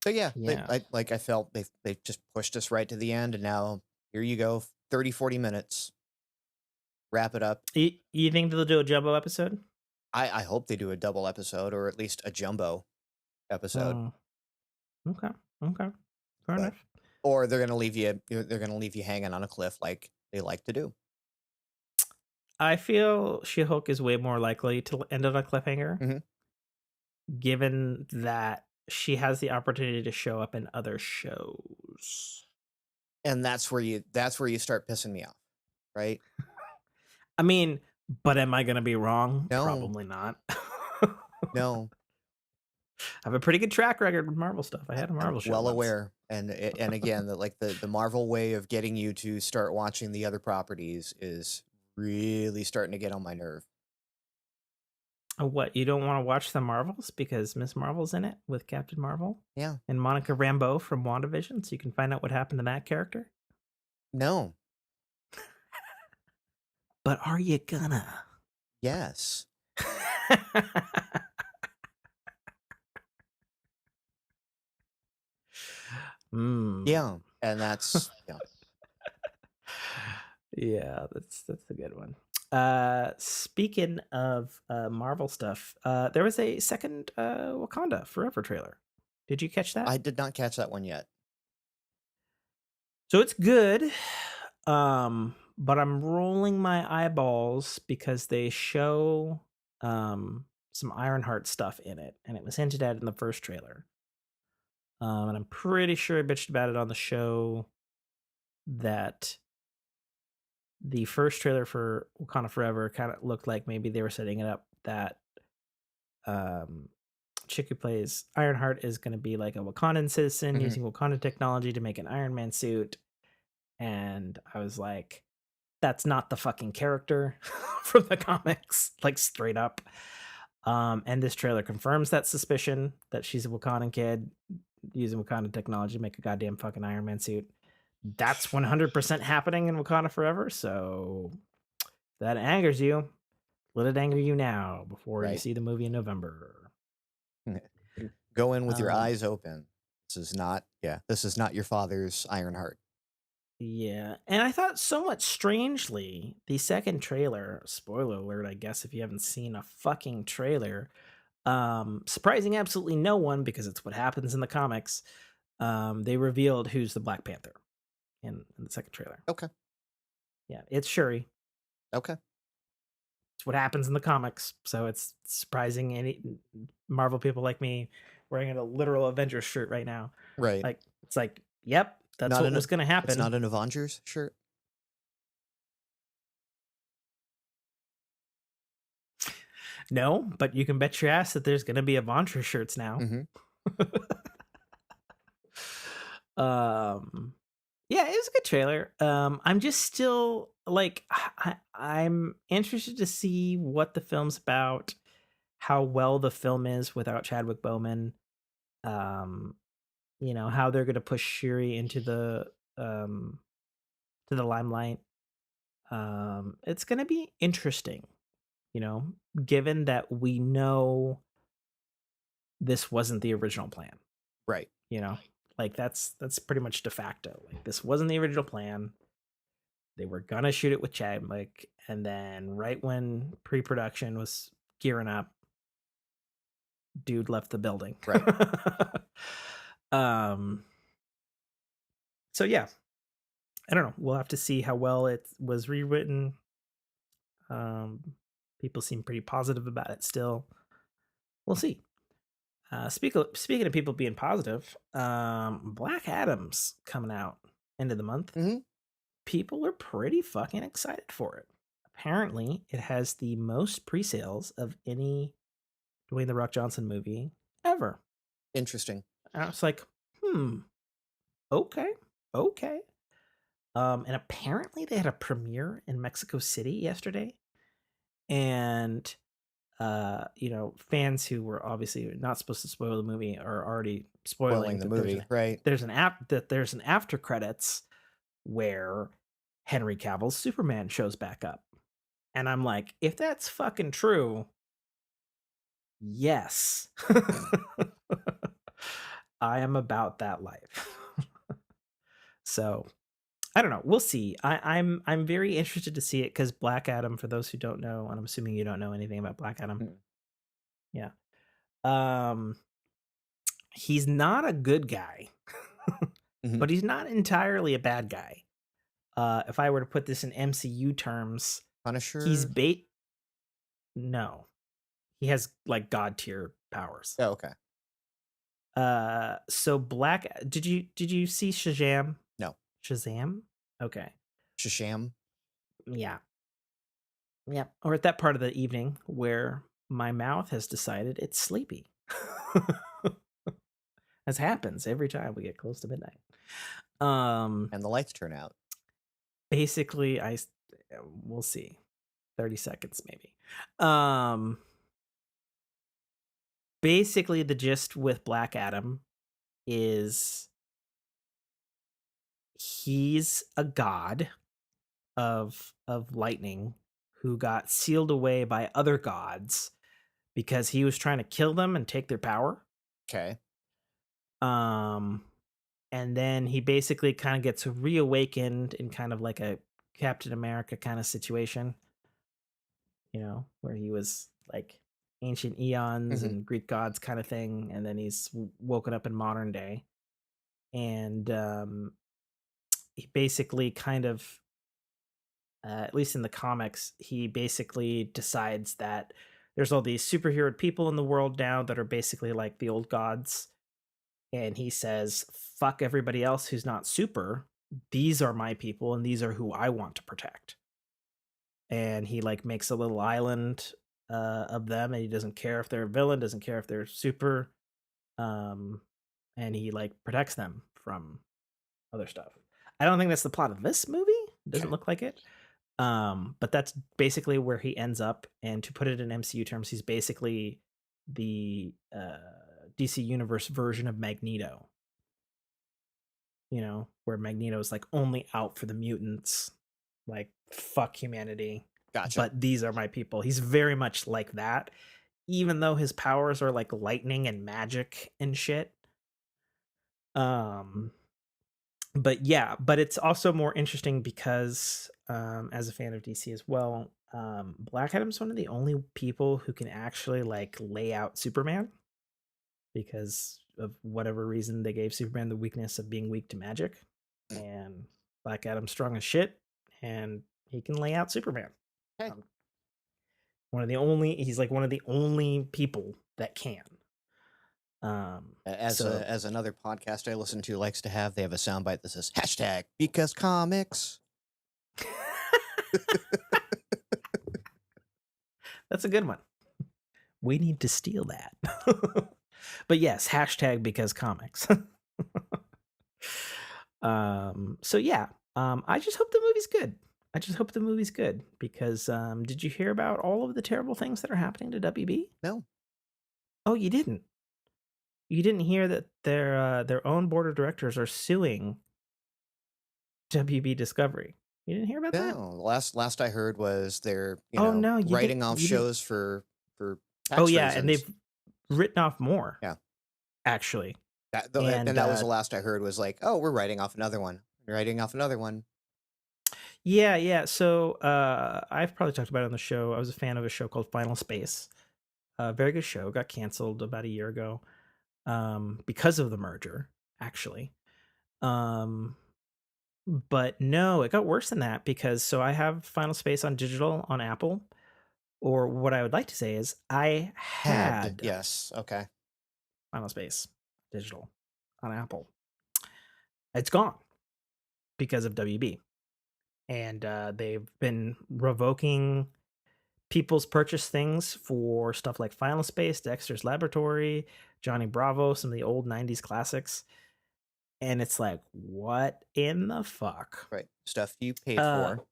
So yeah, Yeah. I felt they just pushed us right to the end, and now here you go, 30, 40 minutes, wrap it up. You think they'll do a jumbo episode? I hope they do a double episode or at least a jumbo episode, Hmm. Okay. Okay. Fair but enough. or they're gonna leave they're gonna leave you hanging on a cliff like they like to do. I feel She-Hulk is way more likely to end on a cliffhanger, Mhm. given that she has the opportunity to show up in other shows. And that's where you start pissing me off, right? I mean, but am I going to be wrong? No, Probably not. no, I have a pretty good track record with Marvel stuff. I I, had a I'm Marvel show well once. aware. And again, the Marvel way of getting you to start watching the other properties is really starting to get on my nerve. What, you don't want to watch the Marvels because Miss Marvel's in it with Captain Marvel Yeah, and Monica Rambeau from WandaVision, so you can find out what happened to that character? no, But are you gonna? yes, Hmm. yeah, and that's yeah. Yeah, that's a good one. Speaking of Marvel stuff, there was a second Wakanda Forever trailer. Did you catch that? I did not catch that one yet. So it's good. But I'm rolling my eyeballs because they show some Ironheart stuff in it, and it was hinted at in the first trailer. And I'm pretty sure I bitched about it on the show that the first trailer for Wakanda Forever kind of looked like maybe they were setting it up that chick who plays Ironheart is going to be like a Wakandan citizen Mhm. using Wakandan technology to make an Iron Man suit. And I was like, that's not the fucking character from the comics, like straight up. And this trailer confirms that suspicion that she's a Wakandan kid using Wakandan technology to make a goddamn fucking Iron Man suit. That's 100% happening in Wakanda Forever. So if that angers you, let it anger you now before you Right. see the movie in November. Go in with your Um, eyes open. This is not your father's Ironheart. yeah. And I thought so much strangely, the second trailer, spoiler alert, I guess, if you haven't seen a fucking trailer, surprising absolutely no one because it's what happens in the comics. They revealed who's the Black Panther in the second trailer. Okay. Yeah, it's Shuri. Okay. It's what happens in the comics. So it's surprising any Marvel people like me wearing a literal Avengers shirt right now. Right. Like, it's like, yep, that's Not what an was going to It's not happen. an Avengers shirt. No, but you can bet your ass that there's going to be Avengers shirts now. Mhm. um yeah, it was a good trailer. I'm just still like I'm interested to see what the film's about, how well the film is without Chadwick Boseman. um how they're going to push Shuri um to the limelight. It's going to be interesting, you know given that we know this wasn't the original plan. Right. you know like that's pretty much de facto. Like, this wasn't the original plan. They were gonna shoot it with Chadwick, and then right when pre-production was gearing up, dude left the building. Right. um so yeah, I don't know, we'll have to see how well it was rewritten. um People seem pretty positive about it still. We'll see. Speaking of people being positive, Black Adam's coming out end of the month. Mhm. People are pretty fucking excited for it. Apparently, it has the most pre-sales of any Dwayne the Rock Johnson movie ever. Interesting. And I was like, okay, okay. And apparently they had a premiere in Mexico City yesterday, and fans who were obviously not supposed to spoil the movie are already spoiling Spoiling the that movie, right? there's an after credits where Henry Cavill's Superman shows back up. And I'm like, if that's fucking true, yes. I am about that life. So I don't know. We'll see. I'm very interested to see it because Black Adam, for those who don't know, and I'm assuming you don't know anything about Black Adam. Mm. Yeah. Um he's not a good guy, Mhm. but he's not entirely a bad guy. If I were to put this in MCU terms, he's Punisher? bait. No, he has like god tier powers. Oh, okay. So Black. Did you see Shazam? No. Shazam. Okay. Shasham? Yeah. Yeah. Or at that part of the evening where my mouth has decided it's sleepy. As happens every time we get close to midnight. And the lights turn out. Basically, we'll see. 30 seconds maybe. Um Basically the gist with Black Adam is he's a god of lightning who got sealed away by other gods because he was trying to kill them and take their power. Okay. Um and then he basically kind of gets reawakened in kind of like a Captain America kind of situation, where he was like ancient eons Mhm. and Greek gods kind of thing, and then he's woken up in modern day, and he basically kind of, at least in the comics, he basically decides that there's all these superhero people in the world now that are basically like the old gods, and he says, "Fuck everybody else who's not super. These are my people, and these are who I want to protect." And he like makes a little island of them, and he doesn't care if they're a villain, doesn't care if they're super, um, and he like protects them from other stuff. I don't think that's the plot of this movie. It doesn't Okay. look like it. But that's basically where he ends up. And to put it in MCU terms, he's basically the DC Universe version of Magneto. Where Magneto is like only out for the mutants, like fuck humanity, Gotcha. but these are my people. He's very much like that, even though his powers are like lightning and magic and shit. Um, but yeah, but it's also more interesting because, as a fan of DC as well, Black Adam's one of the only people who can actually like lay out Superman because of whatever reason they gave Superman the weakness of being weak to magic, and Black Adam's strong as shit, and he can lay out Superman. Okay. He's like one of the only people that can. As another podcast I listen to likes to have, they have a soundbite that says hashtag because comics. That's a good one. We need to steal that. But yes, hashtag because comics. So yeah, I just hope the movie's good. I just hope the movie's good because did you hear about all of the terrible things that are happening to WB? No. Oh, you didn't. You didn't hear that their own board of directors are suing WB Discovery. You didn't hear about that? No. Last I heard was they're Oh no, you writing didn't. off You didn't. shows for Oh tax yeah, and reasons. they've written off more. Yeah. Actually. And that was the last I heard was like, oh, we're writing off another one. We're writing off another one. Yeah. So I've probably talked about it on the show. I was a fan of a show called Final Space. Very good show. Got canceled about a year ago because of the merger, actually. But no, it got worse than that because so I have Final Space on digital on Apple, or what I would like to say is I had Yes. Okay. Final Space digital on Apple. It's gone because of WB. And they've been revoking people's purchase things for stuff like Final Space, Dexter's Laboratory, Johnny Bravo, some of the old 90s classics. And it's like, what in the fuck? Right. Stuff you paid for.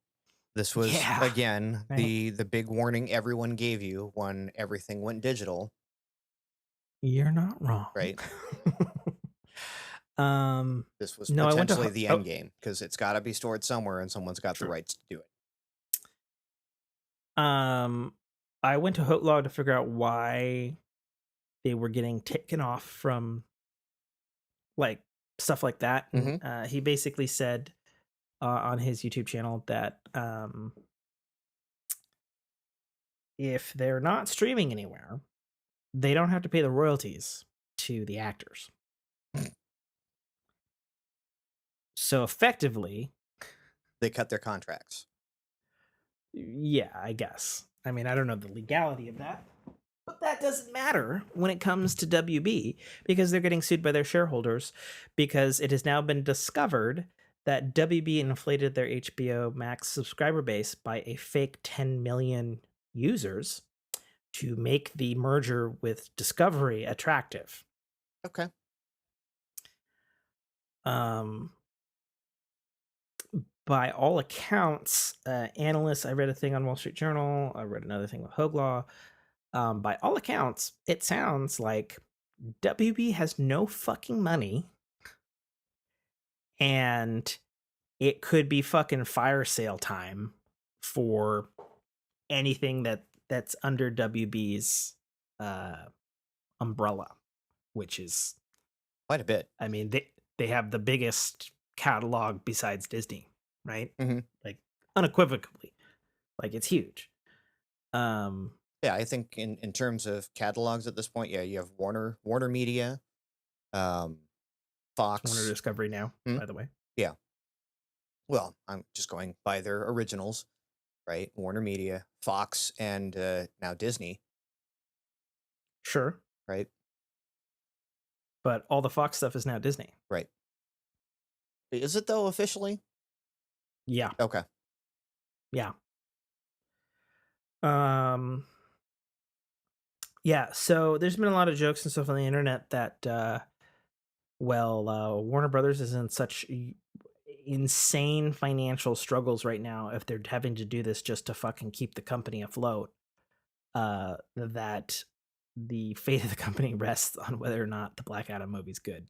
This was again right. the big warning everyone gave you when everything went digital. You're not wrong. Right. This was no, potentially the end game because it's got to be stored somewhere and someone's got the rights to do it. I went to Hotelog to figure out why they were getting taken off from like stuff like that. And Mhm. he basically said on his YouTube channel that if they're not streaming anywhere, they don't have to pay the royalties to the actors. So effectively, They cut their contracts. yeah, I guess. I mean, I don't know the legality of that, but that doesn't matter when it comes to WB because they're getting sued by their shareholders because it has now been discovered that WB inflated their HBO Max subscriber base by a fake 10 million users to make the merger with Discovery attractive. Okay. By all accounts, analysts, I read a thing on Wall Street Journal, I read another thing with Hoaglaw. By all accounts, it sounds like WB has no fucking money and it could be fucking fire sale time for anything that's under WB's umbrella, which is Quite a bit. I mean, they have the biggest catalog besides Disney, right? Mhm. Like unequivocally. Like it's huge. Yeah, I think in terms of catalogs at this point, yeah, you have Warner Media, Warner Fox. Discovery now, Hmm? by the way. Yeah. Well, I'm just going by their originals, right? Warner Media, Fox, and now Disney, Sure. right? But all the Fox stuff is now Disney. Right. Is it though officially? Yeah. Okay. Yeah. Yeah, so there's been a lot of jokes and stuff on the internet that Warner Brothers is in such insane financial struggles right now if they're having to do this just to fucking keep the company afloat. That the fate of the company rests on whether or not the Black Adam movie's good.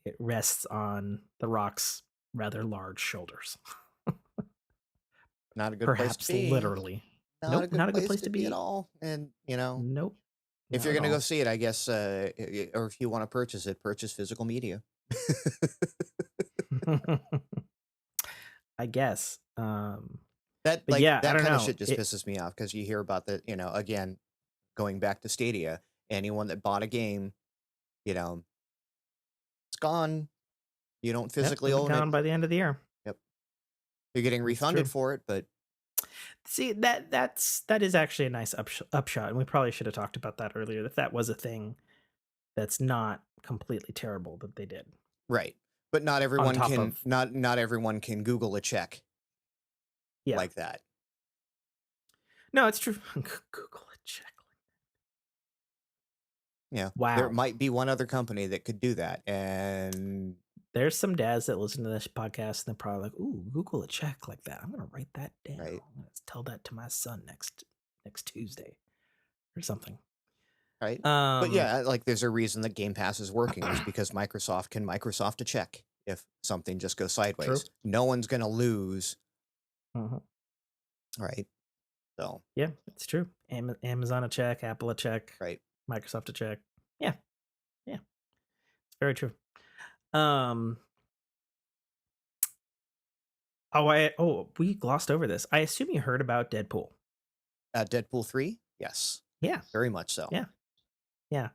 It rests on The Rock's rather large shoulders. Not a good place to Perhaps be. literally. Not a Nope, good not a good place place to to be at be. all. And, Nope, if not you're at going to go all. see it, I guess, or if you want to purchase it, purchase physical media. I guess. That But yeah, I that don't kind of know. shit just pisses me off because you hear about the, again, going back to Stadia, anyone that bought a game, you know, it's gone. You don't Yep, physically it'll be own it. gone by the end of the year. Yep. You're getting That's refunded true. for it, but See, that is actually a nice upshot, and we probably should have talked about that earlier. If that was a thing, that's not completely terrible that they did. right. But not On everyone top can of not everyone can Google a check yeah, like that. no, it's true. Google a check. Yeah. There Wow, might be one other company that could do that. And there's some dads that listen to this podcast and they're probably like, "Ooh, Google a check like that. I'm gonna write that down. right. I'm gonna tell that to my son next Tuesday or something." Right. But Um, yeah, like there's a reason that Game Pass is working is because Microsoft can Microsoft a check if something just goes true. sideways. No one's gonna lose, Mhm. right? So, Yeah, it's true. Amazon a check, Apple a check, right. Microsoft a check. Yeah, yeah, it's very true. Um, we glossed over this. I assume you heard about Deadpool. Deadpool 3? Yes. Yeah, Very much so. yeah, yeah.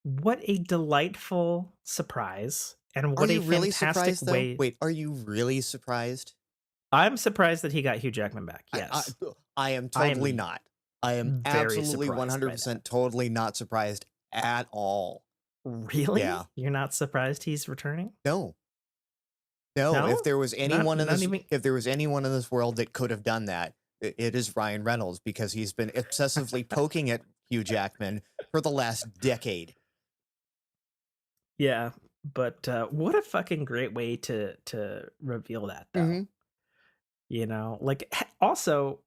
What a delightful surprise, and Are what a you really fantastic surprised though? way. Wait, are you really surprised? I'm surprised that he got Hugh Jackman back. I I, Yes, I am I totally am not. I am very absolutely surprised by that. 100% totally not surprised at all. Really? Yeah. You're not surprised he's returning? No. No, if No, there was anyone in not this even. if there was anyone in this world that could have done that, it is Ryan Reynolds because he's been obsessively poking at Hugh Jackman for the last decade. Yeah, but what a fucking great way to reveal that though. Mhm. Like also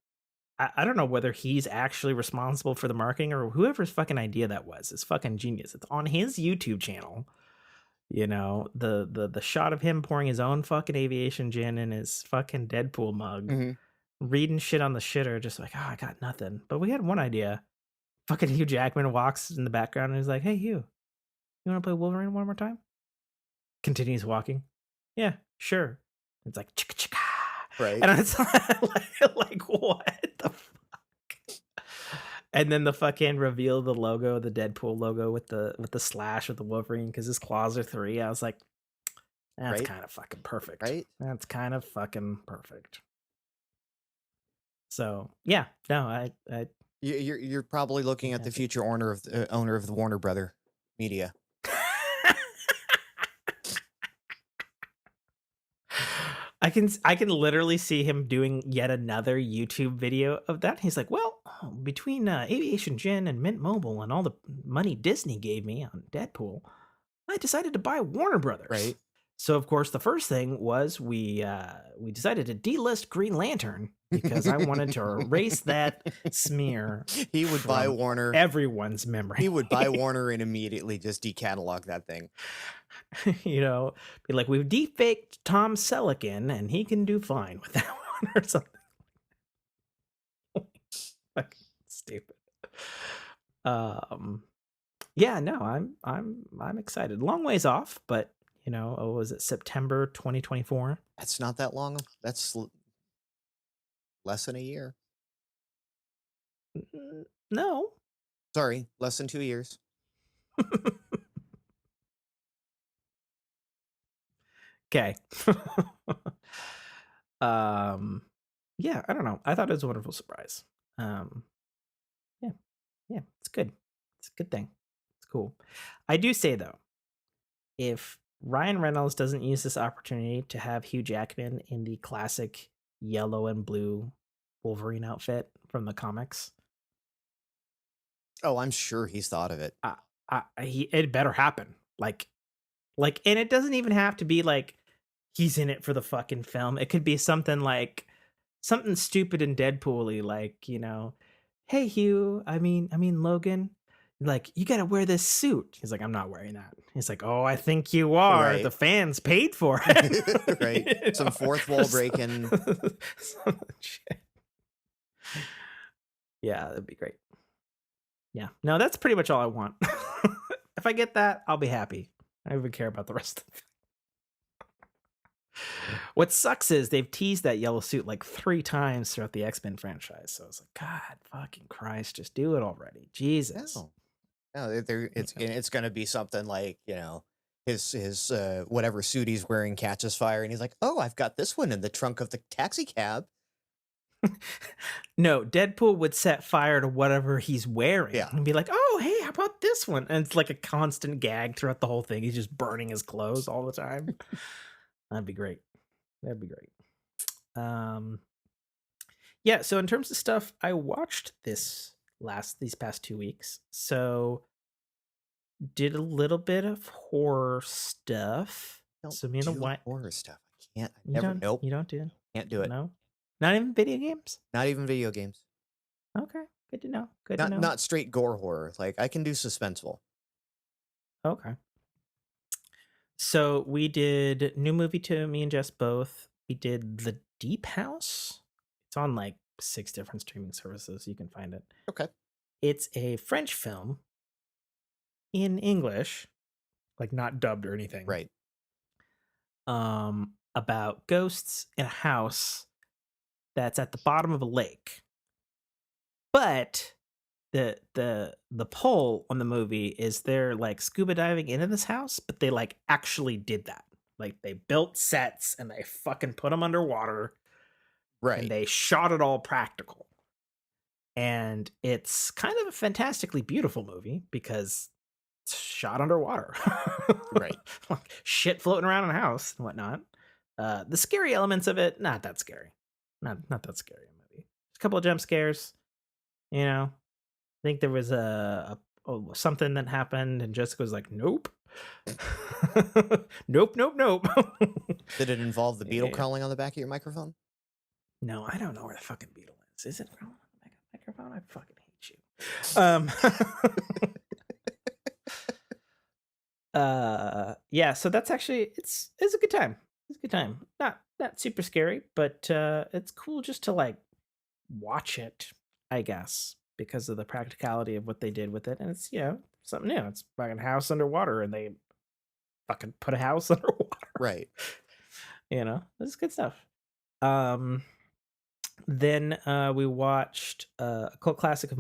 I don't know whether he's actually responsible for the marketing or whoever's fucking idea that was. It's fucking genius. It's on his YouTube channel. The shot of him pouring his own fucking aviation gin in his fucking Deadpool mug, Mhm. reading shit on the shitter, just like, oh, I got nothing. But we had one idea. Fucking Hugh Jackman walks in the background and he's like, hey, Hugh, you want to play Wolverine one more time? continues walking. Yeah, sure. It's like chicka chicka. Right. And it's like what the fuck? And then the fucking reveal of the logo, the Deadpool logo with the slash with the Wolverine because his claws are 3. I was like, that's Right. kind of fucking perfect. Right. That's kind of fucking perfect. So yeah, no, I You're probably looking at the future owner of the Warner Brother Media. I can literally see him doing yet another YouTube video of that. He's like, well, between Aviation Gin and Mint Mobile and all the money Disney gave me on Deadpool, I decided to buy Warner Brothers. Right. So of course the first thing was we decided to delist Green Lantern because I wanted to erase that smear. He would buy Warner. Everyone's memory. He would buy Warner and immediately just decatalog that thing. You know, be like, we've defaked Tom Selleck and he can do fine with that one or something. Fucking stupid. Yeah, no, I'm excited. Long ways off, but you know, was it September 2024? That's not that long. That's less than a year. No. Sorry, less than 2 years. Okay. Yeah, I don't know. I thought it was a wonderful surprise. Yeah, it's good. It's a good thing. It's cool. I do say though, if Ryan Reynolds doesn't use this opportunity to have Hugh Jackman in the classic yellow and blue Wolverine outfit from the comics, Oh, I'm sure he's thought of it. it better happen. Like, and it doesn't even have to be like he's in it for the fucking film. It could be something like something stupid and Deadpool-y, like, you know, hey Hugh, I mean Logan, like, you gotta wear this suit. He's like, I'm not wearing that. He's like, oh, I think you are. Right. The fans paid for it. Right. You Some know? fourth wall breaking. Some shit. Yeah, that'd be great. Yeah. No, that's pretty much all I want. If I get that, I'll be happy. I don't even care about the rest of it. What sucks is they've teased that yellow suit like 3 times throughout the X-Men franchise. So I was like, God fucking Christ, just do it already. Jesus. No, it's going to be something like, you know, his whatever suit he's wearing catches fire and he's like, oh, I've got this one in the trunk of the taxi cab. No, Deadpool would set fire to whatever he's wearing and be like, oh, hey, how about this one? And it's like a constant gag throughout the whole thing. He's just burning his clothes all the time. That'd be great. That'd be great. Yeah, so in terms of stuff I watched these past 2 weeks. So did a little bit of horror stuff. So me and the horror stuff. I can't. Nope. You don't do it. Can't do it. No. Not even video games? Not even video games. Okay. Good to know. Good to know. Not straight gore horror. Like I can do suspenseful. Okay. So we did new movie to me and Jess both. We did The Deep House. It's on like 6 different streaming services. You can find it. Okay. It's a French film in English, like not dubbed or anything. Right. About ghosts in a house that's at the bottom of a lake. But the poll on the movie is they're like scuba diving into this house, but they like actually did that. Like they built sets and they fucking put them underwater. Right. And they shot it all practical. And it's kind of a fantastically beautiful movie because it's shot underwater. Right. Like shit floating around in a house and whatnot. The scary elements of it, not that scary. Not that scary a movie. A couple of jump scares. You know, I think there was something that happened, and Jessica was like, "Nope, nope." Did it involve the beetle crawling on the back of your microphone? No, I don't know where the fucking beetle is. Is it crawling on the back of the microphone? I fucking hate you. Yeah. So that's actually it's a good time. It's a good time. Not super scary, but it's cool just to like watch it, I guess, because of the practicality of what they did with it. And it's, you know, something new. It's like a house underwater and they fucking put a house underwater. Right. This is good stuff. Then we watched a cult classic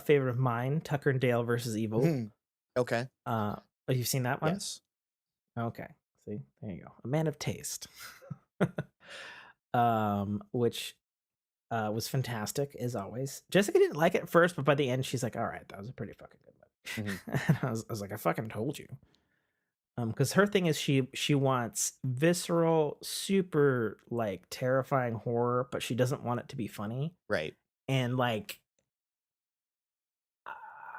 favorite of mine, Tucker and Dale versus Evil. Okay. You've seen that one? Yes. Okay. See, there you go. A man of taste. Which was fantastic as always. Jessica didn't like it at first, but by the end, she's like, "All right, that was a pretty fucking good one." And I was like, "I fucking told you." Because her thing is she wants visceral, super like terrifying horror, but she doesn't want it to be funny. Right. And like,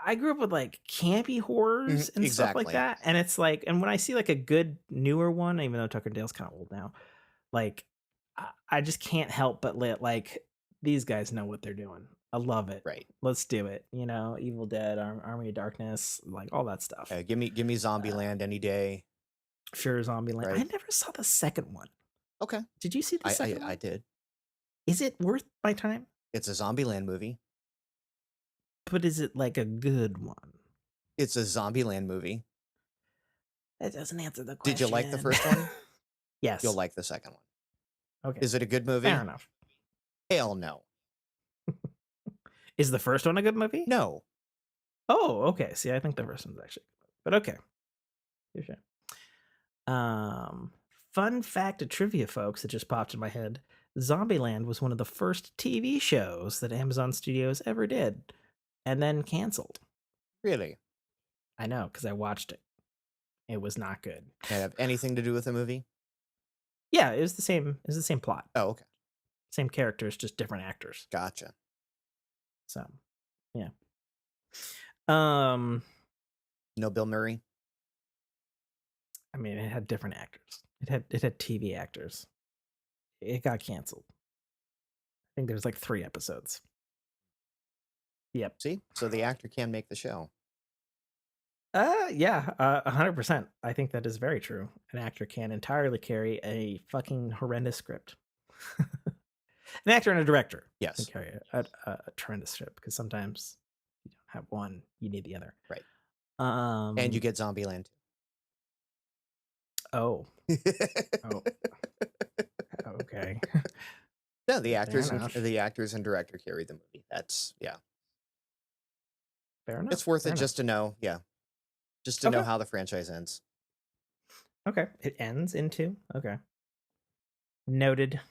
I grew up with like campy horrors and stuff like Exactly. that, and it's like, and when I see like a good newer one, even though Tucker and Dale's kind of old now, like I just can't help but like these guys know what they're doing. I love it. Right. Let's do it. Evil Dead, Army of Darkness, like all that stuff. Give me Zombieland any day. Sure, Zombieland. Right. I never saw the second one. Okay. Did you see the second one? I did. Is it worth my time? It's a Zombieland movie. But is it like a good one? It's a Zombieland movie. That doesn't answer the question. Did you like the first one? Yes. You'll like the second one. Okay. Is it a good movie? Fair enough. Hell no. Is the first one a good movie? No. Oh, okay. See, I think the first one's actually good. But okay. Sure. Fun fact of trivia, folks, that just popped in my head. Zombieland was one of the first TV shows that Amazon Studios ever did, and then canceled. Really? I know, because I watched it. It was not good. Did it have anything to do with the movie? Yeah, it was the same. It was the same plot. Oh, okay. Same characters, just different actors. Gotcha. So, yeah. No Bill Murray? I mean, it had different actors. It had TV actors. It got canceled. I think there's like 3 episodes. Yep. See? So the actor can make the show. Yeah, 100%. I think that is very true. An actor can entirely carry a fucking horrendous script. An actor and a director can Yes. carry a tremendous script, because sometimes you don't have one, you need the other. Right. And And you get Zombieland. Oh. Oh. Okay. No, the Fair actors enough. and director carry the movie. That's Fair enough. It's worth Fair it enough. just to know. Yeah. Just to know Okay. how the franchise ends. Okay. It ends in 2. Okay. Noted.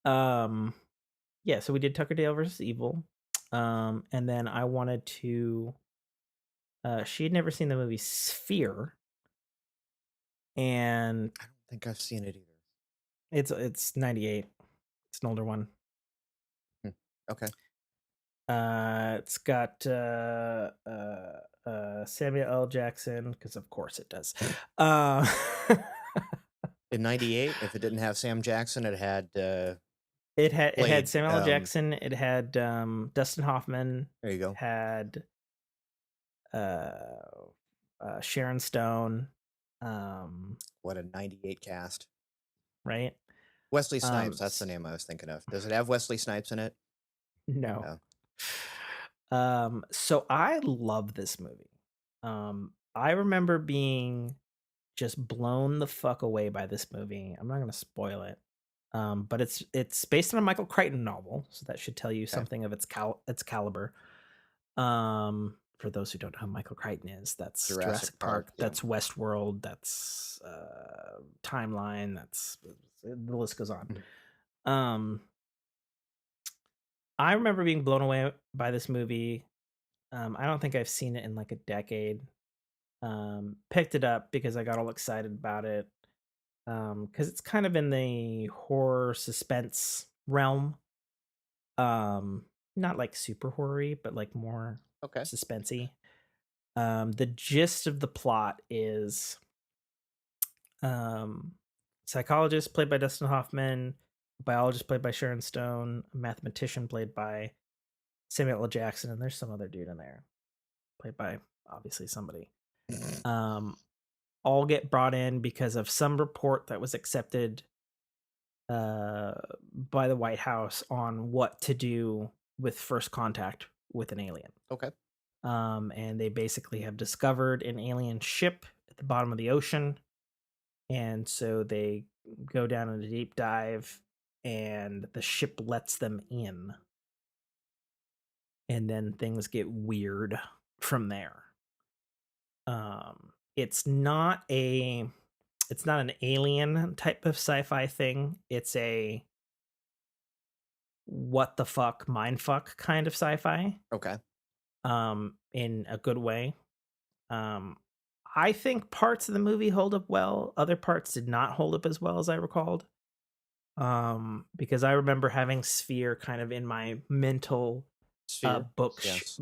Yeah, so we did Tucker Dale versus Evil. And then I wanted to she had never seen the movie Sphere. And I don't think I've seen it either. it's 98. It's an older one. Okay. It's got Samuel L. Jackson, because of course it does. In 98, if it didn't have Sam Jackson, it had it had played, Samuel L. Jackson. It had Dustin Hoffman. there you go. It had Sharon Stone. What a 98 cast. Right? Wesley Snipes, that's the name I was thinking of. Does it have Wesley Snipes in it? No. So I love this movie. I remember being just blown the fuck away by this movie. I'm not going to spoil it. But it's based on a Michael Crichton novel, so that should tell you something of its caliber. For those who don't know who Michael Crichton is, that's Jurassic Park, yeah. that's Westworld, that's Timeline, that's the list goes on. I remember being blown away by this movie. I don't think I've seen it in like a decade. Picked it up because I got all excited about it. Because it's kind of in the horror suspense realm. Not like super horror-y, but like more suspensey. The gist of the plot is psychologist played by Dustin Hoffman, biologist played by Sharon Stone, a mathematician played by Samuel L. Jackson, and there's some other dude in there played by obviously somebody. All get brought in because of some report that was accepted by the White House on what to do with first contact with an alien. Okay. And they basically have discovered an alien ship at the bottom of the ocean, and so they go down in a deep dive, and the ship lets them in, and then things get weird from there. It's not an alien type of sci-fi thing. It's a what the fuck mindfuck kind of sci-fi. Okay. In a good way. I think parts of the movie hold up well. Other parts did not hold up as well as I recalled. Because I remember having Sphere kind of in my mental Sphere. book. Yes.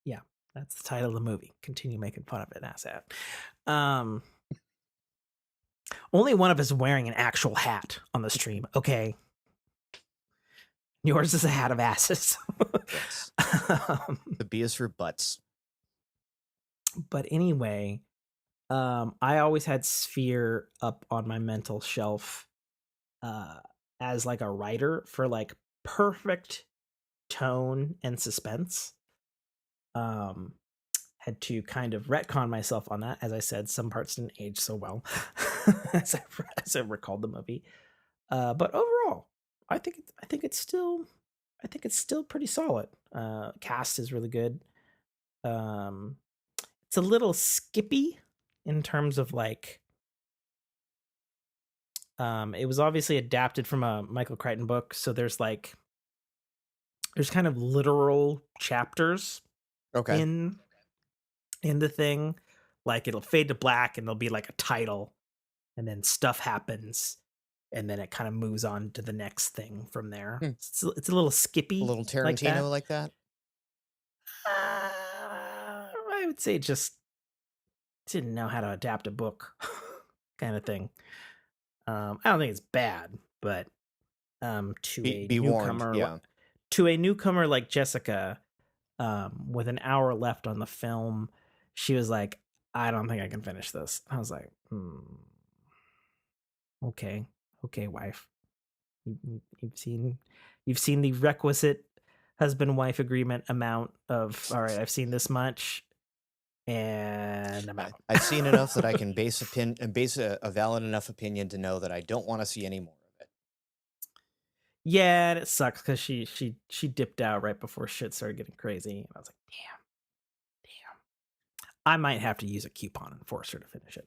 Yeah, that's the title of the movie. Continue making fun of it, asshat. Only one of us is wearing an actual hat on the stream, okay? Yours is a hat of asses. Yes. The B is for butts. But anyway, I always had Sphere up on my mental shelf as like a writer for like perfect tone and suspense. Had to kind of retcon myself on that. As I said, some parts didn't age so well as I recalled the movie. But overall, I think it's still pretty solid. Cast is really good. It's a little skippy in terms of like it was obviously adapted from a Michael Crichton book, so there's kind of literal chapters in the thing. Like it'll fade to black and there'll be like a title, and then stuff happens, and then it kind of moves on to the next thing from there. It's a little skippy, a little Tarantino like that. I would say just didn't know how to adapt a book, kind of thing. I don't think it's bad, but to a newcomer, to a newcomer like Jessica, with an hour left on the film, she was like, "I don't think I can finish this." I was like, "Okay, wife, you've seen the requisite husband-wife agreement amount of. All right, I've seen this much." And I've seen enough that I can base a valid enough opinion to know that I don't want to see any more of it. Yeah, and it sucks because she dipped out right before shit started getting crazy, and I was like, damn. I might have to use a coupon and force her to finish it.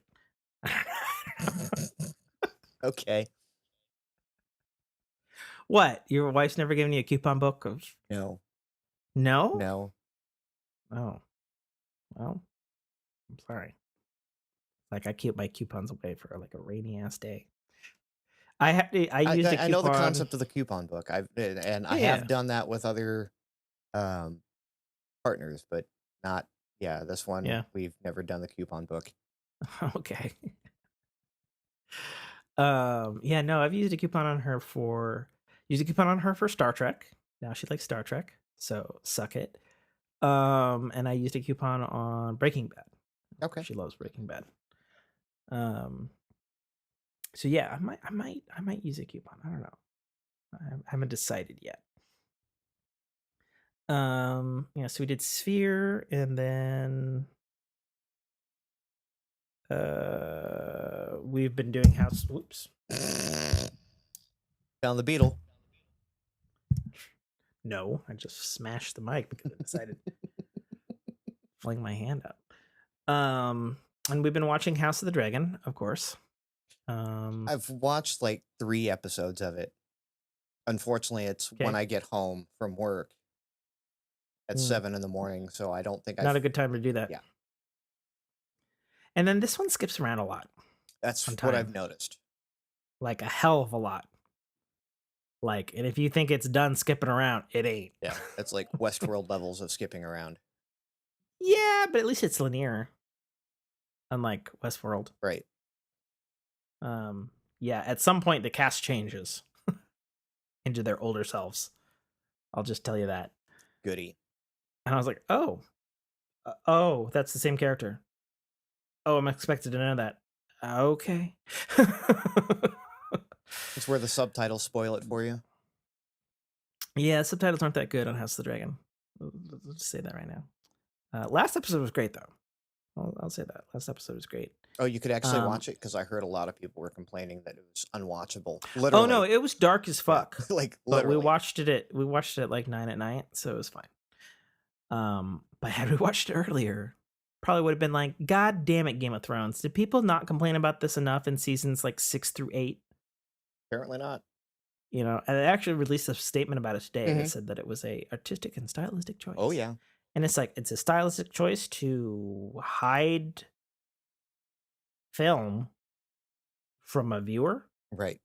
Okay. What? Your wife's never given you a coupon book of? No. No? No. Oh. Well, I'm sorry. Like I keep my coupons away for like a rainy ass day. I used a coupon. I know the concept of the coupon book. I have done that with other partners, but not this one. Yeah. We've never done the coupon book. Okay. Yeah, no, I've used a coupon on her for Star Trek. Now she likes Star Trek, so suck it. And I used a coupon on Breaking Bad. Okay. She loves Breaking Bad. So yeah, I might use a coupon. I don't know. I haven't decided yet. Yeah, so we did Sphere, and then we've been doing House. Whoops. Found the Beatle. No, I just smashed the mic because I decided to fling my hand up. And we've been watching House of the Dragon, of course. I've watched like 3 episodes of it. Unfortunately, it's when I get home from work at 7 in the morning, so I don't think not a good time to do that. Yeah. And then this one skips around a lot. That's what I've noticed. Like a hell of a lot. Like, and if you think it's done skipping around, it ain't. Yeah, it's like Westworld levels of skipping around. Yeah, but at least it's linear. Unlike Westworld. Right. Yeah, at some point the cast changes into their older selves. I'll just tell you that. Goody. And I was like, oh, that's the same character. Oh, I'm expected to know that. Okay. It's where the subtitles spoil it for you. Yeah, subtitles aren't that good on House of the Dragon. Let's just say that right now. Last episode was great though. I'll say that last episode was great. Oh, you could actually watch it because I heard a lot of people were complaining that it was unwatchable. Oh Literally. no, it was dark as Yeah, fuck. like But literally. we watched it at like 9 at night, so it was fine. But had we watched it earlier, probably would have been like, God damn it, Game of Thrones. Did people not complain about this enough in seasons like 6 through 8? Apparently not. You know, and they actually released a statement about it today that Mhm. said that it was a artistic and stylistic choice. Oh yeah. And it's like, it's a stylistic choice to hide film from a viewer. Right.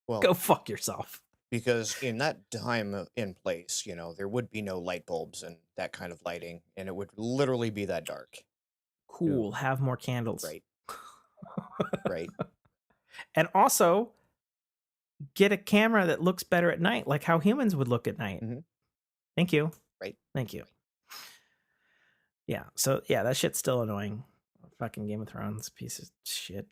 Well, Go fuck yourself. because in that time and place, there would be no light bulbs and that kind of lighting, and it would literally be that dark. Cool. Have more candles. Right. Right. And also get a camera that looks better at night, like how humans would look at night. Mhm. Thank you. Right. Thank you. Yeah. So yeah, that shit's still annoying. Fucking Game of Thrones piece of shit.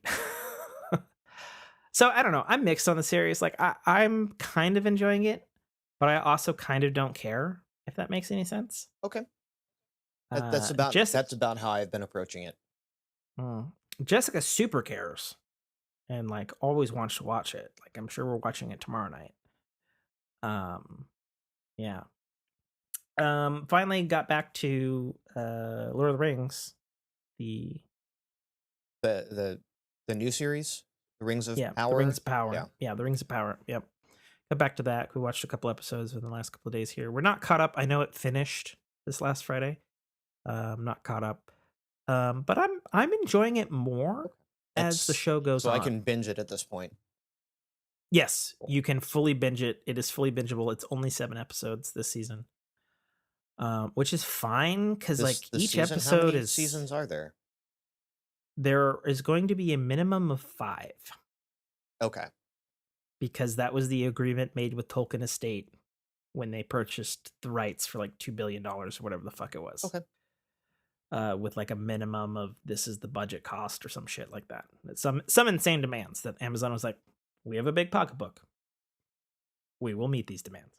So I don't know. I'm mixed on the series. Like I'm kind of enjoying it, but I also kind of don't care, if that makes any sense. Okay. That's about how I've been approaching it. Jessica super cares and like always wants to watch it. Like I'm sure we're watching it tomorrow night. Yeah. Finally got back to Lord of the Rings. The new series, The Rings of Power. The Rings of Power. Yeah. Yeah, The Rings of Power. Yep. Got back to that. We watched a couple episodes in the last couple of days here. We're not caught up. I know it finished this last Friday. I'm not caught up. But I'm enjoying it more as the show goes on. So I can binge it at this point. Yes, you can fully binge it. It is fully bingeable. It's only 7 episodes this season. Which is fine because like each episode how many is seasons are there? There is going to be a minimum of 5. Okay. Because that was the agreement made with Tolkien Estate when they purchased the rights for like $2 billion or whatever the fuck it was. Okay. With like a minimum of this is the budget cost or some shit like that. Some insane demands that Amazon was like, we have a big pocketbook. We will meet these demands.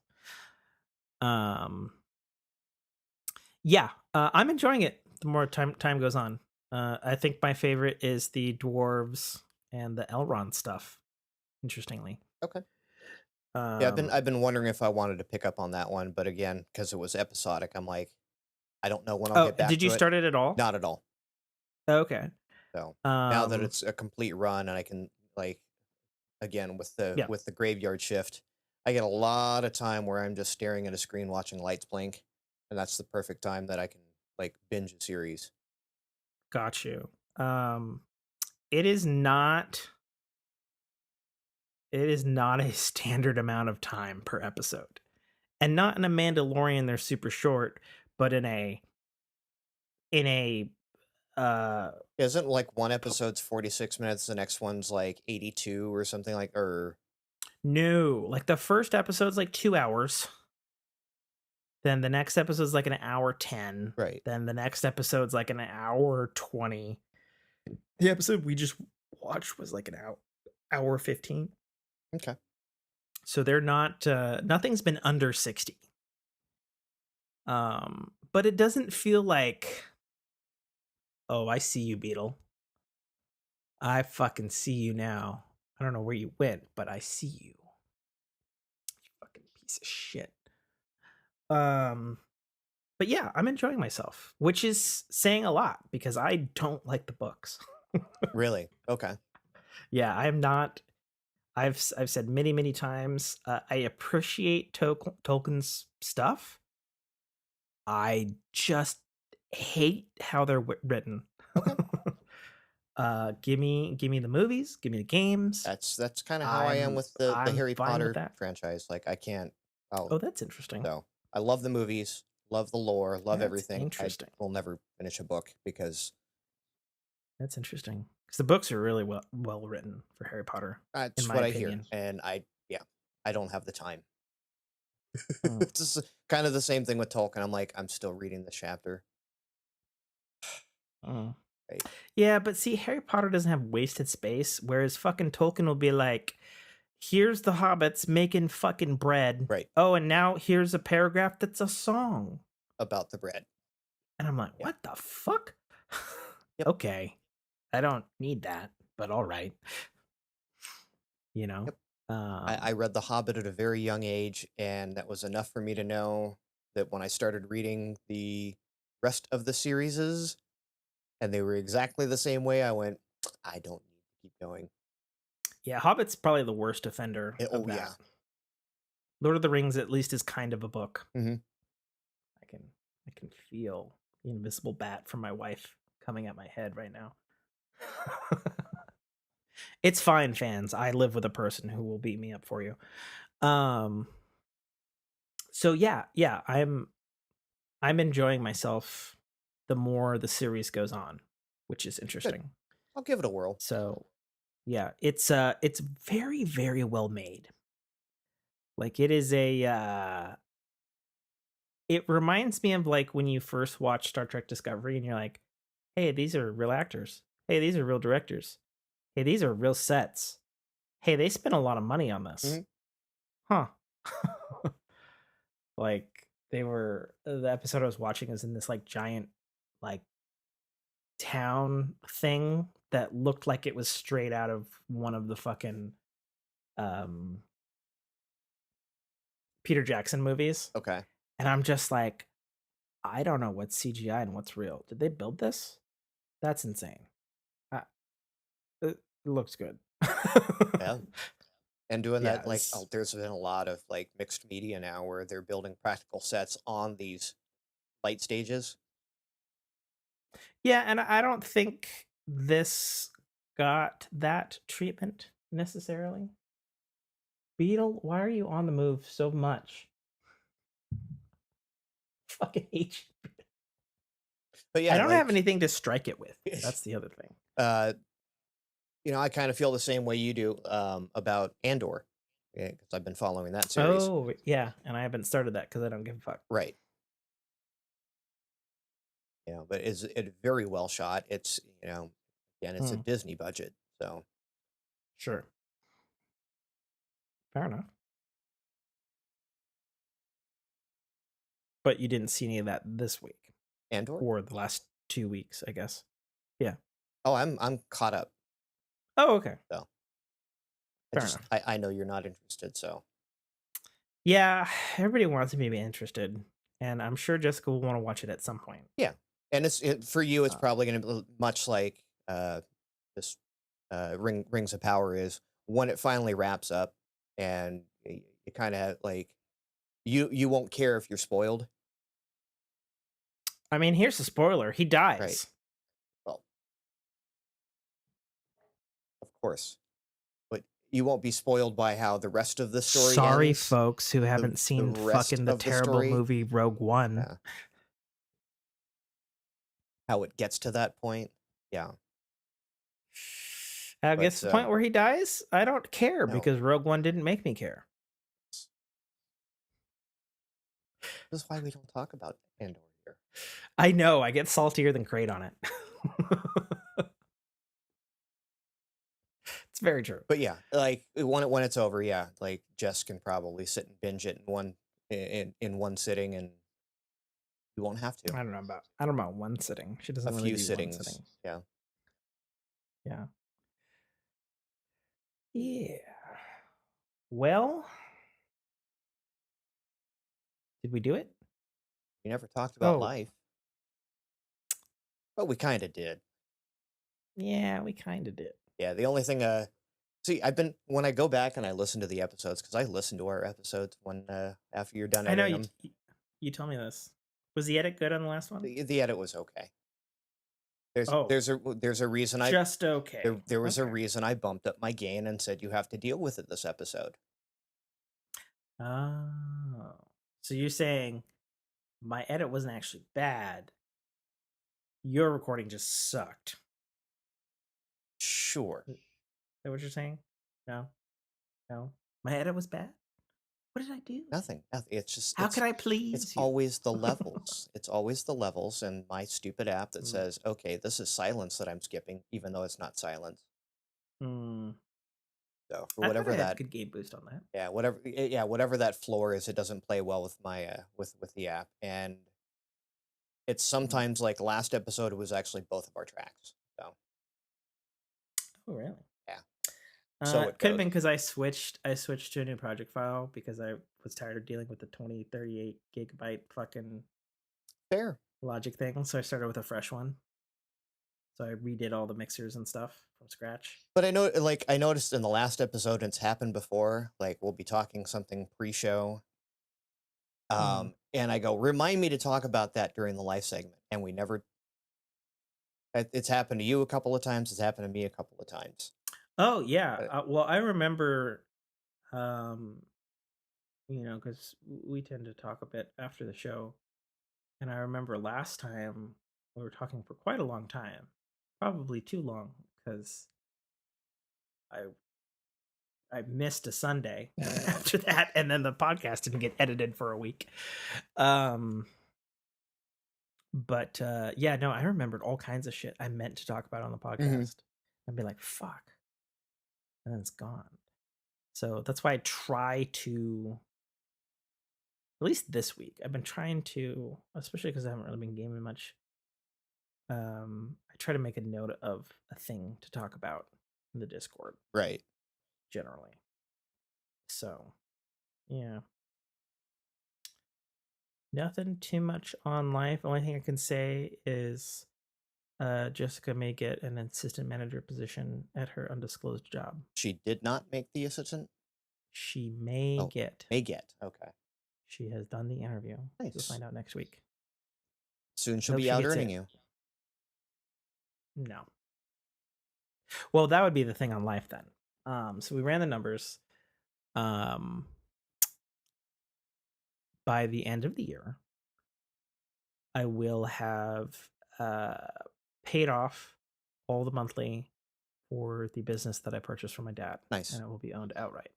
Yeah, I'm enjoying it the more time goes on. I think my favorite is the dwarves and the Elrond stuff. Interestingly. Okay. Yeah, I've been wondering if I wanted to pick up on that one, but again, because it was episodic, I'm like, I don't know when I'll get back to it. Did you start it at all? Not at all. Okay. So now that it's a complete run, and I can like, again with the graveyard shift, I get a lot of time where I'm just staring at a screen watching lights blink, and that's the perfect time that I can like binge a series. Got you. It is not a standard amount of time per episode. And not in a Mandalorian, they're super short, but in a isn't like one episode's 46 minutes, the next one's like 82 or something like, or no, like the first episode's like 2 hours. Then the next episode's like an hour 10. Right. Then the next episode's like an hour 20. The episode we just watched was like an hour 15. Okay. So they're not nothing's been under 60. But it doesn't feel like, oh, I see you, Beatle. I fucking see you now. I don't know where you went, but I see you. You fucking piece of shit. But yeah, I'm enjoying myself, which is saying a lot because I don't like the books. Really? Okay. Yeah, I'm not. I've said many times, I appreciate Tolkien's stuff. I just hate how they're written. Give me the movies, give me the games. That's kind of how I am with the Harry Potter franchise. Like I can't. Oh, that's interesting. So I love the movies, love the lore, love everything. Interesting. I will never finish a book because that's interesting. Because the books are really well written for Harry Potter. That's what I hear, and I don't have the time. It's just kind of the same thing with Tolkien. I'm like, I'm still reading the chapter. Right. Yeah, but see, Harry Potter doesn't have wasted space, whereas fucking Tolkien will be like, here's the hobbits making fucking bread. Right. Oh, and now here's a paragraph that's a song about the bread. And I'm like, Yeah. what the fuck? Yep. Okay. I don't need that, but all right. You know? Yep. I Um, read The Hobbit at a very young age, and that was enough for me to know that when I started reading the rest of the serieses, and they were exactly the same way, I went, I don't need to keep going. yeah, Hobbit's probably the worst offender of Oh yeah. that. Lord of the Rings at least is kind of a book. Hmm. I can I can feel the invisible bat from my wife coming at my head right now. It's fine, fans. I live with a person who will beat me up for you. Um so yeah, I'm enjoying myself the more the series goes on, which is Good. interesting. I'll give it a whirl. So yeah, it's very, very well made. Like it is it reminds me of like when you first watch Star Trek Discovery and you're like, hey, these are real actors. Hey, these are real directors. Hey, these are real sets. Hey, they spent a lot of money on this. Mhm. Huh. Like they were the episode I was watching is in this like giant like town thing that looked like it was straight out of one of the fucking um Peter Jackson movies. Okay. And I'm just like, I don't know what's CGI and what's real. Did they build this? That's insane. Uh, it looks good. Yeah. And doing Yeah, that, like, it's, there's been a lot of like mixed media now where they're building practical sets on these light stages. yeah, and I don't think this got that treatment necessarily. Beetle, why are you on the move so much? Fucking hate you. But I yeah, don't have like, anything to strike it with. That's the other thing. uh, I kind of feel the same way you do about Andor, because I've been following that series. Oh, yeah, and I haven't started that because I don't give a fuck. Right. Yeah, but it's very well shot. It's again, it's a Hmm, Disney budget, so sure. Fair enough. But you didn't see any of that this week Andor. or the last 2 weeks, I guess. Yeah. Oh, I'm caught up. Oh, okay. So Fair enough. I know you're not interested, so Yeah, everybody wants me to be interested, and I'm sure Jessica will want to watch it at some point. yeah. And for you, it's Uh, probably going to be much like this Rings of Power is when it finally wraps up, and you kind of like you won't care if you're spoiled, I mean, here's the spoiler: he right? dies. Well, of course, but you won't be spoiled by how the rest of the story Sorry, ends. folks who haven't The seen rest fucking the of the terrible story, movie Rogue One. yeah, how it gets to that point, yeah. I guess But the point where he dies, I don't care no, because Rogue One didn't make me care. this is why we don't talk about Andor here. I know, I get saltier than Crate on it. It's very true. But yeah, like when it's over, yeah, like Jess can probably sit and binge it in one sitting, and you won't have to. I don't know about one sitting. She A doesn't really few do one sittings, sitting. yeah. Yeah. Yeah. Well, did we do it? We never talked about Oh, life, but we kind of did. yeah, we kind of did. Yeah, the only thing, see, when I go back and I listen to the episodes, because I listen to our episodes when after you're done I know editing them. you told me this. Was the edit good on the last one? The edit was okay. Oh, There's a reason just okay. there was a Okay. reason I bumped up my gain and said you have to deal with it this episode. Oh. So you're saying my edit wasn't actually bad. Your recording just sucked. Sure. Is that what you're saying? No. No. My edit was bad? What did I do? Nothing. Nothing. It's just How could I it's please you? always the levels. It's always the levels and my stupid app that Mm. says, okay, this is silence that I'm skipping, even though it's not silence. Mm. So for I thought I whatever had that, good game boost on that. whatever that floor is, it doesn't play well with my with the app. And It's sometimes like last episode was actually both of our tracks. So Oh, really? yeah, so it Could have goes. been because I switched to a new project file because I was tired of dealing with the 2038 gigabyte fucking Fair. logic thing. So I started with a fresh one. So I redid all the mixers and stuff from scratch. But I know, like, I noticed in the last episode, and it's happened before, like, we'll be talking something pre-show, Hmm. and I go, remind me to talk about that during the live segment, and we never. It's happened to you a couple of times. It's happened to me a couple of times. Oh yeah. Uh, Well, I remember, um, because we tend to talk a bit after the show, and I remember last time we were talking for quite a long time, probably too long because I I missed a Sunday after that, and then the podcast didn't get edited for a week. Um, but yeah, no, I remembered all kinds of shit I meant to talk about on the mhm. podcast. I'd be like, "Fuck," and then it's gone. So that's why I try to, at least this week, I've been trying to, especially because I haven't really been gaming much. I try to make a note of a thing to talk about in the Discord Right. generally. So yeah, nothing too much on life. Only thing I can say is Jessica may get an assistant manager position at her undisclosed job. She did not make the assistant. She may Oh, get. may get. Okay. She has done the interview. We'll Nice. find out next week. Soon I she'll hope be she out gets earning it. you. No. Well, that would be the thing on life then. So we ran the numbers. Um, by the end of the year, I will have uh, paid off all the monthly for the business that I purchased from my dad, Nice. and it will be owned outright.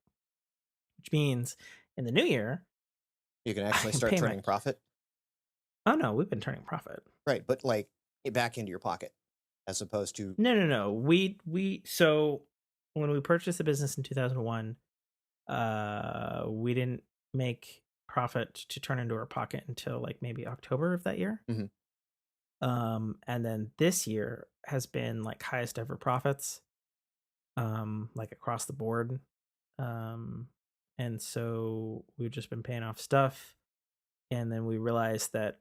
Which means in the new year, You can I actually can start pay my. turning profit. Oh no, we've been turning profit. Right, but like back into your pocket, as opposed to. No. So when we purchased the business in 2001, we didn't make profit to turn into our pocket until like maybe October of that year. Mhm. And then this year has been like highest ever profits, like across the board. And so we've just been paying off stuff, and then we realized that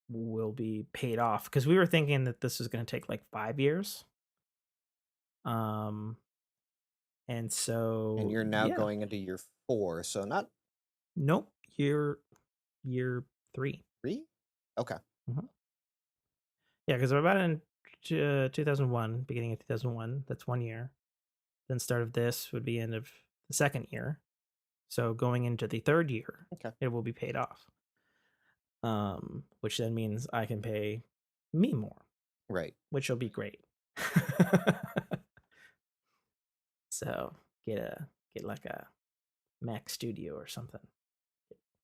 we'll be paid off because we were thinking that this was going to take like 5 years. Um, and And so you're now yeah, going into year 4, so not nope, year 3. 3. Okay. Mhm. Yeah, because we're about in 2001, beginning of 2001. That's 1 year. Then start of this would be end of the second year. So going into the third year, Okay. it will be paid off. Which then means I can pay me more, Right. which will be great. So get like a Mac Studio or something.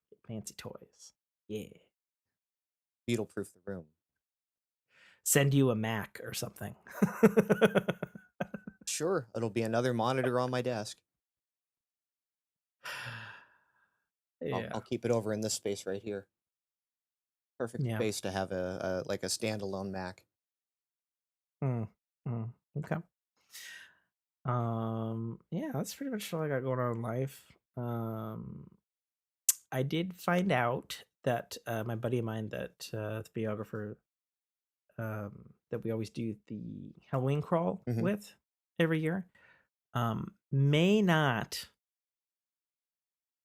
Get fancy toys. Yeah. Beetle proof the room. Send you a Mac or something. Sure, it'll be another monitor on my desk. Yeah. I'll keep it over in this space right here. Perfect Yeah. space to have a like a standalone Mac. Okay. Yeah, that's pretty much all I got going on in life. I did find out that my buddy of mine, that the videographer, that we always do the Halloween crawl Mhm. with every year, may not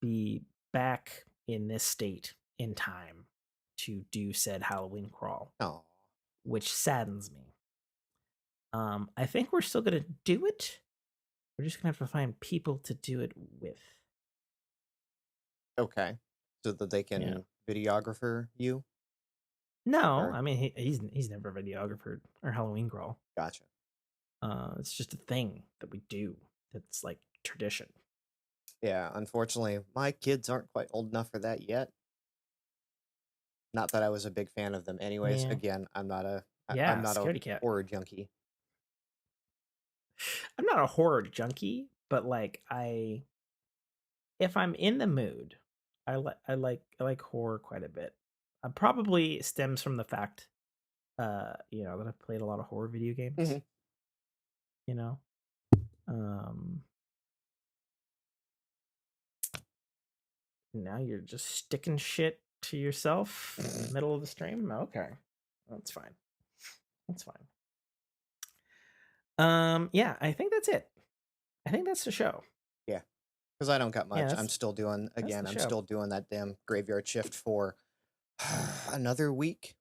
be back in this state in time to do said Halloween crawl, Oh, which saddens me. I think we're still gonna do it. We're just gonna have to find people to do it with. okay. So that they Yeah. can videographer you. No, Or I mean he's never a videographer or Halloween crawl. gotcha. It's just a thing that we do. That's like tradition. Yeah, unfortunately, my kids aren't quite old enough for that yet. Not that I was a big fan of them, anyways. Yeah. Again, I'm not a Yeah, scaredy cat. horror junkie. I'm not a horror junkie, but like if I'm in the mood, I like horror quite a bit. probably stems from the fact, that I've played a lot of horror video games. Mhm. You know, um, now you're just sticking shit to yourself in the middle of the stream. Okay, that's fine. That's fine. Yeah, I think that's it. I think that's the show. Yeah, because I don't got Yeah, much. I'm still doing the show. still doing that damn graveyard shift for another week,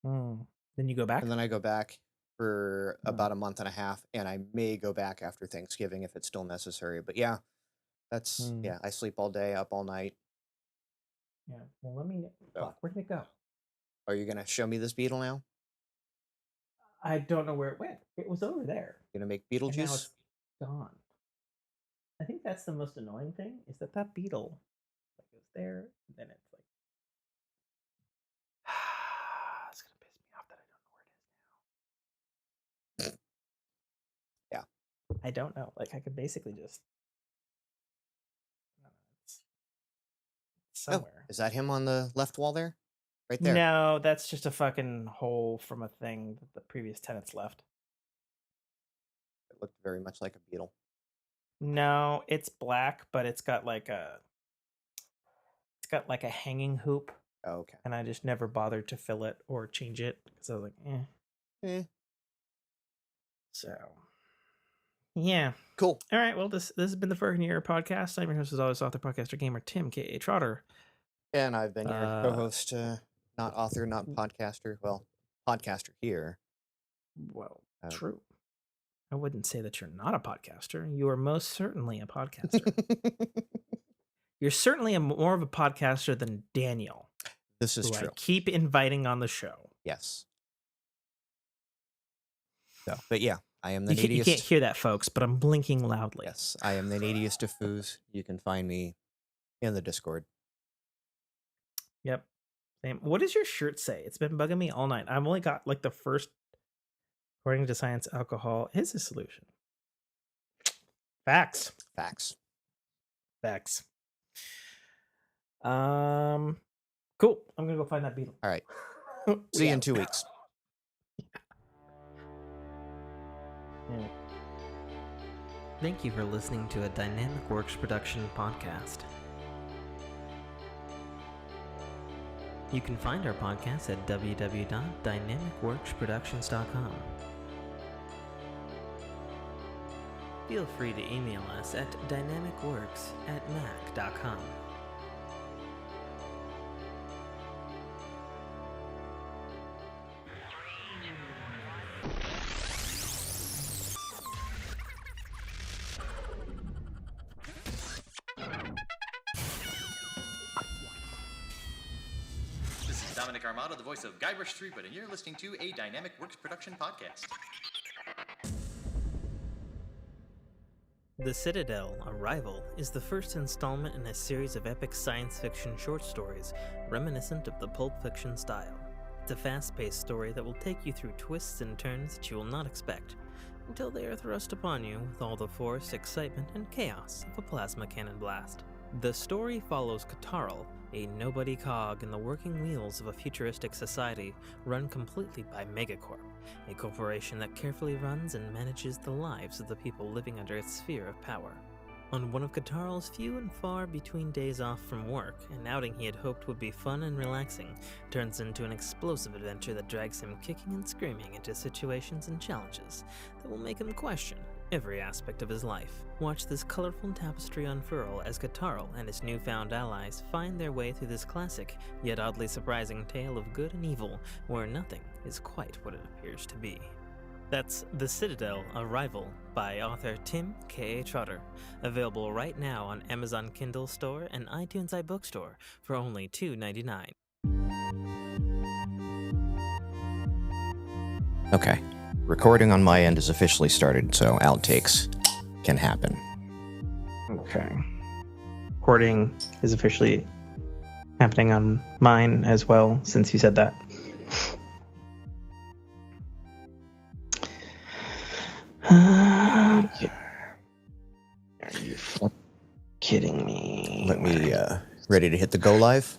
Then you go back. and then I go back for about a month and a half, and I may go back after Thanksgiving if it's still necessary. But yeah, that's yeah. I sleep all day, up all night. Yeah. Well, let me. Fuck, where did it go? Are you gonna show me this beetle now? I don't know where it went. It was over there. You gonna make beetle And now juice? it's gone. I think that's the most annoying thing is that beetle like is there, and then it's like it's gonna piss me off that I don't know where it is now. Yeah. I don't know. Like I could basically just it's somewhere. Oh, is that him on the left wall there? Right there. No, that's just a fucking hole from a thing that the previous tenants left. It looked very much like a beetle. No, it's black, but it's got like a hanging hoop. Oh, okay. And I just never bothered to fill it or change it because I was like, So, yeah. Cool. All right. Well, this has been the Ferg Year podcast. I'm your host, as always, author, podcaster, gamer, Tim, K.A. Trotter. And I've been your co-host, not author, not podcaster. Well, podcaster here. Well, true. I wouldn't say that you're not a podcaster. You are most certainly a podcaster. You're certainly more of a podcaster than Daniel. This is true. I keep inviting on the show. Yes. So, but yeah, I am the neediest. You can't hear that, folks, but I'm blinking loudly. Yes, I am the neediest of foos. You can find me in the Discord. Yep. Same. What does your shirt say? It's been bugging me all night. I've only got like the first, according to science, alcohol is a solution. Facts. Cool. I'm gonna go find that beetle. All right. See you in 2 weeks. Yeah. Thank you for listening to a Dynamic Works production podcast. You can find our podcast at www.dynamicworksproductions.com. Feel free to email us at dynamicworks@mac.com. Armado, the voice of Guybrush Threepwood, and you're listening to a Dynamic Works production podcast. The Citadel, Arrival, is the first installment in a series of epic science fiction short stories reminiscent of the Pulp Fiction style. It's a fast-paced story that will take you through twists and turns that you will not expect, until they are thrust upon you with all the force, excitement, and chaos of a plasma cannon blast. The story follows Katarl, a nobody cog in the working wheels of a futuristic society run completely by Megacorp, a corporation that carefully runs and manages the lives of the people living under its sphere of power. On one of Katarl's few and far between days off from work, an outing he had hoped would be fun and relaxing turns into an explosive adventure that drags him kicking and screaming into situations and challenges that will make him question every aspect of his life. Watch this colorful tapestry unfurl as Katarl and his newfound allies find their way through this classic, yet oddly surprising tale of good and evil, where nothing is quite what it appears to be. That's The Citadel, Arrival, by author Tim K.A. Trotter, available right now on Amazon Kindle Store and iTunes iBookstore for only $2.99. Okay. Recording on my end is officially started, so outtakes can happen. Okay. Recording is officially happening on mine as well, since you said that. Are you kidding me? Let me, ready to hit the go live?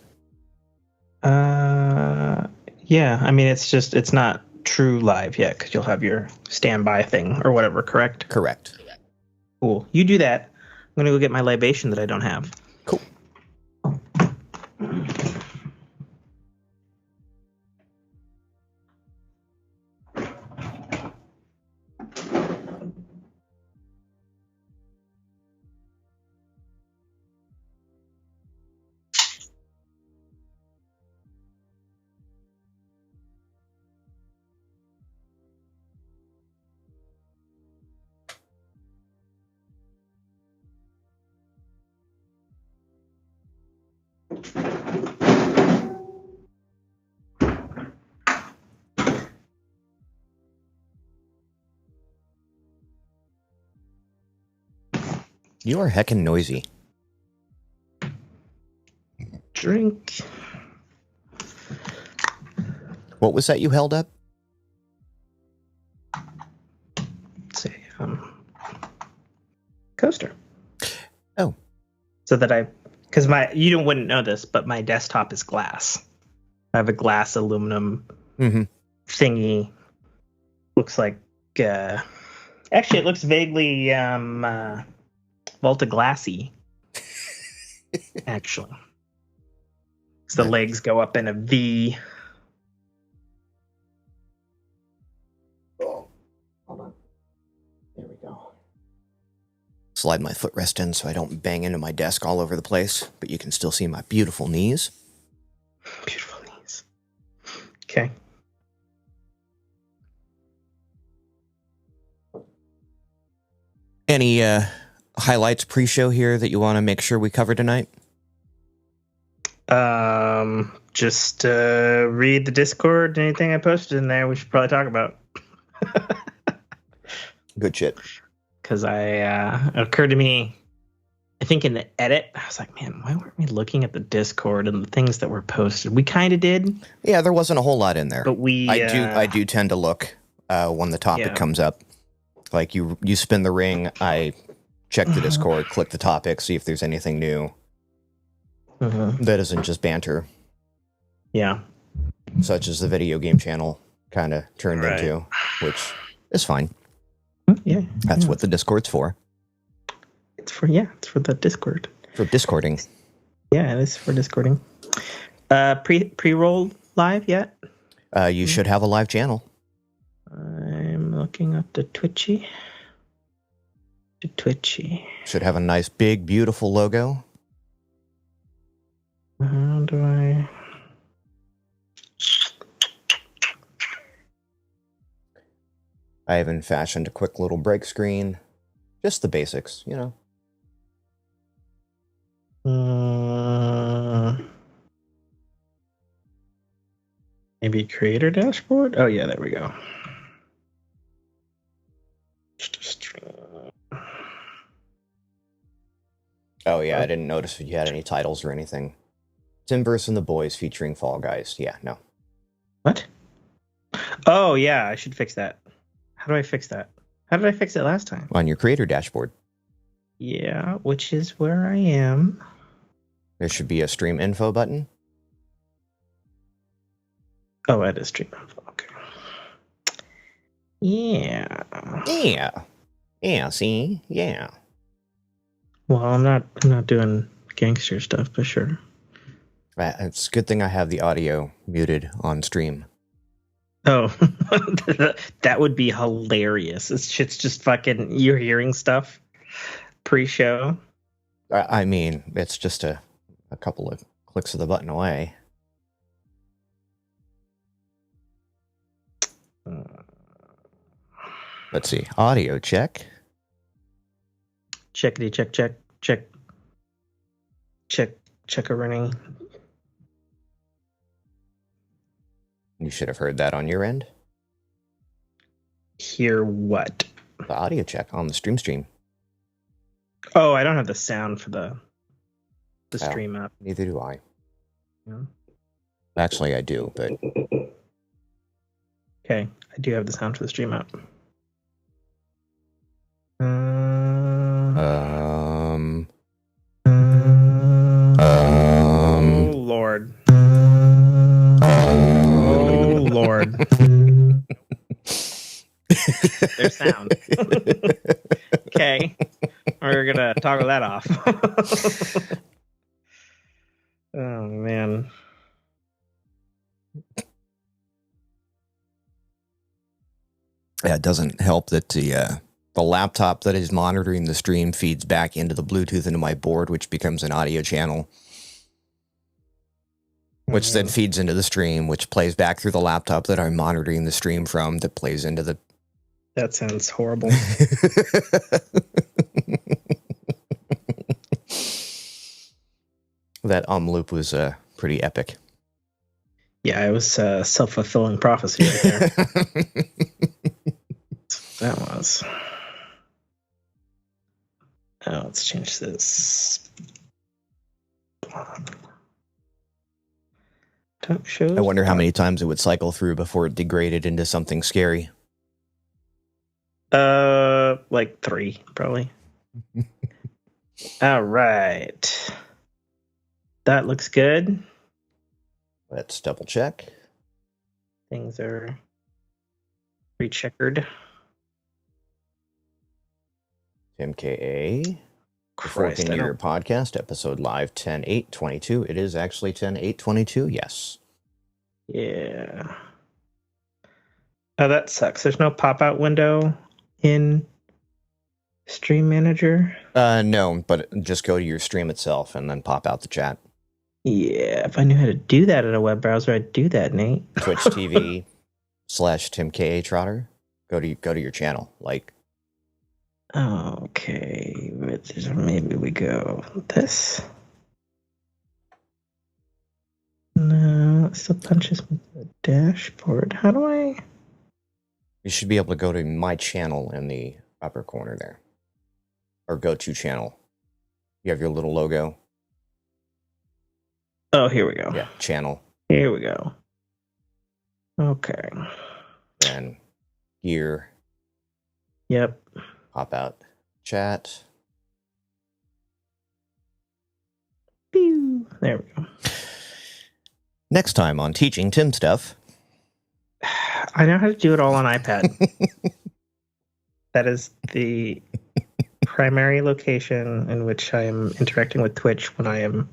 Yeah, I mean, it's not true live yet because you'll have your standby thing or whatever, correct? Correct. Cool. You do that. I'm going to go get my libation that I don't have. Cool. You are heckin' noisy. Drink. What was that you held up? Let's see. Coaster. Oh. So that because you wouldn't know this, but my desktop is glass. I have a glass aluminum thingy. Looks like, actually it looks vaguely, Volta Glassy. Actually. So the legs go up in a V. Oh, hold on. There we go. Slide my footrest in so I don't bang into my desk all over the place, but you can still see my beautiful knees. Beautiful knees. Okay. Any highlights pre-show here that you want to make sure we cover tonight? Just read the Discord. Anything I posted in there, we should probably talk about. Good shit. Because it occurred to me, I think in the edit, I was like, man, why weren't we looking at the Discord and the things that were posted? We kind of did. Yeah, there wasn't a whole lot in there. But I do tend to look when the topic comes up. Like you spin the ring, I check the Discord, click the topic, see if there's anything new that isn't just banter. Yeah. Such as the video game channel kind of turned into, which is fine. Yeah. That's what the Discord's for. It's for the Discord. For Discording. Yeah, it is for Discording. Pre-roll live yet? You should have a live channel. I'm looking up the Twitchy. Should have a nice, big, beautiful logo. How do I... I even fashioned a quick little break screen. Just the basics, you know. Maybe creator dashboard? Oh, yeah, there we go. Oh, yeah, I didn't notice if you had any titles or anything. Timverse and the Boys featuring Fall Guys. Yeah, no. What? Oh, yeah, I should fix that. How do I fix that? How did I fix it last time? On your creator dashboard. Yeah, which is where I am. There should be a stream info button. Oh, that is stream info. Okay. Yeah. Yeah, see? Yeah. Well, I'm not doing gangster stuff, but sure. It's a good thing I have the audio muted on stream. Oh, that would be hilarious. It's just fucking, you're hearing stuff pre-show. I mean, it's just a couple of clicks of the button away. Let's see. Audio check. Checkity check a running. You should have heard that on your end. Hear what? The audio check on the stream. Oh, I don't have the sound for the stream up. Neither do I. Yeah. Actually, I do, but... Okay, I do have the sound for the stream up. Oh, Lord. Oh, There's sound. Okay. We're going to toggle that off. Oh, man. Yeah, it doesn't help that the laptop that is monitoring the stream feeds back into the Bluetooth into my board, which becomes an audio channel, which then feeds into the stream, which plays back through the laptop that I'm monitoring the stream from, that plays into the... That sounds horrible. That loop was pretty epic. Yeah, it was self-fulfilling prophecy right there. That was. Oh, let's change this. Top shows. I wonder how many times it would cycle through before it degraded into something scary. Like 3, probably. All right. That looks good. Let's double check. Things are pre-checkered. MKA. Before continuing your podcast, episode live 10/8/22. It is actually 10/8/22. Yes. Yeah. Oh, that sucks. There's no pop-out window in Stream Manager. No, but just go to your stream itself and then pop out the chat. Yeah, if I knew how to do that in a web browser, I'd do that, Nate. Twitch TV /TimKA Trotter. Go to your channel. Like. Okay, maybe we go this. No, it still punches me to the dashboard. How do I? You should be able to go to my channel in the upper corner there. Or go to channel. You have your little logo. Oh, here we go. Yeah, channel. Here we go. Okay. Then gear. Yep. Pop out chat. Pew. There we go. Next time on Teaching Tim Stuff. I know how to do it all on iPad. That is the primary location in which I am interacting with Twitch when I am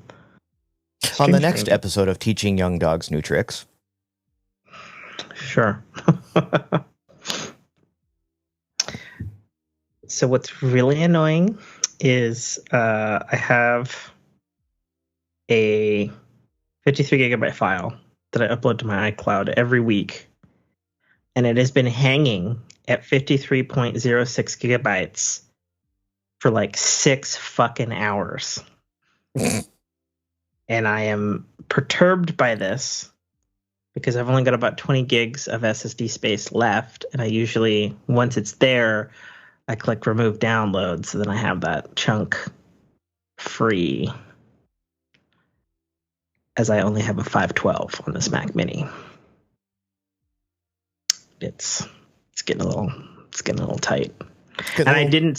on the next episode of Teaching Young Dogs New Tricks. Sure. So what's really annoying is I have a 53 gigabyte file that I upload to my iCloud every week, and it has been hanging at 53.06 gigabytes for like 6 fucking hours. And I am perturbed by this because I've only got about 20 gigs of SSD space left, and I usually, once it's there, I click remove download, so then I have that chunk free, as I only have a 512 on this Mac Mini. It's getting a little tight. I didn't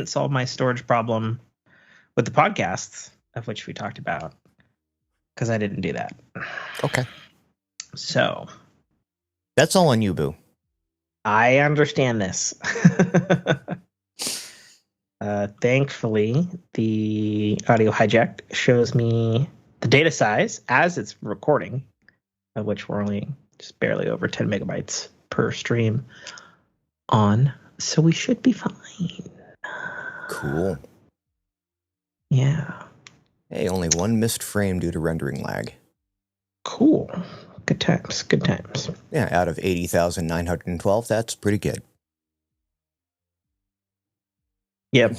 solve my storage problem with the podcasts, of which we talked about, because I didn't do that. Okay. So that's all on you, boo. I understand this. Thankfully, the audio hijack shows me the data size as it's recording, of which we're only just barely over 10 megabytes per stream on. So we should be fine. Cool. Yeah. Hey, only one missed frame due to rendering lag. Cool. Good times. Good times. Yeah, out of 80,912, that's pretty good. Yep.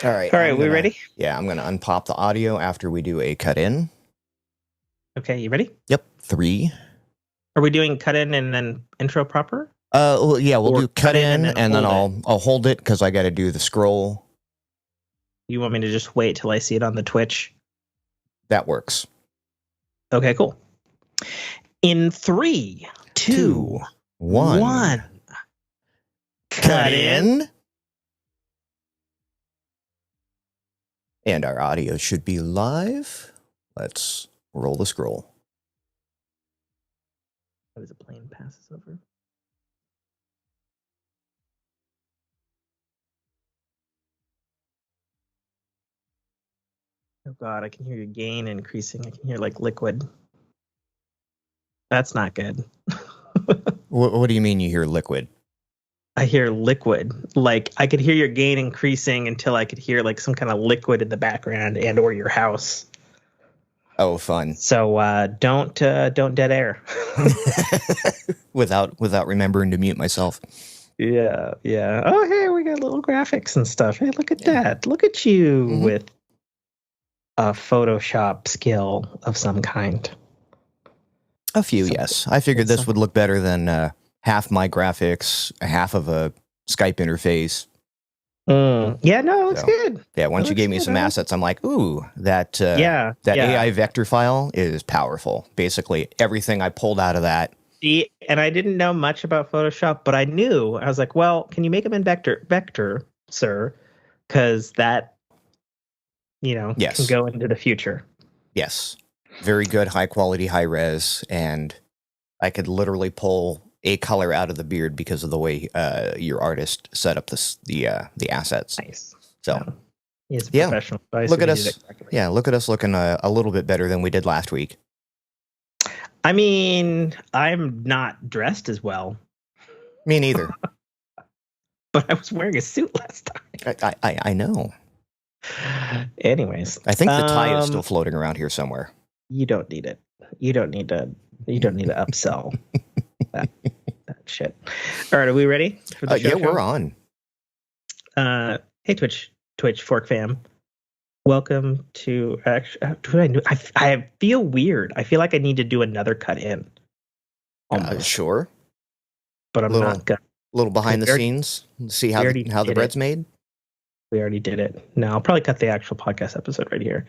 All right, we ready? Yeah, I'm going to unpop the audio after we do a cut in. Okay, you ready? Yep, 3. Are we doing cut in and then intro proper? Well, yeah, we'll do cut in and then I'll hold it because I got to do the scroll. You want me to just wait till I see it on the Twitch? That works. Okay, cool. In 3, 2, 1. Cut in. And our audio should be live. Let's Roll the scroll. What is a plane passes over? Oh God, I can hear your gain increasing. I can hear like liquid. That's not good. What do you mean you hear liquid? I hear liquid. Like I could hear your gain increasing until I could hear like some kind of liquid in the background and or your house. Oh, fun. So don't dead air. without remembering to mute myself. Yeah. Oh, hey, we got little graphics and stuff. Hey, look at that. Look at you with a Photoshop skill of some kind. A few, yes. I figured this would look better than half my graphics, half of a Skype interface. Yeah, no, it looks good. Yeah, once you gave me some assets, I'm like, ooh, that AI vector file is powerful. Basically, everything I pulled out of that. And I didn't know much about Photoshop, but I knew. I was like, well, can you make them in vector, sir? Because that, can go into the future. Yes. Very good, high quality, high res. And I could literally pull a color out of the beard because of the way your artist set up the assets. Nice. So, he's a professional. Look at us. Yeah, look at us looking a little bit better than we did last week. I mean, I'm not dressed as well. Me neither. But I was wearing a suit last time. I know. Anyways, I think the tie is still floating around here somewhere. You don't need it. You don't need to upsell that shit. All right, are we ready for the show? Yeah, we're on. Hey, Twitch Fork fam. Welcome to I feel weird. I feel like I need to do another cut in. Sure. But I'm not gonna. A little behind the scenes. See how the bread's made. We already did it. No, I'll probably cut the actual podcast episode right here.